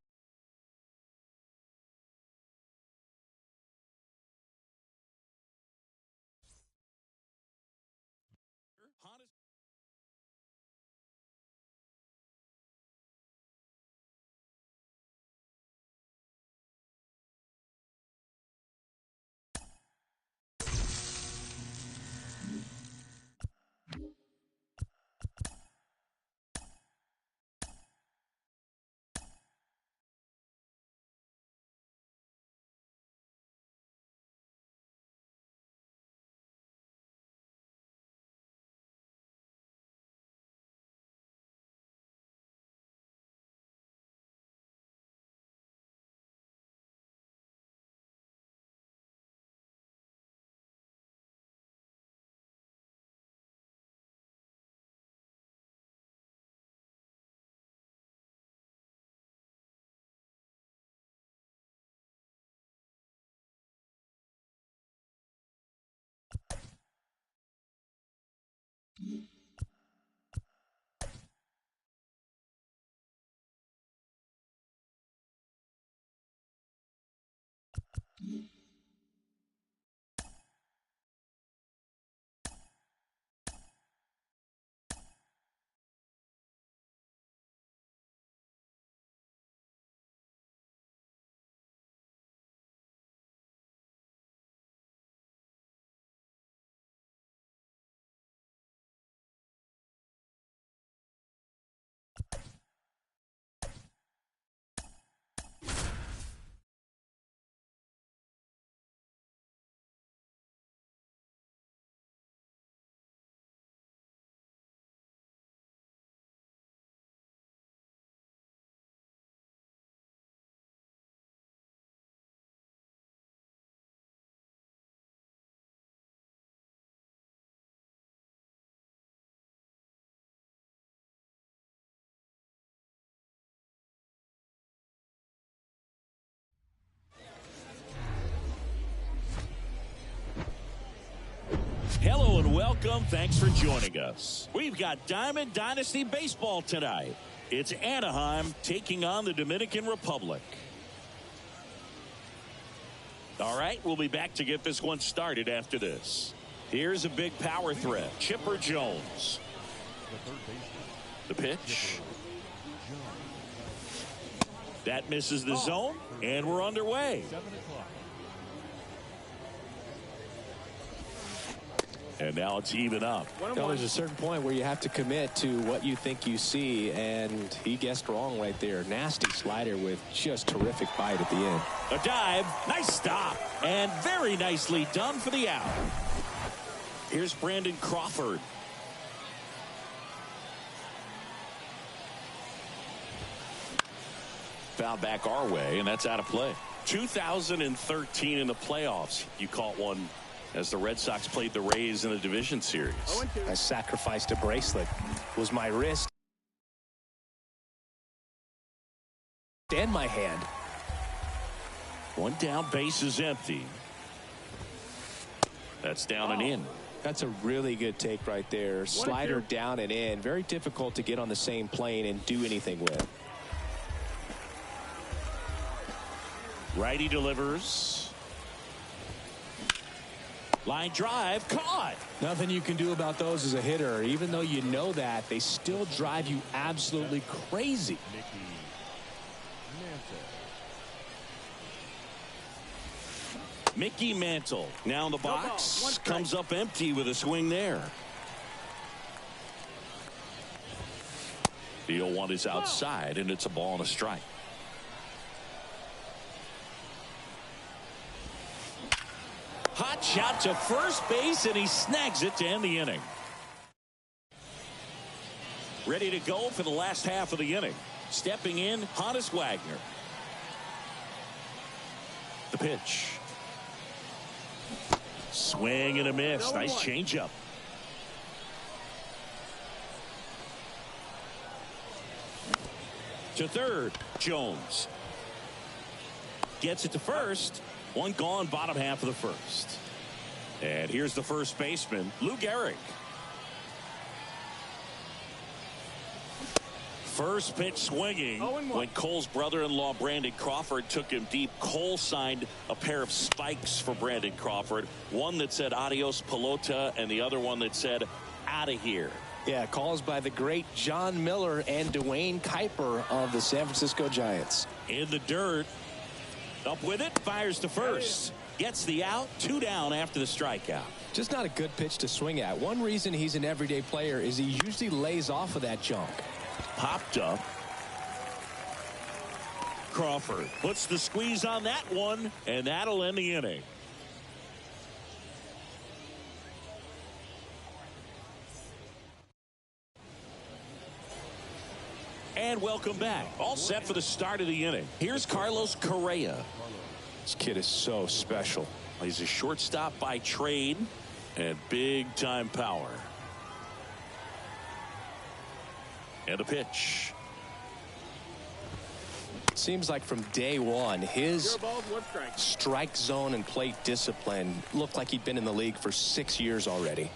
hello and welcome. Thanks for joining us. We've got Diamond Dynasty Baseball tonight. It's Anaheim taking on the Dominican Republic. All right, we'll be back to get this one started after this. Here's a big power threat. Chipper Jones. The pitch. That misses the zone, and we're underway. And now it's even up. Well, there's a certain point where you have to commit to what you think you see, and he guessed wrong right there. Nasty slider with just terrific bite at the end. A dive, nice stop, and very nicely done for the out. Here's Brandon Crawford. Foul back our way, and that's out of play. 2013 in the playoffs, you caught one as the Red Sox played the Rays in the division series. I sacrificed a bracelet. It was my wrist and my hand. One down, base is empty. That's down and in. That's a really good take right there. Slider down and in. Very difficult to get on the same plane and do anything with. Righty delivers. Line drive, caught. Nothing you can do about those as a hitter. Even though you know that, they still drive you absolutely crazy. Mickey Mantle now in the box. Comes up empty with a swing there. The 0-1 is outside, and it's a ball and a strike. Hot shot to first base, and he snags it to end the inning. Ready to go for the last half of the inning. Stepping in, Honus Wagner. The pitch. Swing and a miss. Nice changeup. To third, Jones. Gets it to first. One gone, bottom half of the first. And here's the first baseman, Lou Gehrig. First pitch swinging when Cole's brother-in-law Brandon Crawford took him deep. Cole signed a pair of spikes for Brandon Crawford. One that said adios pelota and the other one that said out of here. Yeah, calls by the great John Miller and Dwayne Kuiper of the San Francisco Giants. In the dirt. Up with it. Fires to first. Gets the out. 2 down after the strikeout. Just not a good pitch to swing at. One reason he's an everyday player is he usually lays off of that junk. Popped up. Crawford puts the squeeze on that one, and that'll end the inning. And welcome back. All set for the start of the inning. Here's Carlos Correa. This kid is so special. He's a shortstop by trade and big time power. And a pitch. Seems like from day one, his strike zone and plate discipline looked like he'd been in the league for 6 years already.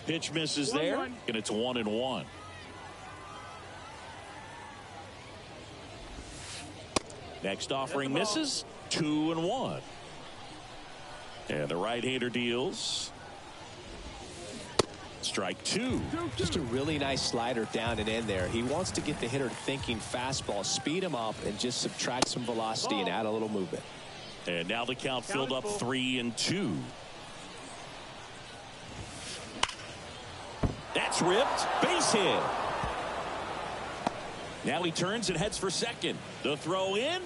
Pitch misses there, and it's 1-1. Next offering misses, 2-1. And the right-hander deals. Strike 2. Just a really nice slider down and in there. He wants to get the hitter thinking fastball, speed him up, and just subtract some velocity and add a little movement. And now the count filled up 3-2. That's ripped. Base hit. Now he turns and heads for second. The throw in.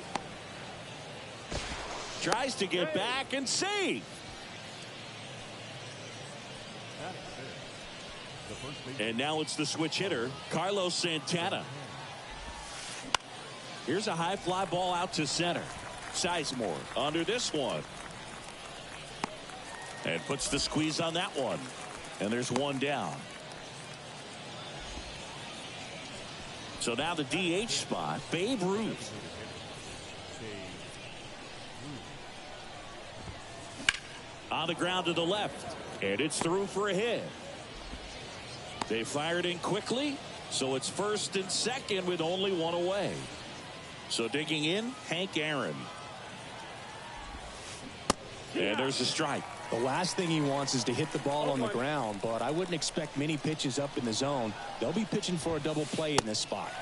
Tries to get back and save. And now it's the switch hitter, Carlos Santana. Here's a high fly ball out to center. Sizemore under this one. And puts the squeeze on that one. And there's one down. So now the DH spot, Babe Ruth. On the ground to the left. And it's through for a hit. They fired in quickly, so it's first and second with only one away. So digging in, Hank Aaron. And there's a strike. The last thing he wants is to hit the ball on the ground, but I wouldn't expect many pitches up in the zone. They'll be pitching for a double play in this spot.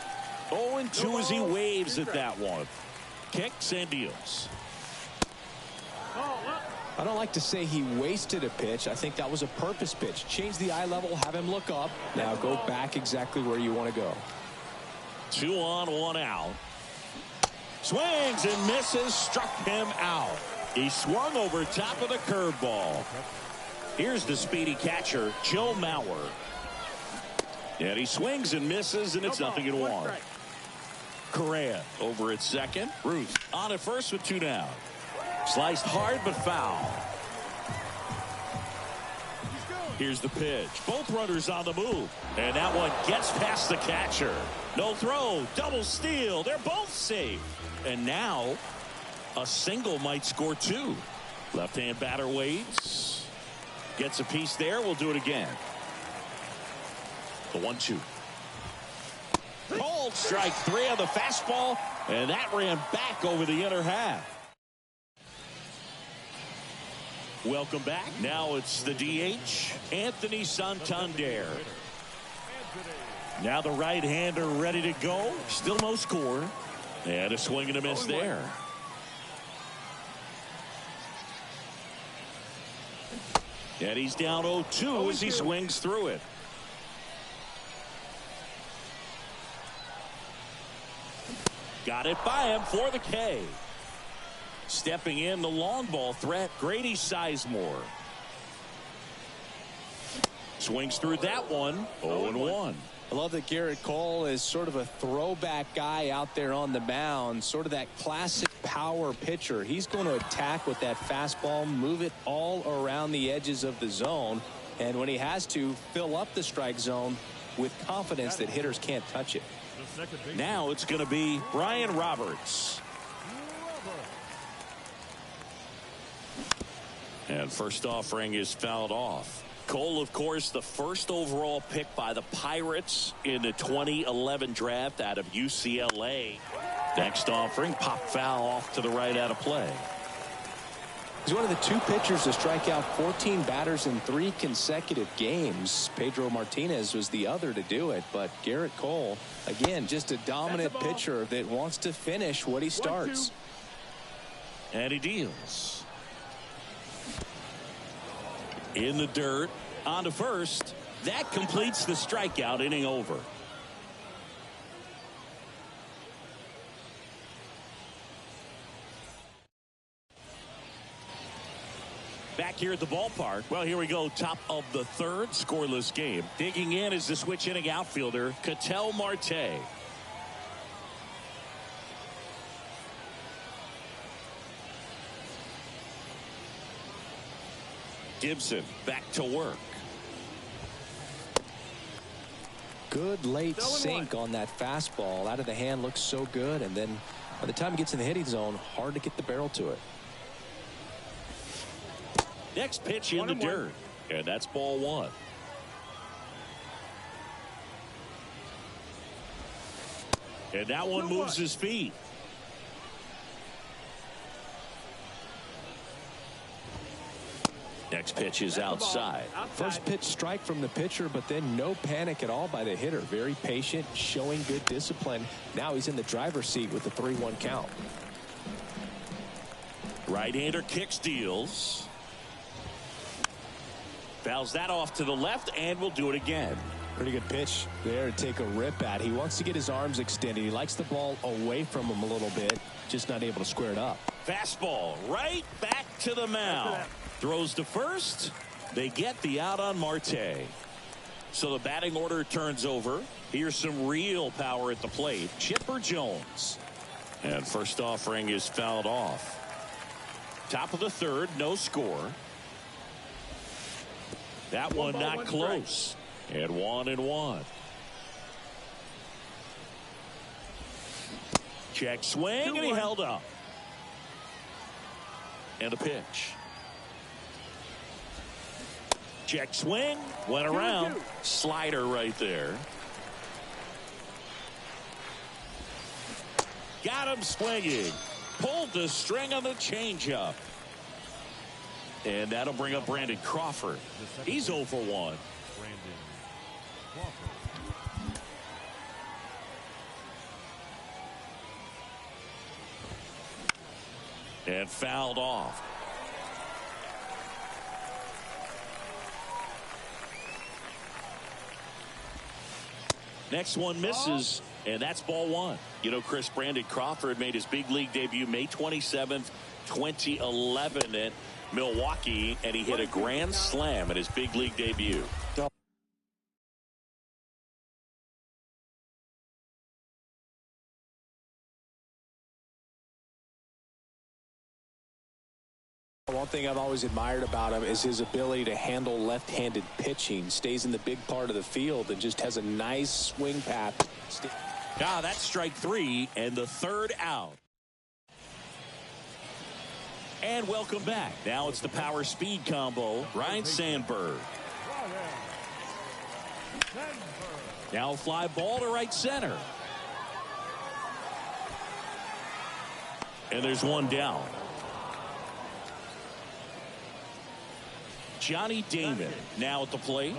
0-2 as he waves at that one. Kicks and deals. I don't like to say he wasted a pitch. I think that was a purpose pitch. Change the eye level, have him look up. Now go back exactly where you want to go. 2 on, 1 out. Swings and misses, struck him out. He swung over top of the curveball. Here's the speedy catcher, Joe Mauer. And he swings and misses, and it's 0-1. Correa over at second. Ruth on at first with 2 down. Sliced hard but foul. Here's the pitch. Both runners on the move. And that one gets past the catcher. No throw. Double steal. They're both safe. And now a single might score 2. Left-hand batter waits. Gets a piece there. We'll do it again. The 1-2. Cold strike 3 on the fastball. And that ran back over the inner half. Welcome back. Now it's the DH, Anthony Santander. Now the right-hander ready to go. Still no score. And a swing and a miss there. And he's down 0-2 as he swings through it. Got it by him for the K. Stepping in, the long ball threat, Grady Sizemore. Swings through that one, 0-1. I love that Garrett Cole is sort of a throwback guy out there on the mound, sort of that classic power pitcher. He's going to attack with that fastball, move it all around the edges of the zone, and when he has to fill up the strike zone, with confidence that hitters can't touch it. Now it's going to be Ryan Roberts. And first offering is fouled off. Cole, of course, the first overall pick by the Pirates in the 2011 draft out of UCLA. Next offering, pop foul off to the right out of play. He's one of the 2 pitchers to strike out 14 batters in 3 consecutive games. Pedro Martinez was the other to do it, but Garrett Cole, again, just a dominant pitcher that wants to finish what he starts. And he deals. In the dirt, on to first. That completes the strikeout, inning over. Back here at the ballpark. Well, here we go. Top of the 3rd, scoreless game. Digging in is the switch inning outfielder, Ketel Marte. Gibson back to work. Good late sink on that fastball. Out of the hand, looks so good, and then by the time it gets in the hitting zone, hard to get the barrel to it. Next pitch in the dirt, and that's ball 1. And that one moves his feet. Next pitch is outside. First pitch strike from the pitcher, but then no panic at all by the hitter. Very patient, showing good discipline. Now he's in the driver's seat with the 3-1 count. Right-hander kicks, deals. Fouls that off to the left, and will do it again. Pretty good pitch there to take a rip at. He wants to get his arms extended. He likes the ball away from him a little bit, just not able to square it up. Fastball right back to the mound. Throws to first. They get the out on Marte. So the batting order turns over. Here's some real power at the plate. Chipper Jones. And first offering is fouled off. Top of the 3rd, no score. That one not close. And 1-1. Check swing, and he held up. And a pitch. Check swing, went around. Slider right there. Got him swinging. Pulled the string on the changeup. And that'll bring up Brandon Crawford. He's 0 for 1. And fouled off. Next one misses, and that's ball 1. You know, Chris, Brandon Crawford made his big league debut May 27th, 2011 at Milwaukee, and he hit a grand slam at his big league debut. One thing I've always admired about him is his ability to handle left-handed pitching. Stays in the big part of the field and just has a nice swing path. That's strike 3 and the 3rd out. And welcome back. Now it's the power speed combo. Ryne Sandberg. Now fly ball to right center. And there's one down. Johnny Damon now at the plate.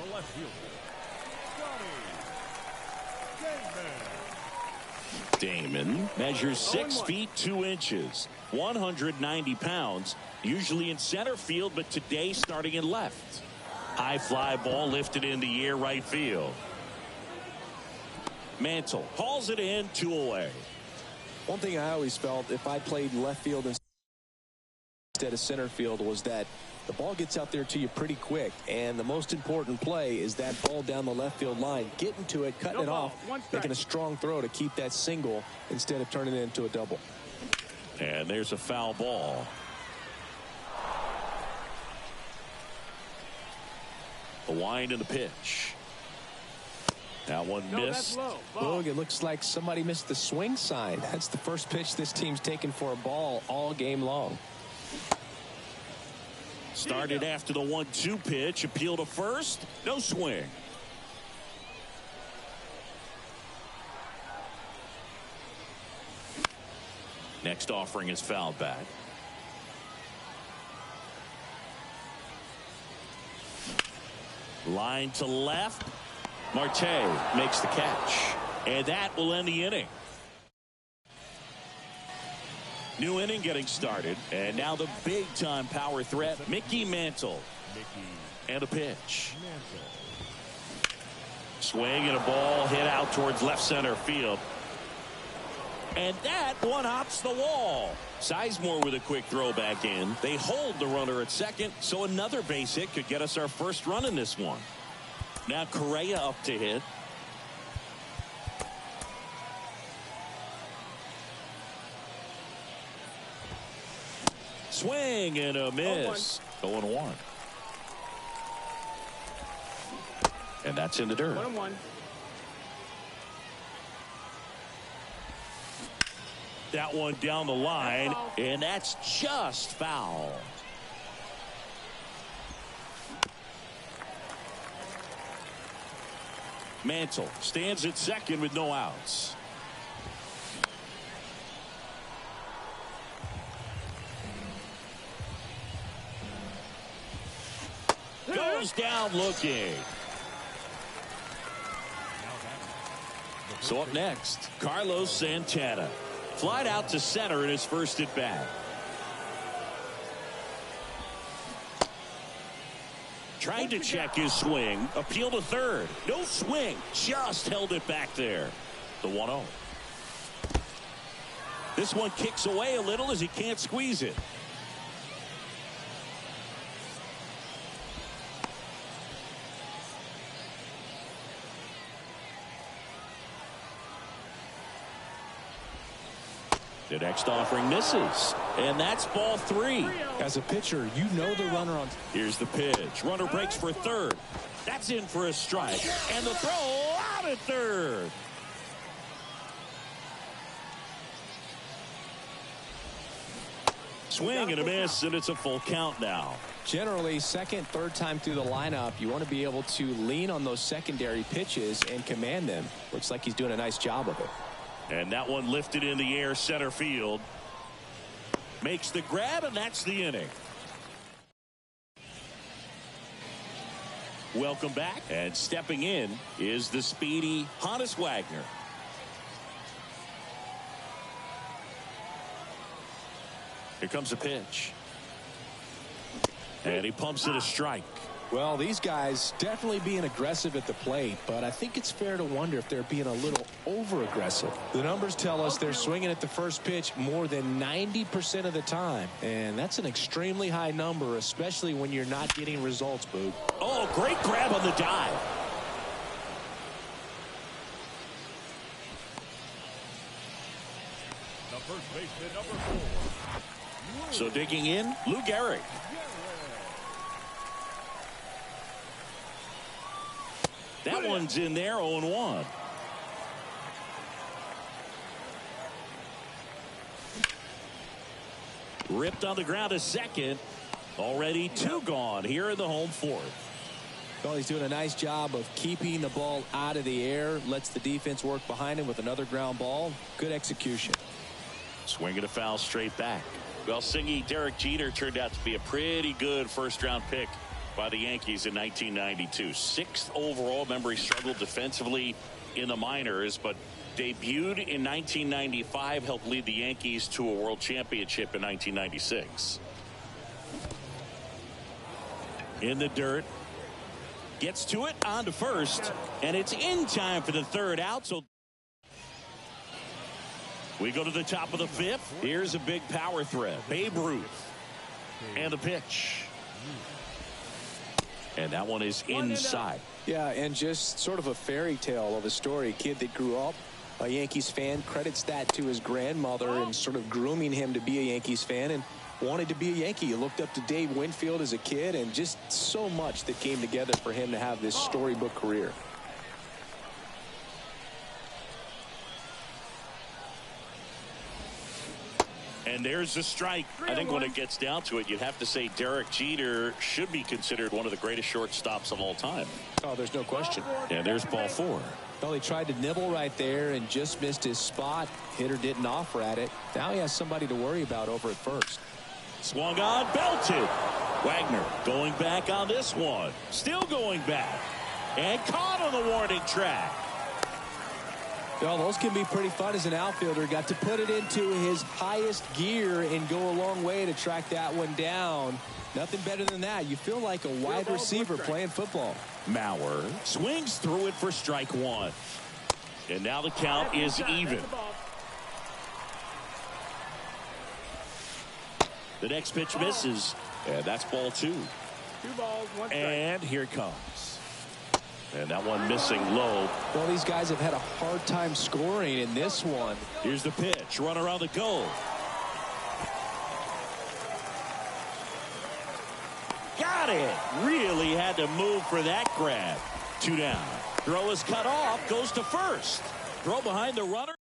Damon measures 6 feet 2 inches, 190 pounds, usually in center field, but today starting in left. High fly ball lifted in the air, right field. Mantle hauls it in, 2 away. One thing I always felt if I played left field instead of center field was that the ball gets out there to you pretty quick, and the most important play is that ball down the left field line, getting to it, cutting it off, making a strong throw to keep that single instead of turning it into a double. And there's a foul ball. The wind and the pitch. That one missed. Boog, it looks like somebody missed the swing sign. That's the first pitch this team's taken for a ball all game long. Started after the 1-2 pitch. Appeal to first. No swing. Next offering is fouled back. Line to left. Marte makes the catch. And that will end the inning. New inning getting started. And now the big-time power threat, Mickey Mantle. And a pitch. Swing and a ball hit out towards left center field. And that one hops the wall. Sizemore with a quick throw back in. They hold the runner at second, so another base hit could get us our first run in this one. Now Correa up to hit. Swing and a miss. 0-1. And that's in the dirt. 1-1. That one down the line, and that's just foul. Mantle stands at second with no outs. Goes down looking. So up next, Carlos Santana. Flied out to center in his first at bat. Tried to check his swing. Appeal to third. No swing. Just held it back there. The 1-0. This one kicks away a little as he can't squeeze it. The next offering misses, and that's ball 3. As a pitcher, you know the runner on. Here's the pitch. Runner breaks for third. That's in for a strike, and the throw out at third. Swing and a miss, and it's a full count now. Generally, second, third time through the lineup, you want to be able to lean on those secondary pitches and command them. Looks like he's doing a nice job of it. And that one lifted in the air center field. Makes the grab, and that's the inning. Welcome back. And stepping in is the speedy Honus Wagner. Here comes a pitch. And he pumps it a strike. Well, these guys definitely being aggressive at the plate, but I think it's fair to wonder if they're being a little over-aggressive. The numbers tell us they're swinging at the first pitch more than 90% of the time, and that's an extremely high number, especially when you're not getting results, Boog. Oh, great grab on the dive. The first baseman, number 4. So digging in, Lou Gehrig. That one's in there, 0-1. Ripped on the ground a second. Already 2 gone here in the home 4th. Well, he's doing a nice job of keeping the ball out of the air. Lets the defense work behind him with another ground ball. Good execution. Swinging a foul straight back. Well, Singy, Derek Jeter turned out to be a pretty good first-round pick by the Yankees in 1992. 6th overall. Remember, he struggled defensively in the minors, but debuted in 1995, helped lead the Yankees to a world championship in 1996. In the dirt. Gets to it, on to first, and it's in time for the 3rd out. So we go to the top of the 5th. Here's a big power threat. Babe Ruth. And the pitch. And that one is inside. Yeah, and just sort of a fairy tale of a story. Kid that grew up a Yankees fan, credits that to his grandmother and sort of grooming him to be a Yankees fan and wanted to be a Yankee. He looked up to Dave Winfield as a kid, and just so much that came together for him to have this storybook career. And there's the strike. I think when it gets down to it, you'd have to say Derek Jeter should be considered one of the greatest shortstops of all time. Oh, there's no question. And there's ball 4. Well, he tried to nibble right there and just missed his spot. Hitter didn't offer at it. Now he has somebody to worry about over at first. Swung on, belted. Wagner going back on this one. Still going back. And caught on the warning track. Well, those can be pretty fun as an outfielder. Got to put it into his highest gear and go a long way to track that one down. Nothing better than that. You feel like a wide receiver playing football. Mauer swings through it for strike 1. And now the count is even. The next pitch misses. And that's ball 2. 2 balls, 1 strike. And here it comes. And that one missing low. Well, these guys have had a hard time scoring in this one. Here's the pitch. Run around the goal. Got it. Really had to move for that grab. 2 down. Throw is cut off. Goes to first. Throw behind the runner.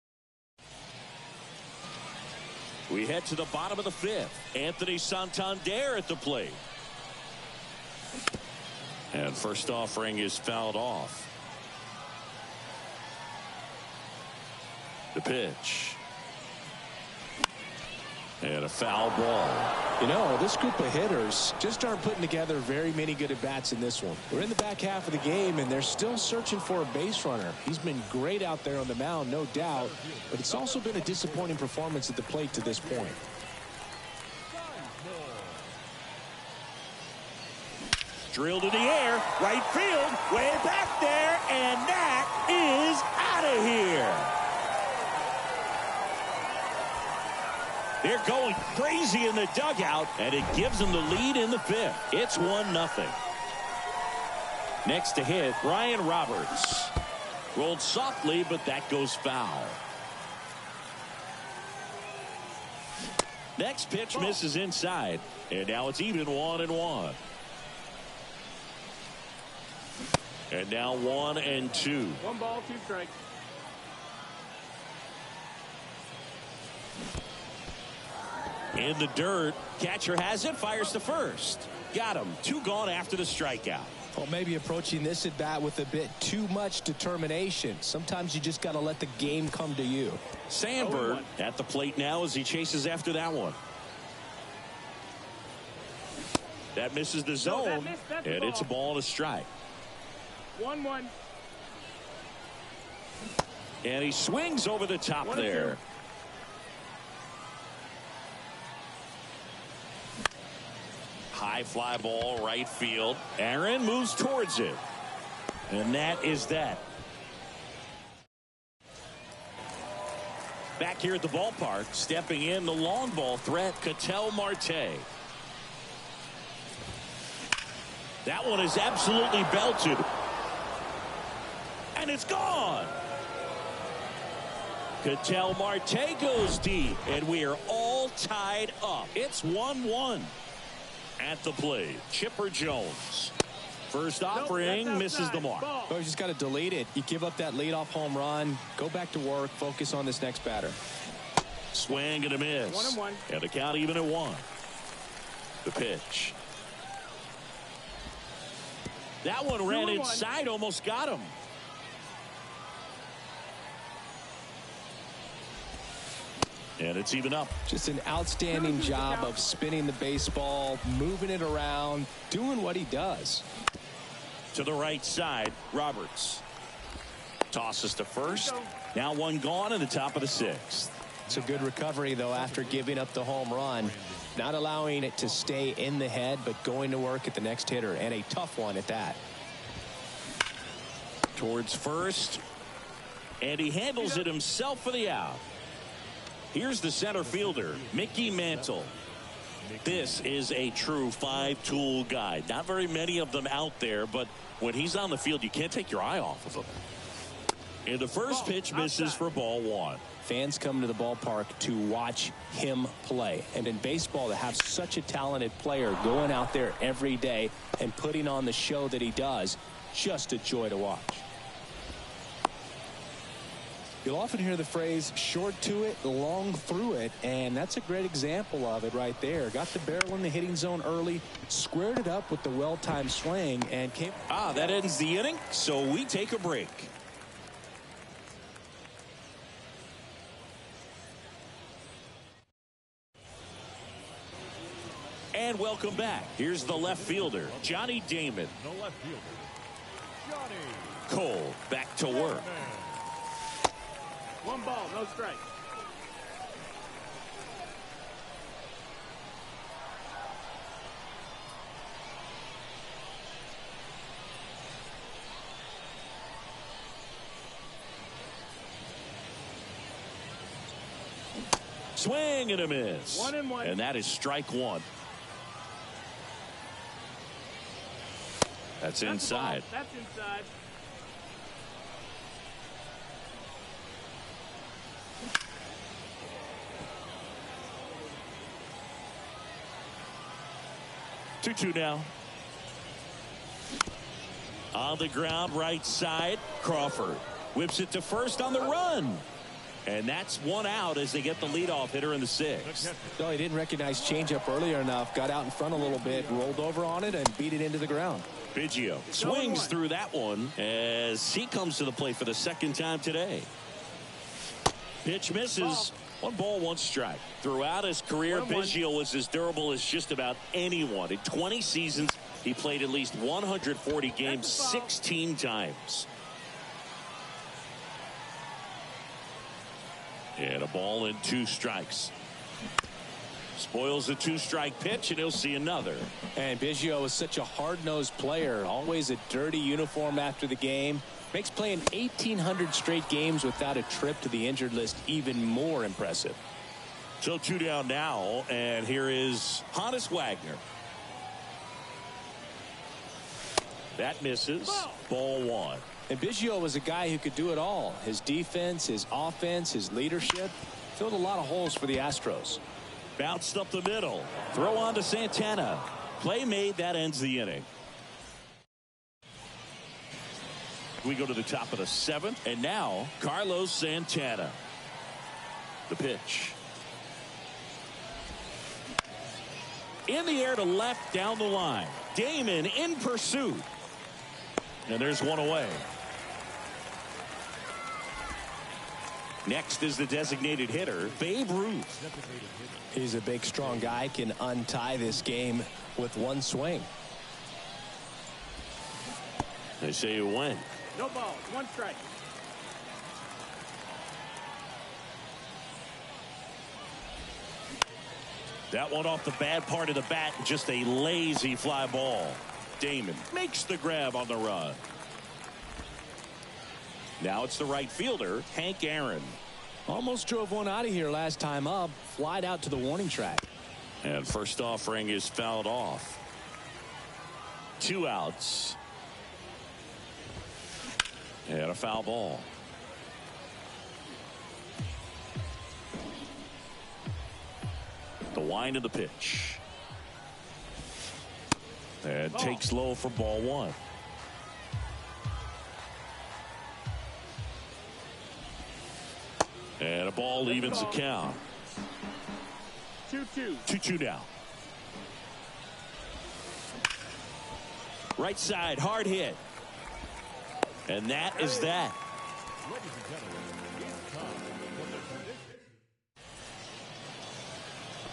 We head to the bottom of the 5th. Anthony Santander at the plate. And first offering is fouled off. The pitch. And a foul ball. You know, this group of hitters just aren't putting together very many good at-bats in this one. We're in the back half of the game, and they're still searching for a base runner. He's been great out there on the mound, no doubt, but it's also been a disappointing performance at the plate to this point. Drilled in the air, right field, way back there, and that is out of here. They're going crazy in the dugout, and it gives them the lead in the 5th. It's 1-0. Next to hit, Ryan Roberts. Rolled softly, but that goes foul. Next pitch misses inside, and now it's even 1-1. And now 1-2. 1 ball, 2 strikes. In the dirt, catcher has it, fires to first. Got him. 2 gone after the strikeout. Well, maybe approaching this at bat with a bit too much determination. Sometimes you just got to let the game come to you. Sandberg at the plate now as he chases after that one. That misses the zone, and it's a ball and a strike. 1-1. And he swings over the top there. High fly ball, right field. Aaron moves towards it. And that is that. Back here at the ballpark, stepping in the long ball threat, Ketel Marte. That one is absolutely belted. And it's gone. Ketel Marte goes deep, and we are all tied up. It's 1-1. At the plate, Chipper Jones. First offering misses the mark. Oh, you just got to delete it. You give up that leadoff home run. Go back to work. Focus on this next batter. Swing and a miss. 1-1. And the count even at 1. The pitch. That one ran inside, almost got him. And it's even up. Just an outstanding job of spinning the baseball, moving it around, doing what he does. To the right side, Roberts. Tosses to first. Now 1 gone in the top of the 6th. It's a good recovery, though, after giving up the home run. Not allowing it to stay in the head, but going to work at the next hitter, and a tough one at that. Towards first. And he handles it himself for the out. Here's the center fielder, Mickey Mantle. This is a true 5-tool guy. Not very many of them out there, but when he's on the field, you can't take your eye off of him. And the first pitch misses for ball 1. Fans come to the ballpark to watch him play. And in baseball, to have such a talented player going out there every day and putting on the show that he does, just a joy to watch. You'll often hear the phrase short to it, long through it, and that's a great example of it right there. Got the barrel in the hitting zone early, squared it up with the well-timed swing, and came. That ends the inning, so we take a break. And welcome back. Here's the left fielder, Johnny Damon. The left fielder, Johnny Cole back to work. One ball, no strike. Swing and a miss. 1-1. And that is strike one. That's inside. That's inside. Two now. On the ground, right side, Crawford whips it to first on the run. And that's one out as they get the leadoff hitter in the sixth. No, he didn't recognize changeup earlier enough. Got out in front a little bit, rolled over on it, and beat it into the ground. Biggio swings through that one as he comes to the plate for the second time today. Pitch misses. 1 ball, 1 strike. Throughout his career, Biggio was as durable as just about anyone. In 20 seasons, he played at least 140 games 16 times. And a ball and 2 strikes. Spoils the 2-strike pitch, and he'll see another. And Biggio is such a hard-nosed player. Always a dirty uniform after the game. Makes playing 1,800 straight games without a trip to the injured list even more impressive. So 2 down now, and here is Honus Wagner. That misses. Ball 1. And Biggio was a guy who could do it all. His defense, his offense, his leadership. Filled a lot of holes for the Astros. Bounced up the middle. Throw on to Santana. Play made. That ends the inning. We go to the top of the 7th. And now, Carlos Santana. The pitch. In the air to left down the line. Damon in pursuit. And there's one away. Next is the designated hitter, Babe Ruth. He's a big, strong guy. Can untie this game with 1 swing. They say you win. No balls, 1 strike. That one off the bad part of the bat. Just a lazy fly ball. Damon makes the grab on the run. Now it's the right fielder, Hank Aaron. Almost drove one out of here last time up. Flied out to the warning track. And first offering is fouled off. 2 outs. And a foul ball. The wind of the pitch. And takes low for ball 1. And a ball evens the count. 2-2. 2-2 now. Right side, hard hit. And that is that. Ladies and gentlemen, it's time for the prediction.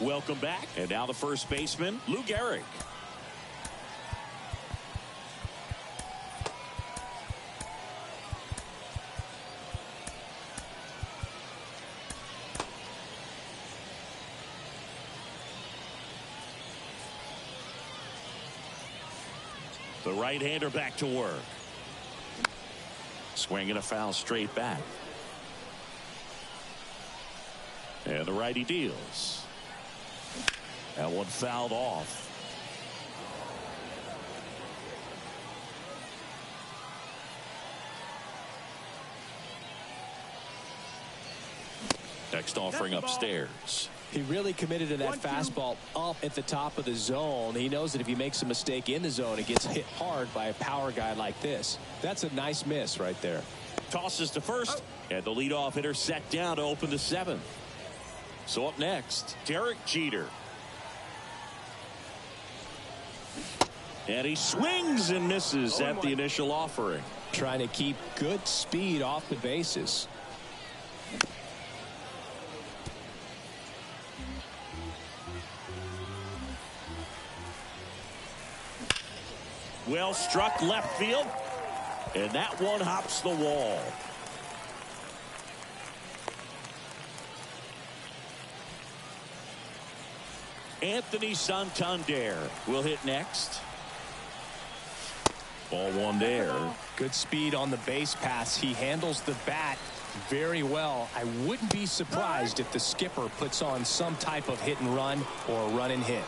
Welcome back. And now the first baseman, Lou Gehrig. The right-hander back to work. Swinging a foul straight back. And the righty deals. That one fouled off. Next offering upstairs. He really committed to that fastball up at the top of the zone. He knows that if he makes a mistake in the zone, it gets hit hard by a power guy like this. That's a nice miss right there. tosses to first, and the leadoff hitter set down to open the seventh. So up next, Derek Jeter. And he swings and misses at the initial offering. Trying to keep good speed off the bases. Well struck left field, and that one hops the wall. Anthony Santander will hit next. Ball one there. Good speed on the base pass. He handles the bat very well. I wouldn't be surprised if the skipper puts on some type of hit and run or run and hit.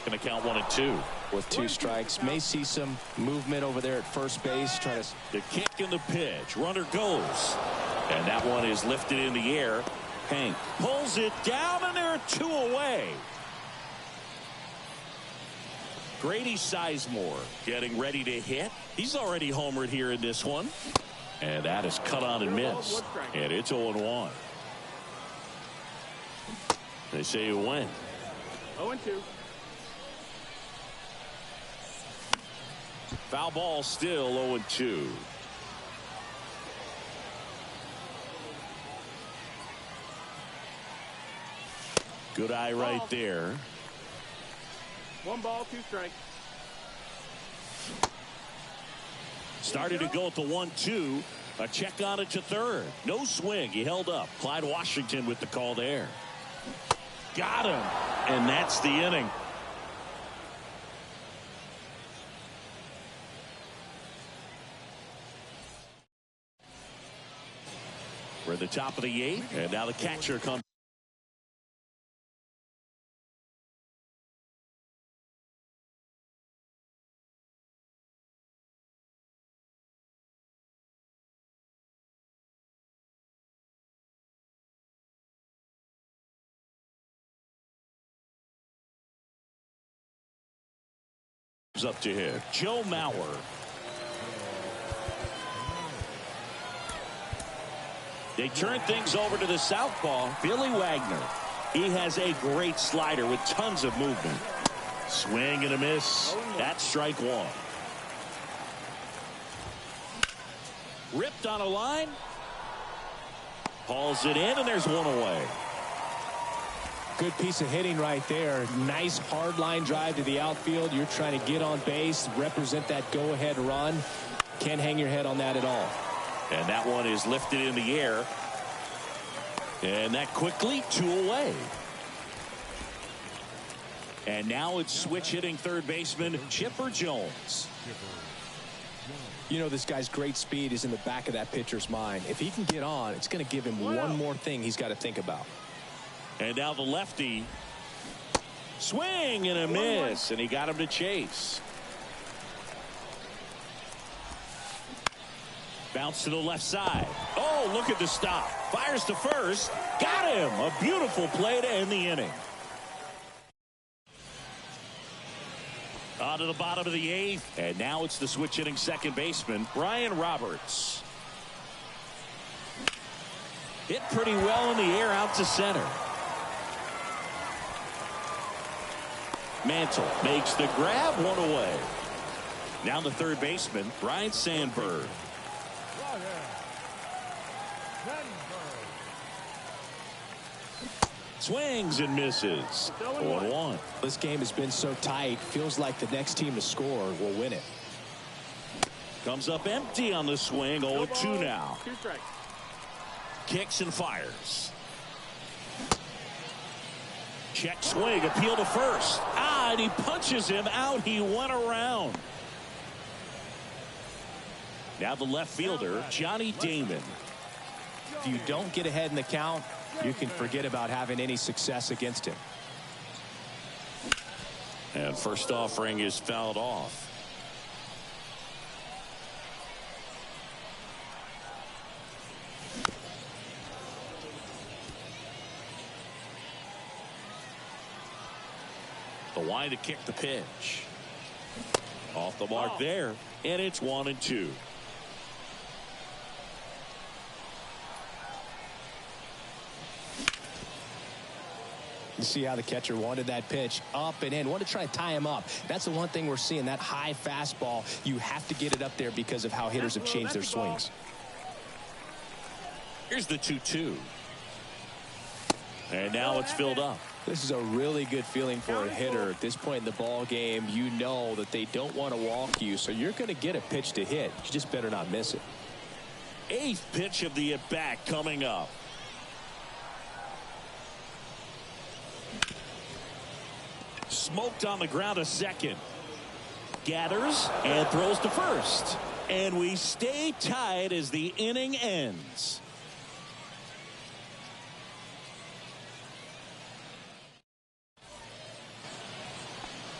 Going to count 1-2. With 2 strikes, may see some movement over there at first base. Try to the kick and the pitch. Runner goes, and that one is lifted in the air. Hank pulls it down, and there are 2 away. Grady Sizemore getting ready to hit. He's already homered here in this one, and that is cut on and missed, and it's 0-1. They say you win. 0-2. Foul ball, still 0-2. Good eye right there. 1 ball, 2 strikes. Started to go at the 1-2. A check on it to third. No swing. He held up. Clyde Washington with the call there. Got him. And that's the inning. We're at the top of the 8th, and now the catcher comes up to hit. Joe Mauer. They turn things over to the southpaw, Billy Wagner. He has a great slider with tons of movement. Swing and a miss. That's strike 1. Ripped on a line. Hauls it in, and there's 1 away. good piece of hitting right there. Nice hard line drive to the outfield. You're trying to get on base, represent that go-ahead run. Can't hang your head on that at all. And that one is lifted in the air. And that quickly 2 away. And now it's switch hitting third baseman Chipper Jones. You know, this guy's great speed is in the back of that pitcher's mind. If he can get on, it's going to give him one more thing he's got to think about. And now the lefty. Swing and a miss. And he got him to chase. Bounce to the left side. Oh, look at the stop. Fires to first. Got him. A beautiful play to end the inning. On to the bottom of the 8th. And now it's the switch hitting second baseman, Brian Roberts. Hit pretty well in the air out to center. Mantle makes the grab, 1 away. Now the third baseman, Brian Sandberg. Swings and misses. 1-1. This game has been so tight. Feels like the next team to score will win it. Comes up empty on the swing. 0-2 now. 2 strikes. Kicks and fires. Check swing. Appeal to first. And he punches him out. He went around. Now the left fielder, Johnny Damon. If you don't get ahead in the count, you can forget about having any success against him. And first offering is fouled off. The line to kick the pitch. Off the mark there, and it's 1-2. You see how the catcher wanted that pitch up and in. Wanted to try to tie him up. That's the one thing we're seeing, that high fastball. You have to get it up there because of how hitters have changed their swings. Here's the 2-2. And now it's filled up. This is a really good feeling for a hitter. At this point in the ball game, you know that they don't want to walk you, so you're going to get a pitch to hit. You just better not miss it. 8th pitch of the at-bat coming up. Smoked on the ground to second. Gathers and throws to first. And we stay tied as the inning ends.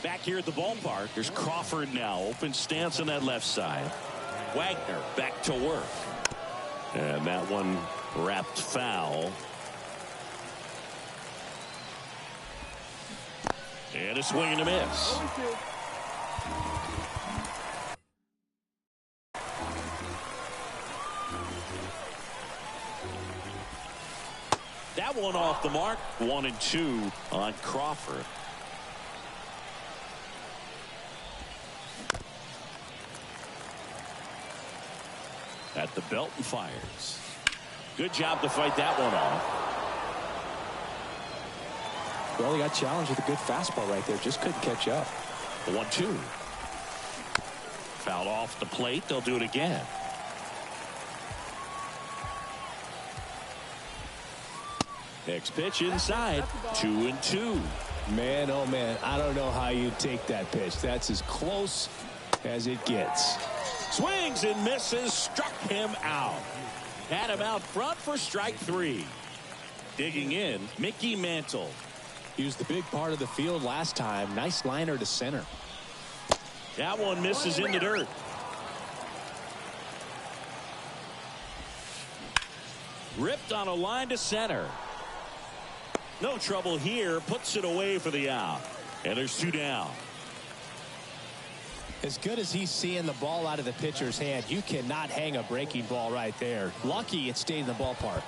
Back here at the ballpark, there's Crawford now. Open stance on that left side. Wagner back to work. And that one wrapped foul. And a swing and a miss. That one off the mark. 1-2 on Crawford. At the belt and fires. Good job to fight that one off. Well, he got challenged with a good fastball right there. Just couldn't catch up. 1-2. Fouled off the plate. They'll do it again. Next pitch inside. 2-2. Man, oh man, I don't know how you take that pitch. That's as close as it gets. Swings and misses. Struck him out. Had him out front for strike 3. Digging in, Mickey Mantle. He was the big part of the field last time. Nice liner to center. That one misses in the dirt. Ripped on a line to center. No trouble here. Puts it away for the out. And there's 2 down. As good as he's seeing the ball out of the pitcher's hand, you cannot hang a breaking ball right there. Lucky it stayed in the ballpark.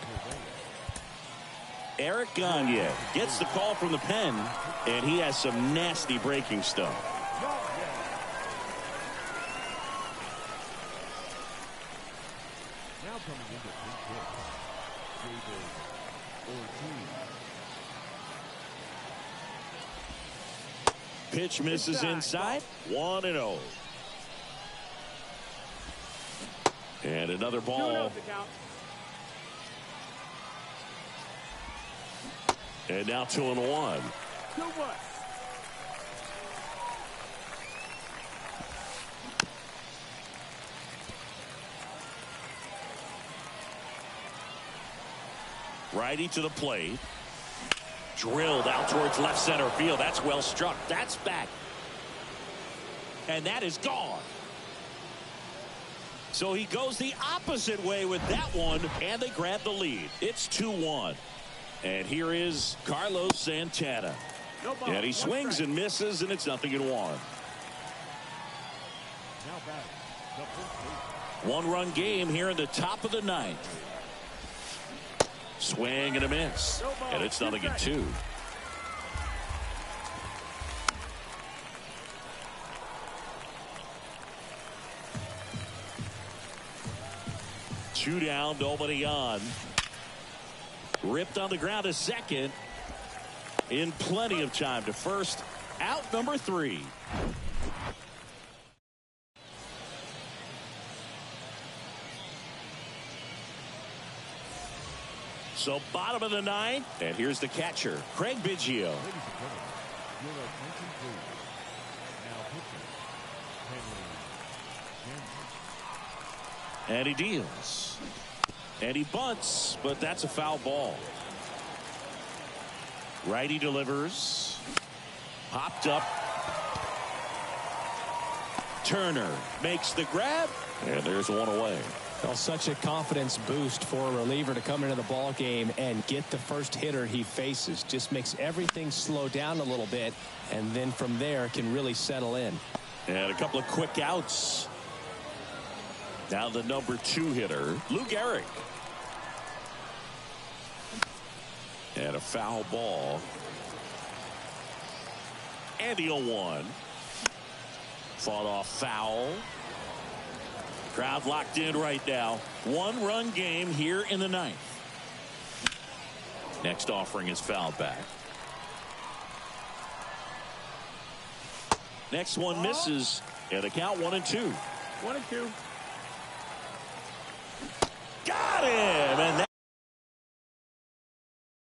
Eric Gagne gets the call from the pen, and he has some nasty breaking stuff. Now coming into Pitch misses inside. 1-0. And another ball. And now 2-1. 2-1. Righty to the plate. Drilled out towards left center field. That's well struck. That's back. And that is gone. So he goes the opposite way with that one, and they grab the lead. It's 2-1. And here is Carlos Santana. No ball, and he swings and misses, and it's 0-1. Now back, the first base. 1-run game here in the top of the 9th. Swing and a miss. And it's 0-2. Two down, nobody on. Ripped on the ground to second. In plenty of time to first. Out number 3. So bottom of the 9th, and here's the catcher, Craig Biggio. Ladies and gentlemen, your attention please. Now pitching, Henry Jansen. And he deals. And he bunts, but that's a foul ball. Righty delivers. Popped up. Turner makes the grab, and there's one away. Well, such a confidence boost for a reliever to come into the ball game and get the first hitter he faces. Just makes everything slow down a little bit, and then from there can really settle in. And a couple of quick outs. Now the number 2 hitter, Lou Gehrig. And a foul ball. And the 0-1. Fought off foul. Crowd locked in right now. 1-run game here in the 9th. Next offering is fouled back. Next one misses. Yeah, the count 1-2. 1-2. Got it!